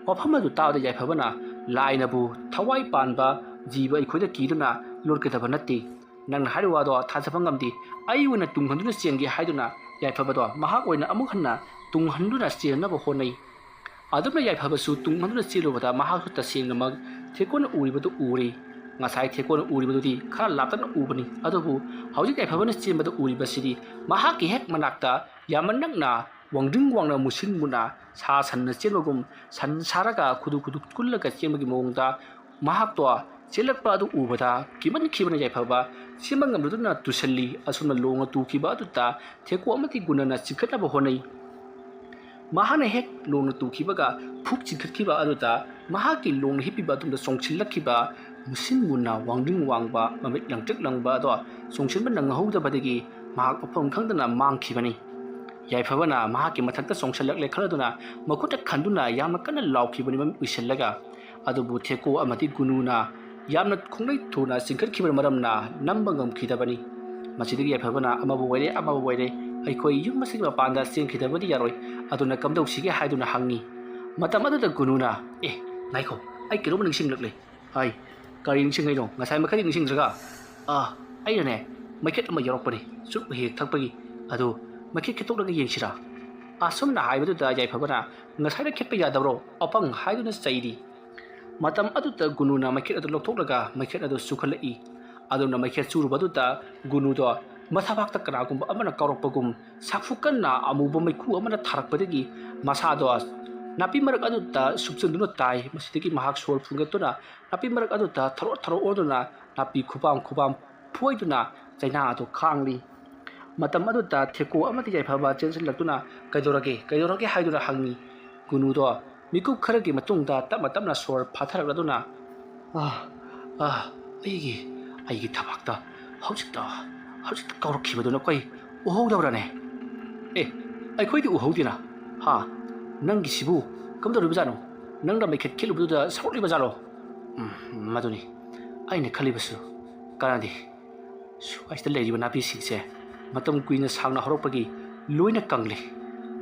ꯋꯥꯐꯝ ꯑꯗꯨ ꯇꯥꯕꯗ ꯌꯥꯏꯐꯕꯅ ꯂꯥꯏꯅꯕꯨ ꯊꯋꯥꯏ ꯄꯥꯟꯕ ꯖꯤꯕ ꯑꯩꯈꯣꯏꯗ ꯀꯤꯗꯨꯅ ꯂꯣꯠꯀꯗꯕ ꯅꯠꯇꯦ ꯅꯪꯅ ꯍꯥꯏꯔꯤꯕ ꯋꯥꯗꯣ ꯊꯥꯖꯕ ꯉꯝꯗꯦ ꯑꯩ ꯑꯣꯏꯅ ꯇꯨꯡ ꯍꯟꯗꯨꯅ ꯆꯦꯟꯒꯦ ꯍꯥꯏꯗꯨꯅ ꯌꯥꯏꯐꯕꯗꯣ ꯃꯍꯥꯛ ꯑꯣꯏꯅ ꯑꯃꯨꯛ ꯍꯟꯅ ꯇꯨꯡ ꯍꯟꯗꯨꯅ ꯆꯦꯟꯅꯕ ꯍꯣꯠꯅꯩ ꯑꯗꯨꯝꯅ ꯌꯥꯏꯐꯕꯁꯨ ꯇꯨꯡ ꯍꯟꯗꯨꯅ ꯆꯦꯜꯂꯨꯕꯗ ꯃꯍꯥꯛꯁꯨ ꯇꯁꯦꯡꯅꯃꯛ ꯊꯦꯀꯣꯅ ꯎꯔꯤꯕꯗꯨ ꯎꯔꯦ ꯉꯁꯥꯏ ꯊꯦꯀꯣꯅ ꯎꯔꯤꯕꯗꯨꯗꯤ ꯈꯔ ꯂꯥꯞꯇꯛꯅ ꯎꯕꯅꯤ ꯑꯗꯨꯕꯨ ꯍꯧꯖꯤꯛ ꯌꯥꯏꯐꯕꯅ ꯆꯦꯟꯕꯗ ꯎꯔꯤꯕꯁꯤꯗꯤ ꯃꯍꯥꯛꯀꯤ ꯍꯦꯛ ꯃꯅꯥꯛꯇ ꯌꯥꯝꯅ ꯅꯛꯅ ꯋꯥꯡꯗ꯭ꯔꯤꯡ ꯋꯥꯡꯅ ꯃꯨꯁꯤꯟꯃꯨꯅ ꯁꯥ ꯁꯟꯅ ꯆꯦꯟꯕꯒꯨꯝ ꯁꯟ ꯁꯥꯔꯒ ꯈꯨꯗꯨ ꯀꯨꯜꯂꯒ ꯆꯦꯟꯕꯒꯤ ꯃꯑꯣꯡꯗ ꯃꯍꯥꯛꯇꯣ ꯆꯦꯜꯂꯛꯄ ꯑꯗꯨ ꯎꯕꯗ ꯀꯤꯃꯟꯈꯤꯕꯅ ꯌꯥꯏꯐꯕ ꯆꯦꯟꯕ ꯉꯝꯂꯗꯨꯅ ꯇꯨꯁꯜꯂꯤ ꯑꯁꯨꯝꯅ ꯂꯣꯡꯅ ꯇꯨꯈꯤꯕ ꯑꯗꯨꯗ ꯊꯦꯀꯣ ꯑꯃꯗꯤ ꯒꯨꯅꯅ ꯆꯤꯡꯈꯠꯅꯕ ꯍꯣꯠꯅꯩ ꯃꯍꯥꯛꯅ ꯍꯦꯛ ꯂꯣꯡꯅ ꯇꯨꯈꯤꯕꯒ ꯐꯨꯛ ꯆꯤꯡꯈꯠꯈꯤꯕ ꯑꯗꯨꯗ ꯃꯍꯥꯛꯀꯤ ꯂꯣꯡꯅ ꯍꯤꯞꯄꯤꯕ ꯑꯗꯨꯝꯗ ꯆꯣꯡꯁꯤꯜꯂꯛꯈꯤꯕ ꯃꯨꯁꯤꯟ ꯃꯨꯟꯅ ꯋꯥꯡꯗ꯭ꯔꯤꯡ ꯋꯥꯡꯕ ꯃꯃꯤꯠ ꯂꯪꯇ꯭ꯔꯤꯛ ꯂꯪꯕ ꯑꯗꯣ ꯆꯣꯡꯁꯤꯟꯕ ꯅꯪꯍꯧꯗꯕꯗꯒꯤ ꯃꯍꯥꯛ ꯃꯐꯝ ꯈꯪꯗꯅ ꯃꯥꯡꯈꯤꯕꯅꯤ ꯌꯥꯏꯐꯕꯅ ꯃꯍꯥꯛꯀꯤ ꯃꯊꯛꯇ ꯆꯣꯡꯁꯤꯜꯂꯛꯂꯦ ꯈꯜꯂꯗꯨꯅ ꯃꯈꯨꯠꯇ ꯈꯟꯗꯨꯅ ꯌꯥꯝꯅ ꯀꯟꯅ ꯂꯥꯎꯈꯤꯕꯅꯤ ꯃꯃꯤꯠ ꯎꯏꯁꯤꯜꯂꯒ ꯑꯗꯨꯕꯨ ꯊꯦꯀꯣ ꯑꯃꯗꯤ ꯒꯨꯅꯨꯅ ꯌꯥꯝꯅ ꯈꯣꯡꯂꯩ ꯊꯨꯅ ꯆꯤꯡꯈꯠꯈꯤꯕ ꯃꯔꯝꯅ ꯅꯝꯕ ꯉꯝꯈꯤꯗꯕꯅꯤ ꯃꯁꯤꯗꯒꯤ ꯌꯥꯏꯐꯕꯅ ꯑꯃꯕꯨ ꯑꯣꯏꯔꯦ ꯑꯩꯈꯣꯏ ꯌꯨꯝ ꯑꯁꯤꯒꯤ ꯃꯄꯥꯟꯗ ꯆꯦꯟꯈꯤꯗꯕꯗꯤ ꯌꯥꯔꯣꯏ ꯑꯗꯨꯅ ꯀꯝꯗꯧꯁꯤꯒꯦ ꯍꯥꯏꯗꯨꯅ ꯍꯪꯉꯤ ꯃꯇꯝ ꯑꯗꯨꯗ ꯒꯨꯅꯨꯅ ꯉꯥꯏꯈꯣ ꯑꯩ ꯀꯩꯅꯣꯝꯃ ꯅꯤꯡꯁꯤꯡꯂꯛꯂꯦ ꯀꯔꯤ ꯅꯤꯡꯁꯤꯡꯉꯩꯅꯣ ꯉꯁꯥꯏ ꯃꯈꯩꯗꯤ ꯅꯤꯡꯁꯤꯡꯗ꯭ꯔꯒ ꯑꯩꯅꯅꯦ ꯃꯩꯈꯦꯠ ꯑꯃ ꯌꯥꯎꯔꯛꯄꯅꯤ ꯆꯨꯞ ꯍꯦꯛ ꯊꯛꯄꯒꯤ ꯑꯗꯨ ꯃꯩꯈꯦꯠ ꯈꯦꯠꯇꯣꯛꯂꯒ ꯌꯦꯡꯁꯤꯔꯥ ꯑꯁꯨꯝꯅ ꯍꯥꯏꯕꯗꯨꯗ ꯌꯥꯏꯐꯕꯅ ꯉꯁꯥꯏꯅ ꯈꯦꯠꯄ ꯌꯥꯗꯕ꯭ꯔꯣ ꯑꯄꯪ ꯍꯥꯏꯗꯨꯅ ꯆꯩꯔꯤ ꯃꯇꯝ ꯑꯗꯨꯗ ꯒꯨꯅꯨꯅ ꯃꯩꯈꯦꯠ ꯑꯗꯨ ꯂꯧꯊꯣꯛꯂꯒ ꯃꯩꯈꯦꯠ ꯑꯗꯨ ꯆꯨꯈꯠꯂꯛꯏ ꯑꯗꯨꯅ ꯃꯩꯈꯦꯠ ꯆꯨꯔꯨꯕꯗꯨꯗ ꯒꯨꯅꯨꯗꯣ ꯃꯊꯕꯥꯛꯇ ꯀꯅꯥꯒꯨꯝꯕ ꯑꯃꯅ ꯀꯥꯎꯔꯛꯄꯒꯨꯝ ꯁꯥꯐꯨ ꯀꯟꯅ ꯑꯃꯨꯕ ꯃꯩꯈꯨ ꯑꯃꯅ ꯊꯥꯔꯛꯄꯗꯒꯤ ꯃꯁꯥꯗꯣ ꯅꯥꯄꯤ ꯃꯔꯛ ꯑꯗꯨꯗ ꯁꯨꯞꯆꯟꯗꯨꯅ ꯇꯥꯏ ꯃꯁꯤꯗꯒꯤ ꯃꯍꯥꯛ ꯁꯣꯔ ꯐꯨꯟꯒꯠꯇꯨꯅ ꯅꯥꯄꯤ ꯃꯔꯛ ꯑꯗꯨꯗ ꯊꯔꯣ ꯑꯣꯟꯗꯨꯅ ꯅꯥꯄꯤ ꯈꯨꯕꯥꯝ ꯐꯣꯏꯗꯨꯅ ꯆꯩꯅꯥ ꯑꯗꯨ ꯈꯥꯡꯂꯤ ꯃꯇꯝ ꯑꯗꯨꯗ ꯊꯦꯀꯣ ꯑꯃꯗꯤ ꯌꯥꯏꯐꯕ ꯆꯦꯟꯁꯤꯜꯂꯛꯇꯨꯅ ꯀꯩꯗꯧꯔꯒꯦ ꯍꯥꯏꯗꯨꯅ ꯍꯪꯉꯤ ꯒꯨꯅꯨꯗꯣ ꯃꯤꯀꯨꯞ ꯈꯔꯒꯤ ꯃꯇꯨꯡꯗ ꯇꯞꯅ ꯁꯣꯔ ꯐꯥꯊꯔꯛꯂꯗꯨꯅ ꯑꯩꯒꯤ ꯊꯕꯥꯛꯇ ꯍꯧꯖꯤꯛꯇ ꯀꯥꯎꯔꯛꯈꯤꯕꯗꯨꯅ ꯑꯩꯈꯣꯏ ꯎꯍꯧꯗꯕ꯭ꯔꯅꯦ ꯑꯩꯈꯣꯏꯗꯤ ꯎꯍꯧꯗꯦꯅ ꯅꯪꯒꯤꯁꯤꯕꯨ ꯀꯝꯗꯧꯔꯤꯕꯖꯥꯠꯅꯣ ꯅꯪꯅ ꯃꯩꯈꯦꯠ ꯈꯦꯠꯂꯨꯕꯗꯨꯗ ꯁꯧꯔꯛꯂꯤꯕꯖꯥꯠꯂꯣ ꯃꯗꯨꯅꯤ ꯑꯩꯅ ꯈꯜꯂꯤꯕꯁꯨ ꯀꯥꯟꯅꯗꯦ ꯁ꯭ꯋꯥꯏꯁꯤꯗ ꯂꯩꯔꯤꯕ ꯅꯥꯄꯤꯁꯤꯡꯁꯦ ꯃꯇꯝ ꯀꯨꯏꯅ ꯁꯥꯡꯅ ꯍꯧꯔꯛꯄꯒꯤ ꯂꯣꯏꯅ ꯀꯪꯂꯤ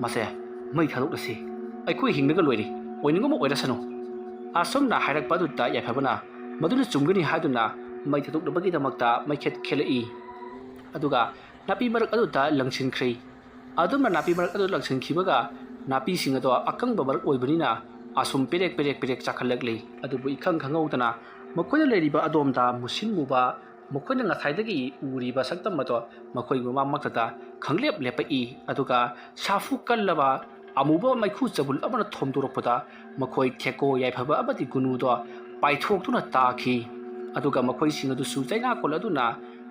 ꯃꯁꯦ ꯃꯩ ꯊꯥꯗꯣꯛꯂꯁꯤ ꯑꯩꯈꯣꯏ ꯍꯤꯡꯂꯒ ꯂꯣꯏꯔꯦ ꯑꯣꯏꯅꯤꯡꯕ ꯑꯣꯏꯔꯁꯅꯨ ꯑꯁꯨꯝꯅ ꯍꯥꯏꯔꯛꯄ ꯑꯗꯨꯗ ꯌꯥꯏꯐꯕꯅ ꯃꯗꯨꯅ ꯆꯨꯝꯒꯅꯤ ꯍꯥꯏꯗꯨꯅ ꯃꯩ ꯊꯥꯗꯣꯛꯅꯕꯒꯤꯗꯃꯛꯇ ꯃꯩꯈꯦꯠ ꯈꯦꯠꯂꯛꯏ ꯑꯗꯨꯒ ꯅꯥꯄꯤ ꯃꯔꯛ ꯑꯗꯨꯗ ꯂꯪꯁꯤꯟꯈ꯭ꯔꯦ ꯑꯗꯨꯝꯅ ꯅꯥꯄꯤ ꯃꯔꯛ ꯑꯗꯨ ꯂꯪꯁꯤꯟꯈꯤꯕꯒ ꯅꯥꯄꯤꯁꯤꯡ ꯑꯗꯣ ꯑꯀꯪꯕ ꯃꯔꯛ ꯑꯣꯏꯕꯅꯤನ ꯑꯁꯨꯝ ꯄꯦꯔꯦꯛ ꯆꯥꯈꯠꯂꯛꯂꯤ ꯑꯗꯨꯕꯨ ꯏꯈꯪ ꯈꯪꯍꯧꯗꯅ ꯃꯈꯣꯏꯗ ꯂꯩꯔꯤꯕ ꯑꯗꯣꯝꯗ ꯃꯨꯁꯤꯟ ꯃꯨꯕ ꯃꯈꯣꯏꯅ ꯉꯁꯥꯏꯗꯒꯤ ꯎꯔꯤꯕ ꯁꯛꯇꯝ ꯑꯗꯣ ꯃꯈꯣꯏꯒꯤ ꯃꯃꯥꯡꯃꯛꯇꯗ ꯈꯪꯂꯦꯞ ꯂꯦꯞꯄꯛꯏ ꯑꯗꯨꯒ ꯁꯥꯐꯨ ꯀꯜꯂꯕ ꯑꯃꯨꯕ ꯃꯩꯈꯨ ꯆꯕꯨꯜ ꯑꯃꯅ ꯊꯣꯝꯗꯣꯔꯛꯄꯗ ꯃꯈꯣꯏ ꯊꯦꯛꯀꯣ ꯌꯥꯏꯐꯕ ꯑꯃꯗꯤ ꯒꯨꯅꯨꯗꯣ ꯄꯥꯏꯊꯣꯛꯇꯨꯅ ꯇꯥꯈꯤ ꯑꯗꯨꯒ ꯃꯈꯣꯏꯁꯤꯡ ꯑꯗꯨꯁꯨ ꯆꯩꯅꯥꯀꯣꯜ ꯑꯗꯨꯅ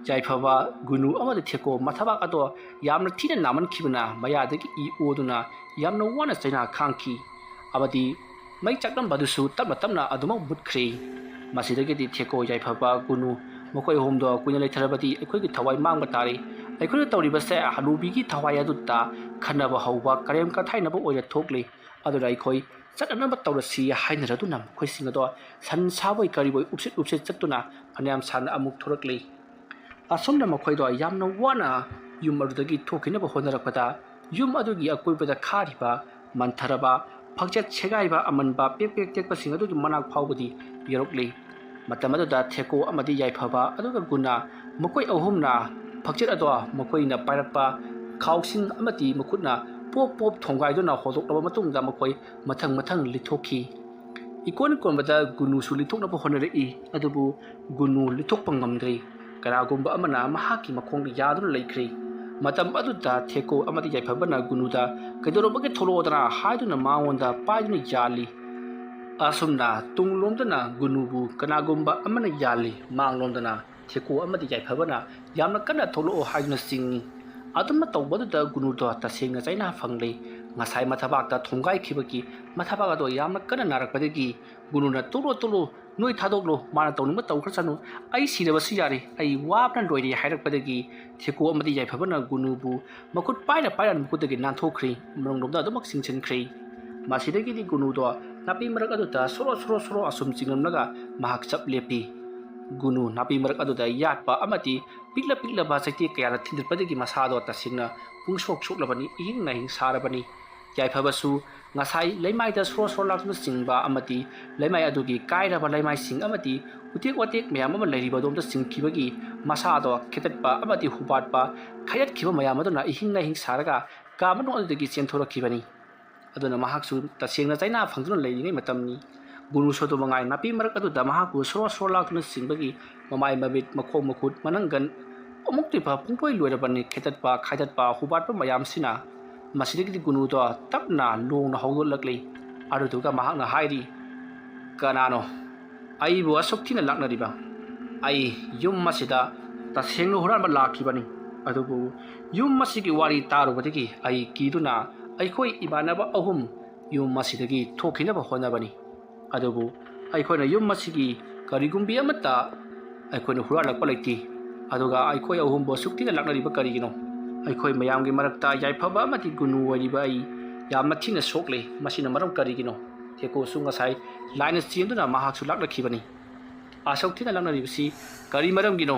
ꯌꯥꯏꯐꯕ ꯒꯨꯅꯨ ꯑꯃꯗꯤ ꯊꯦꯛꯀꯣ ꯃꯊꯕꯥꯛ ꯑꯗꯣ ꯌꯥꯝꯅ ꯊꯤꯅ ꯅꯥꯃꯟꯈꯤꯕꯅ ꯃꯌꯥꯗꯒꯤ ꯏ ꯑꯣꯗꯨꯅ ꯌꯥꯝꯅ ꯋꯥꯅ ꯆꯩꯅꯥ ꯈꯥꯡꯈꯤ ꯑꯃꯗꯤ ꯃꯩ ꯆꯥꯛꯂꯝꯕ ꯑꯗꯨꯁꯨ ꯇꯞꯅ ꯇꯞꯅ ꯑꯗꯨꯃꯛ ꯃꯨꯠꯈ꯭ꯔꯦ ꯃꯁꯤꯗꯒꯤꯗꯤ ꯊꯦꯛꯀꯣ ꯌꯥꯏꯐꯕ ꯒꯨꯅꯨ ꯃꯈꯣꯏ ꯑꯍꯨꯝꯗꯣ ꯀꯨꯏꯅ ꯂꯩꯊꯔꯕꯗꯤ ꯑꯩꯈꯣꯏꯒꯤ ꯊꯋꯥꯏ ꯃꯥꯡꯕ ꯇꯥꯔꯤ ꯑꯩꯈꯣꯏꯅ ꯇꯧꯔꯤꯕꯁꯦ ꯍꯅꯨꯕꯤꯒꯤ ꯊꯋꯥꯏ ꯑꯗꯨꯗ ꯈꯟꯅꯕ ꯍꯧꯕ ꯀꯔꯦꯝ ꯀꯊꯥꯏꯅꯕ ꯑꯣꯏꯅ ꯊꯣꯛꯂꯤ ꯑꯗꯨꯅ ꯑꯩꯈꯣꯏ ꯆꯠꯅꯅꯕ ꯇꯧꯔꯁꯤ ꯍꯥꯏꯅꯔꯗꯨꯅ ꯃꯈꯣꯏꯁꯤꯡ ꯑꯗꯣ ꯁꯟ ꯁꯥꯕꯣꯏ ꯀꯔꯤꯕꯣꯏ ꯎꯞꯁꯤꯠ ꯎꯞꯁꯤꯠ ꯆꯠꯇꯨꯅ ꯐꯅꯌꯥꯝ ꯁꯥꯡꯅ ꯑꯃꯨꯛ ꯊꯣꯔꯛꯂꯤ ꯑꯁꯣꯝꯅ ꯃꯈꯣꯏꯗꯣ ꯌꯥꯝꯅ ꯋꯥꯅ ꯌꯨꯝ ꯑꯗꯨꯗꯒꯤ ꯊꯣꯛꯈꯤꯅꯕ ꯍꯣꯠꯅꯔꯛꯄꯗ ꯌꯨꯝ ꯑꯗꯨꯒꯤ ꯑꯀꯣꯏꯕꯗ ꯈꯥꯔꯤꯕ ꯃꯟꯊꯔꯕ ꯐꯛꯆꯦꯠ ꯁꯦꯒꯥꯏꯕ ꯑꯃꯟꯕ ꯄꯦꯛ ꯄꯦꯛ ꯇꯦꯛꯄꯁꯤꯡ ꯑꯗꯨꯒꯤ ꯃꯅꯥꯛ ꯐꯥꯎꯕꯗꯤ ꯌꯧꯔꯛꯂꯤ ꯃꯇꯝ ꯑꯗꯨꯗ ꯊꯦꯛꯀꯣ ꯑꯃꯗꯤ ꯌꯥꯏꯐꯕ ꯑꯗꯨꯒ ꯒꯨꯅ ꯃꯈꯣꯏ ꯑꯍꯨꯝꯅ ꯐꯛꯆꯦꯠ ꯑꯗꯣ ꯃꯈꯣꯏꯅ ꯄꯥꯏꯔꯛꯄ ꯈꯥꯎꯁꯤꯡ ꯑꯃꯗꯤ ꯃꯈꯨꯠꯅ ꯄꯣꯞ ꯄꯣꯞ ꯊꯣꯡꯒꯥꯏꯗꯨꯅ ꯍꯣꯗꯣꯛꯂꯕ ꯃꯇꯨꯡꯗ ꯃꯈꯣꯏ ꯃꯊꯪ ꯃꯊꯪ ꯂꯤꯊꯣꯛꯈꯤ ꯏꯀꯣꯟ ꯀꯣꯟꯕꯗ ꯒꯨꯅꯨꯁꯨ ꯂꯤꯊꯣꯛꯅꯕ ꯍꯣꯠꯅꯔꯛꯏ ꯑꯗꯨꯕꯨ ꯒꯨꯅꯨ ꯂꯤꯊꯣꯛꯄ ꯉꯝꯗ꯭ꯔꯤ ꯀꯅꯥꯒꯨꯝꯕ ꯑꯃꯅ ꯃꯍꯥꯛꯀꯤ ꯃꯈꯣꯡꯗ ꯌꯥꯗꯨꯅ ꯂꯩꯈ꯭ꯔꯤ ꯃꯇꯝ ꯑꯗꯨꯗ ꯊꯦꯛꯀꯣ ꯑꯃꯗꯤ ꯌꯥꯏꯐꯕꯅ ꯒꯨꯅꯨꯗ ꯀꯩꯗꯧꯔꯕꯒꯦ ꯊꯣꯛꯂꯛꯑꯣꯗꯅ ꯍꯥꯏꯗꯨꯅ ꯃꯉꯣꯟꯗ ꯄꯥꯏꯗꯨꯅ ꯌꯥꯜꯂꯤ ꯑꯁꯨꯝꯅ ꯇꯨꯡꯂꯣꯝꯗꯅ ꯒꯨꯅꯨꯕꯨ ꯀꯅꯥꯒꯨꯝꯕ ꯑꯃꯅ ꯌꯥꯜꯂꯤ ꯃꯥꯡꯂꯣꯝꯗꯅ ꯊꯦꯛꯀꯣ ꯑꯃꯗꯤ ꯌꯥꯏꯐꯕꯅ ꯌꯥꯝꯅ ꯀꯟꯅ ꯊꯣꯛꯂꯛꯑꯣ ꯍꯥꯏꯗꯨꯅ ꯆꯤꯡꯏ ꯑꯗꯨꯝꯅ ꯇꯧꯕꯗꯨꯗ ꯒꯨꯅꯨꯗꯣ ꯇꯁꯦꯡꯅ ꯆꯩꯅꯥ ꯐꯪꯂꯤ ꯉꯁꯥꯏ ꯃꯊꯕꯥꯛꯇ ꯊꯣꯡꯒꯥꯏꯈꯤꯕꯒꯤ ꯃꯊꯕꯥꯛ ꯑꯗꯣ ꯌꯥꯝꯅ ꯀꯟꯅ ꯅꯥꯔꯛꯄꯗꯒꯤ ꯒꯨꯅꯨꯅ ꯇꯣꯛꯂꯣ ꯅꯣꯏ ꯊꯥꯗꯣꯛꯂꯣ ꯃꯥꯅ ꯇꯧꯅꯤꯡꯕ ꯇꯧꯈ꯭ꯔꯁꯅꯨ ꯑꯩ ꯁꯤꯔꯕꯁꯨ ꯌꯥꯔꯦ ꯑꯩ ꯋꯥꯕꯅ ꯂꯣꯏꯔꯦ ꯍꯥꯏꯔꯛꯄꯗꯒꯤ ꯊꯦꯛꯀꯣ ꯑꯃꯗꯤ ꯌꯥꯏꯐꯕꯅ ꯒꯨꯅꯨꯕꯨ ꯃꯈꯨꯠ ꯄꯥꯏꯅ ꯃꯈꯨꯠꯇꯒꯤ ꯅꯥꯟꯊꯣꯛꯈ꯭ꯔꯤ ꯃꯅꯨꯡꯂꯣꯝꯗ ꯑꯗꯨꯃꯛ ꯆꯤꯡꯁꯤꯟꯈ꯭ꯔꯤ ꯃꯁꯤꯗꯒꯤꯗꯤ ꯒꯨꯅꯨꯗꯣ ꯅꯥꯄꯤ ꯃꯔꯛ ꯑꯗꯨꯗ ꯁꯣꯔꯣ ꯑꯁꯨꯝ ꯆꯤꯡꯂꯝꯂꯒ ꯃꯍꯥꯛ ꯆꯞ ꯂꯦꯞꯄꯤ ꯒꯨꯅꯨ ꯅꯥꯄꯤ ꯃꯔꯛ ꯑꯗꯨꯗ ꯌꯥꯠꯄ ꯑꯃꯗꯤ ꯄꯤꯛꯂꯕ ꯆꯩꯇꯦꯛ ꯀꯌꯥꯅ ꯊꯤꯟꯗꯠꯄꯗꯒꯤ ꯃꯁꯥꯗꯣ ꯇꯁꯦꯡꯅ ꯄꯨꯡꯁꯣꯛ ꯁꯣꯛꯂꯕꯅꯤ ꯏꯍꯤꯡ ꯅꯥꯍꯤꯡ ꯁꯥꯔꯕꯅꯤ ꯌꯥꯏꯐꯕꯁꯨ ꯉꯁꯥꯏ ꯂꯩꯃꯥꯏꯗ ꯁꯣꯔ ꯂꯥꯛꯇꯨꯅ ꯆꯤꯡꯕ ꯑꯃꯗꯤ ꯂꯩꯃꯥꯏ ꯑꯗꯨꯒꯤ ꯀꯥꯏꯔꯕ ꯂꯩꯃꯥꯏꯁꯤꯡ ꯑꯃꯗꯤ ꯎꯇꯦꯛ ꯋꯥꯇꯦꯛ ꯃꯌꯥꯝ ꯑꯃ ꯂꯩꯔꯤꯕ ꯑꯗꯣꯝꯗ ꯆꯤꯡꯈꯤꯕꯒꯤ ꯃꯁꯥꯗꯣ ꯈꯦꯠꯇꯠꯄ ꯑꯃꯗꯤ ꯍꯨꯄꯥꯠꯄ ꯈꯌꯠꯈꯤꯕ ꯃꯌꯥꯝ ꯑꯗꯨꯅꯏꯍꯤꯡ ꯅꯥꯍꯤꯡ ꯁꯥꯔꯒ ꯀꯥ ꯃꯅꯨꯡ ꯑꯗꯨꯗꯒꯤ ꯆꯦꯟꯊꯣꯔꯛꯈꯤꯕꯅꯤ ꯑꯗꯨꯅ ꯃꯍꯥꯛꯁꯨ ꯇꯁꯦꯡꯅ ꯆꯩꯅꯥ ꯐꯪꯗꯨꯅ ꯂꯩꯔꯤꯉꯩ ꯃꯇꯝꯅꯤ ꯒꯨꯅꯨꯁꯨ ꯑꯗꯨꯃꯉꯥꯏ ꯅꯥꯄꯤ ꯃꯔꯛ ꯑꯗꯨꯗ ꯃꯍꯥꯛꯄꯨ ꯁꯣꯔ ꯂꯥꯛꯇꯨꯅ ꯆꯤꯡꯕꯒꯤ ꯃꯃꯥꯏ ꯃꯃꯤꯠ ꯃꯈꯣꯡ ꯃꯈꯨꯠ ꯃꯅꯪꯒꯟ ꯑꯃꯨꯛꯇꯤꯐ ꯄꯨꯡꯂꯣꯏ ꯂꯣꯏꯔꯕꯅꯤ ꯈꯦꯠꯇꯠꯄ ꯈꯥꯏꯗꯠꯄ ꯍꯨꯕꯥꯠꯄ ꯃꯌꯥꯝꯁꯤꯅ ꯃꯁꯤꯗꯒꯤꯗꯤ ꯒꯨꯅꯨꯗꯣ ꯇꯞꯅ ꯂꯣꯡꯅ ꯍꯧꯗꯣꯛꯂꯛꯂꯤ ꯑꯗꯨꯗꯨꯒ ꯃꯍꯥꯛꯅ ꯍꯥꯏꯔꯤ ꯀꯅꯥꯅꯣ ꯑꯩꯕꯨ ꯑꯁꯨꯛ ꯊꯤꯅ ꯂꯥꯛꯅꯔꯤꯕ ꯑꯩ ꯌꯨꯝ ꯑꯁꯤꯗ ꯇꯁꯦꯡꯅ ꯍꯨꯔꯥꯟꯕ ꯂꯥꯛꯈꯤꯕꯅꯤ ꯑꯗꯨꯕु ꯌꯨꯝ ꯑꯁꯤꯒꯤ ꯋꯥꯔꯤ ꯇꯥꯔꯨꯕꯗꯒꯤ ꯑꯩ ꯀꯤꯗꯨꯅ ꯑꯩꯈꯣꯏ ꯏꯃꯥꯟꯅꯕ ꯑꯍꯨꯝ ꯌꯨꯝ ꯑꯁꯤꯗꯒꯤ ꯊꯣꯛꯈꯤꯅꯕ ꯍꯣꯠꯅꯕꯅꯤ ꯑꯗꯨꯕु ꯑꯩꯈꯣꯏꯅ ꯌꯨꯝ ꯑꯁꯤꯒꯤ ꯀꯔꯤꯒꯨꯝꯕꯤ ꯑꯃꯠꯇ ꯑꯩꯈꯣꯏꯅ ꯍꯨꯔꯥꯟꯂꯛꯄ ꯂꯩꯇꯦ ꯑꯗꯨꯒ ꯑꯩꯈꯣꯏ ꯑꯍꯨꯝꯕꯨ ꯑꯁꯨꯛ ꯊꯤꯅ ꯂꯥꯛꯅꯔꯤꯕ ꯀꯔꯤꯒꯤꯅꯣ ꯑꯩꯈꯣꯏ ꯃꯌꯥꯝꯒꯤ ꯃꯔꯛꯇ ꯌꯥꯏꯐꯕ ꯑꯃꯗꯤ ꯒꯨꯅꯨ ꯑꯣꯏꯔꯤꯕ ꯑꯩ ꯌꯥꯝꯅ ꯊꯤꯅ ꯁꯣꯛꯂꯦ ꯃꯁꯤꯅ ꯃꯔꯝ ꯀꯔꯤꯒꯤꯅꯣ ꯊꯦꯛꯀꯣꯁꯨ ꯉꯁꯥꯏ ꯂꯥꯏꯅ ꯆꯦꯟꯗꯨꯅ ꯃꯍꯥꯛꯁꯨ ꯂꯥꯛꯅꯈꯤꯕꯅꯤ ꯑꯁꯨꯛ ꯊꯤꯅ ꯂꯥꯛꯅꯔꯤꯕꯁꯤ ꯀꯔꯤ ꯃꯔꯝꯒꯤꯅꯣ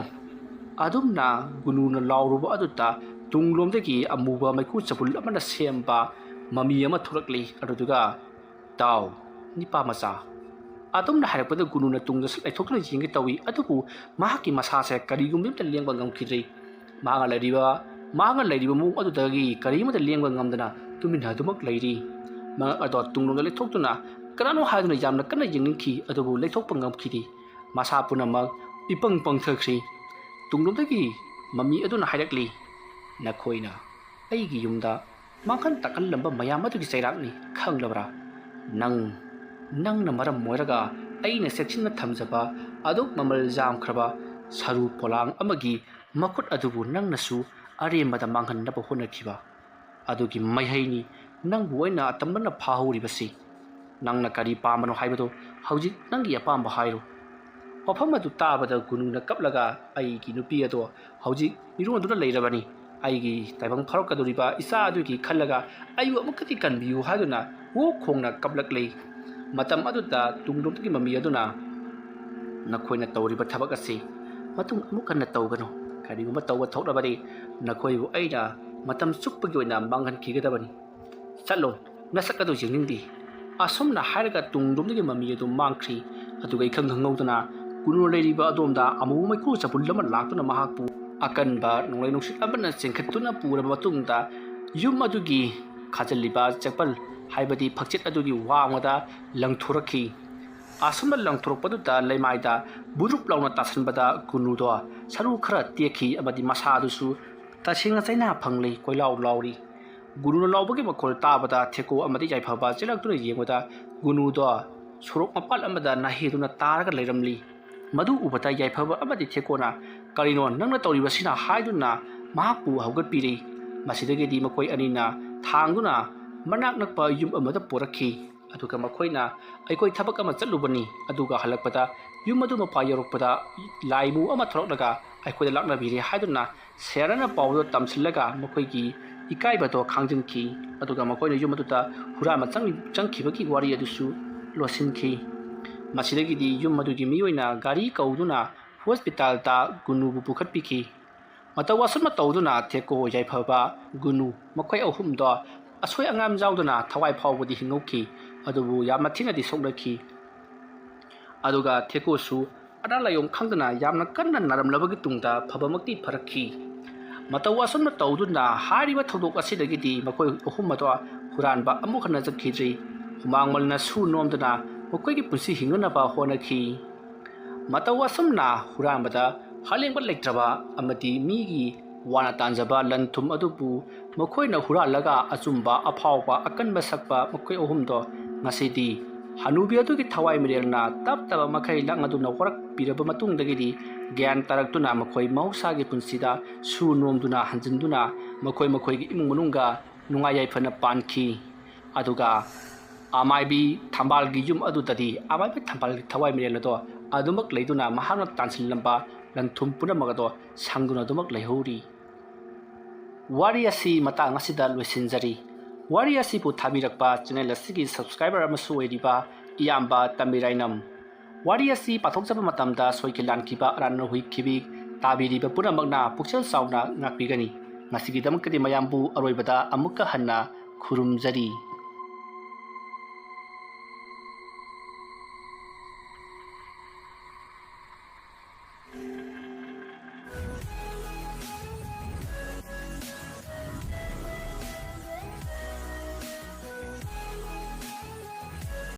ꯑꯗꯨꯝꯅ ꯒꯨꯅꯨꯅ ꯂꯥꯎꯔꯨꯕ ꯑꯗꯨꯗ ꯇꯨꯡꯂꯣꯝꯗꯒꯤ ꯑꯃꯨꯕ ꯃꯩꯈꯨ ꯆꯕꯨꯜ ꯑꯃꯅ ꯁꯦꯝꯕ ꯃꯃꯤ ꯑꯃ ꯊꯣꯛꯂꯛꯂꯤ ꯑꯗꯨꯗꯨꯒ ꯇꯥꯎ ꯅꯤꯄꯥ ꯃꯆꯥ ꯑꯗꯨꯝꯅ ꯍꯥꯏꯔꯛꯄꯗ ꯒꯨꯅꯨꯅ ꯇꯨꯡꯗ ꯂꯩꯊꯣꯛꯇꯨꯅ ꯌꯦꯡꯒꯦ ꯇꯧꯏ ꯑꯗꯨꯕꯨ ꯃꯍꯥꯛꯀꯤ ꯃꯁꯥꯁꯦ ꯀꯔꯤꯒꯨꯝꯕ ꯑꯃꯇ ꯂꯦꯡꯕ ꯉꯝꯈꯤꯗ꯭ꯔꯤ ꯃꯍꯥꯛꯅ ꯂꯩꯔꯤꯕ ꯃꯑꯣꯡ ꯑꯗꯨꯗꯒꯤ ꯀꯔꯤꯃꯠꯇ ꯂꯦꯡꯕ ꯉꯝꯗꯅ ꯇꯨꯃꯤꯟꯅ ꯑꯗꯨꯃꯛ ꯂꯩꯔꯤ ꯃꯉꯛ ꯑꯗꯣ ꯇꯨꯡꯂꯣꯝꯗ ꯂꯩꯊꯣꯛꯇꯨꯅ ꯀꯅꯥꯅꯣ ꯍꯥꯏꯗꯨꯅ ꯌꯥꯝꯅ ꯀꯟꯅ ꯌꯦꯡꯅꯤꯡꯈꯤ ꯑꯗꯨꯕꯨ ꯂꯩꯊꯣꯛꯄ ꯉꯝꯈꯤꯗꯦ ꯃꯁꯥ ꯄꯨꯝꯅꯃꯛ ꯏꯄꯪ ꯄꯪꯊꯈ꯭ꯔꯤ ꯇꯨꯡꯂꯣꯝꯗꯒꯤ ꯃꯃꯤ ꯑꯗꯨꯅ ꯍꯥꯏꯔꯛꯂꯤ ꯅꯈꯣꯏꯅ ꯑꯩꯒꯤ ꯌꯨꯝꯗ ꯃꯥꯡꯍꯟ ꯇꯥꯛꯍꯜꯂꯝꯕ ꯃꯌꯥꯝ ꯑꯗꯨꯒꯤ ꯆꯩꯔꯥꯛꯅꯤ ꯈꯪꯂꯕ꯭ꯔꯥ ꯅꯪꯅ ꯃꯔꯝ ꯑꯣꯏꯔꯒ ꯑꯩꯅ ꯆꯦꯛꯁꯤꯟꯅ ꯊꯝꯖꯕ ꯑꯗꯨꯛ ꯃꯃꯜ ꯌꯥꯝꯈ꯭ꯔꯕ ꯁꯔꯨ ꯄꯣꯂꯥꯡ ꯑꯃꯒꯤ ꯃꯈꯨꯠ ꯑꯗꯨꯕꯨ ꯅꯪꯅꯁꯨ ꯑꯔꯦꯝꯕꯗ ꯃꯥꯡꯍꯟꯅꯕ ꯍꯣꯠꯅꯈꯤꯕ ꯑꯗꯨꯒꯤ ꯃꯍꯩꯅꯤ ꯅꯪꯕꯨ ꯑꯣꯏꯅ ꯑꯇꯝꯕꯅ ꯐꯥꯍꯧꯔꯤꯕꯁꯤ ꯅꯪꯅ ꯀꯔꯤ ꯄꯥꯝꯕꯅꯣ ꯍꯥꯏꯕꯗꯨ ꯍꯧꯖꯤꯛ ꯅꯪꯒꯤ ꯑꯄꯥꯝꯕ ꯍꯥꯏꯔꯣ ꯋꯥꯐꯝ ꯑꯗꯨ ꯇꯥꯕꯗ ꯒꯨꯅꯨꯅ ꯀꯞꯂꯒ ꯑꯩꯒꯤ ꯅꯨꯄꯤ ꯑꯗꯣ ꯍꯧꯖꯤꯛ ꯃꯤꯔꯣꯟꯗꯨꯅ ꯂꯩꯔꯕꯅꯤ ꯑꯩꯒꯤ ꯇꯥꯏꯕꯪ ꯐꯥꯎꯔꯛꯀꯗꯧꯔꯤꯕ ꯏꯆꯥ ꯑꯗꯨꯒꯤ ꯈꯜꯂꯒ ꯑꯩꯕꯨ ꯑꯃꯨꯛꯀꯗꯤ ꯀꯟꯕꯤꯌꯨ ꯍꯥꯏꯗꯨꯅ ꯋꯣꯛ ꯈꯣꯡꯅ ꯀꯞꯂꯛꯂꯤ ꯃꯇꯝ ꯑꯗꯨꯗ ꯇꯨꯡꯂꯣꯝꯗꯒꯤ ꯃꯃꯤ ꯑꯗꯨꯅ ꯅꯈꯣꯏꯅ ꯇꯧꯔꯤꯕ ꯊꯕꯛ ꯑꯁꯤ ꯃꯇꯨꯡ ꯑꯃꯨꯛ ꯍꯟꯅ ꯇꯧꯒꯅꯨ ꯀꯔꯤꯒꯨꯝꯕ ꯇꯧꯕ ꯊꯣꯛꯂꯕꯗꯤ ꯅꯈꯣꯏꯕꯨ ꯑꯩꯅ ꯃꯇꯝ ꯆꯨꯞꯄꯒꯤ ꯑꯣꯏꯅ ꯃꯥꯡꯍꯟꯈꯤꯒꯗꯕꯅꯤ ꯆꯠꯂꯣ ꯅꯁꯛ ꯑꯗꯨ ꯌꯦꯡꯅꯤꯡꯗꯦ ꯑꯁꯨꯝꯅ ꯍꯥꯏꯔꯒ ꯇꯨꯡꯂꯣꯝꯗꯒꯤ ꯃꯃꯤ ꯑꯗꯨ ꯃꯥꯡꯈ꯭ꯔꯤ ꯑꯗꯨꯒ ꯏꯈꯪ ꯈꯪꯍꯧꯗꯅ ꯒꯨꯅꯨ ꯂꯩꯔꯤꯕ ꯑꯗꯣꯝꯗ ꯑꯃꯨꯕ ꯃꯩꯈꯨ ꯆꯕꯨꯜ ꯑꯃ ꯂꯥꯛꯇꯨꯅ ꯃꯍꯥꯛꯄꯨ ꯑꯀꯟꯕ ꯅꯣꯡꯂꯩ ꯅꯨꯡꯁꯤꯠ ꯑꯃꯅ ꯆꯦꯟꯈꯠꯇꯨꯅ ꯄꯨꯔꯕ ꯃꯇꯨꯡꯗ ꯌꯨꯝ ꯑꯗꯨꯒꯤ ꯈꯥꯖꯤꯜꯂꯤꯕ ꯆꯦꯛꯄꯜ ꯍꯥꯏꯕꯗꯤ ꯐꯛꯆꯦꯠ ꯑꯗꯨꯒꯤ ꯋꯥꯡꯃꯗ ꯂꯪꯊꯣꯔꯛꯈꯤ asumna langthorokpaduta leimaida burup launa tasanbada gunudo saru khara tekhi amadi masadusu tasinga chaina phanglei koilau lauri gunu laubagi makhol tabada theko amadi jaifaba chilaktuna yengoda gunudo surok mapal amada nahiduna taraga leiramli madu ubata yaifaba amadi thekona karino nangna tawribasina haiduna mahakpu haugatpiri masidagedi makoi anina thangduna manak nakpa yum amada porakhi aduga makoina aikoi thabak ama chalubani aduga halakpada yum adu mapa yorokpada laimu ama throknaga aikoi lakna biri haiduna serana pawdo tamsillaga makoigi ikaibato khangjinki aduga makoina yum aduta hurama changkhibaki wari adusu losinki masidagidi yum adugi miyoina gari kauduna hospital ta gunu bu pukhatpiki matawasma tawduna theko yaifaba gunu makoi ahumdo asoi angam jauduna thawai phawbudi hingauki adubu yamna thinadi soklaki aduga theko su adalayom khangdana yamna kanna naramlabagi tungda phabamakti pharakhi matawasma tawduna hariba thodok asidagidi makoi ahumado huranba amukhana jakhidri humangmalna su nomdana makoigi punsi hinganaba honaki matawasmna huranbada halengba lektraba amati migi wana tanjaba lanthum adubu makoina huralaga achumba aphawba akanba sakpa makoi ohumdo ngasidi hanubi adugi thawai mirelna taptaba makai langaduna horak piraba matungdagidi gyan taraktuna makoi mausagi punsida su nomduna hanjinduna makoi gi imung manunga nungayai phana panki aduga amaibi thambalgi yum adutadi amaibi thambal thawai mirelado adumak leiduna mahana tansilamba lanthum punamagado sangduna dumak leihori wari asi matang asida loisinjari wari asi pu thabirakpa channel asigi subscriber amasu oiriba iyamba tamirainam wari asi pathokjaba matamda soikilan kiba aranna huikibi tabiriba punamakna pukchal sauna ngakpigani ngasigi damakadi mayambu aroibada amukka hanna khurumjari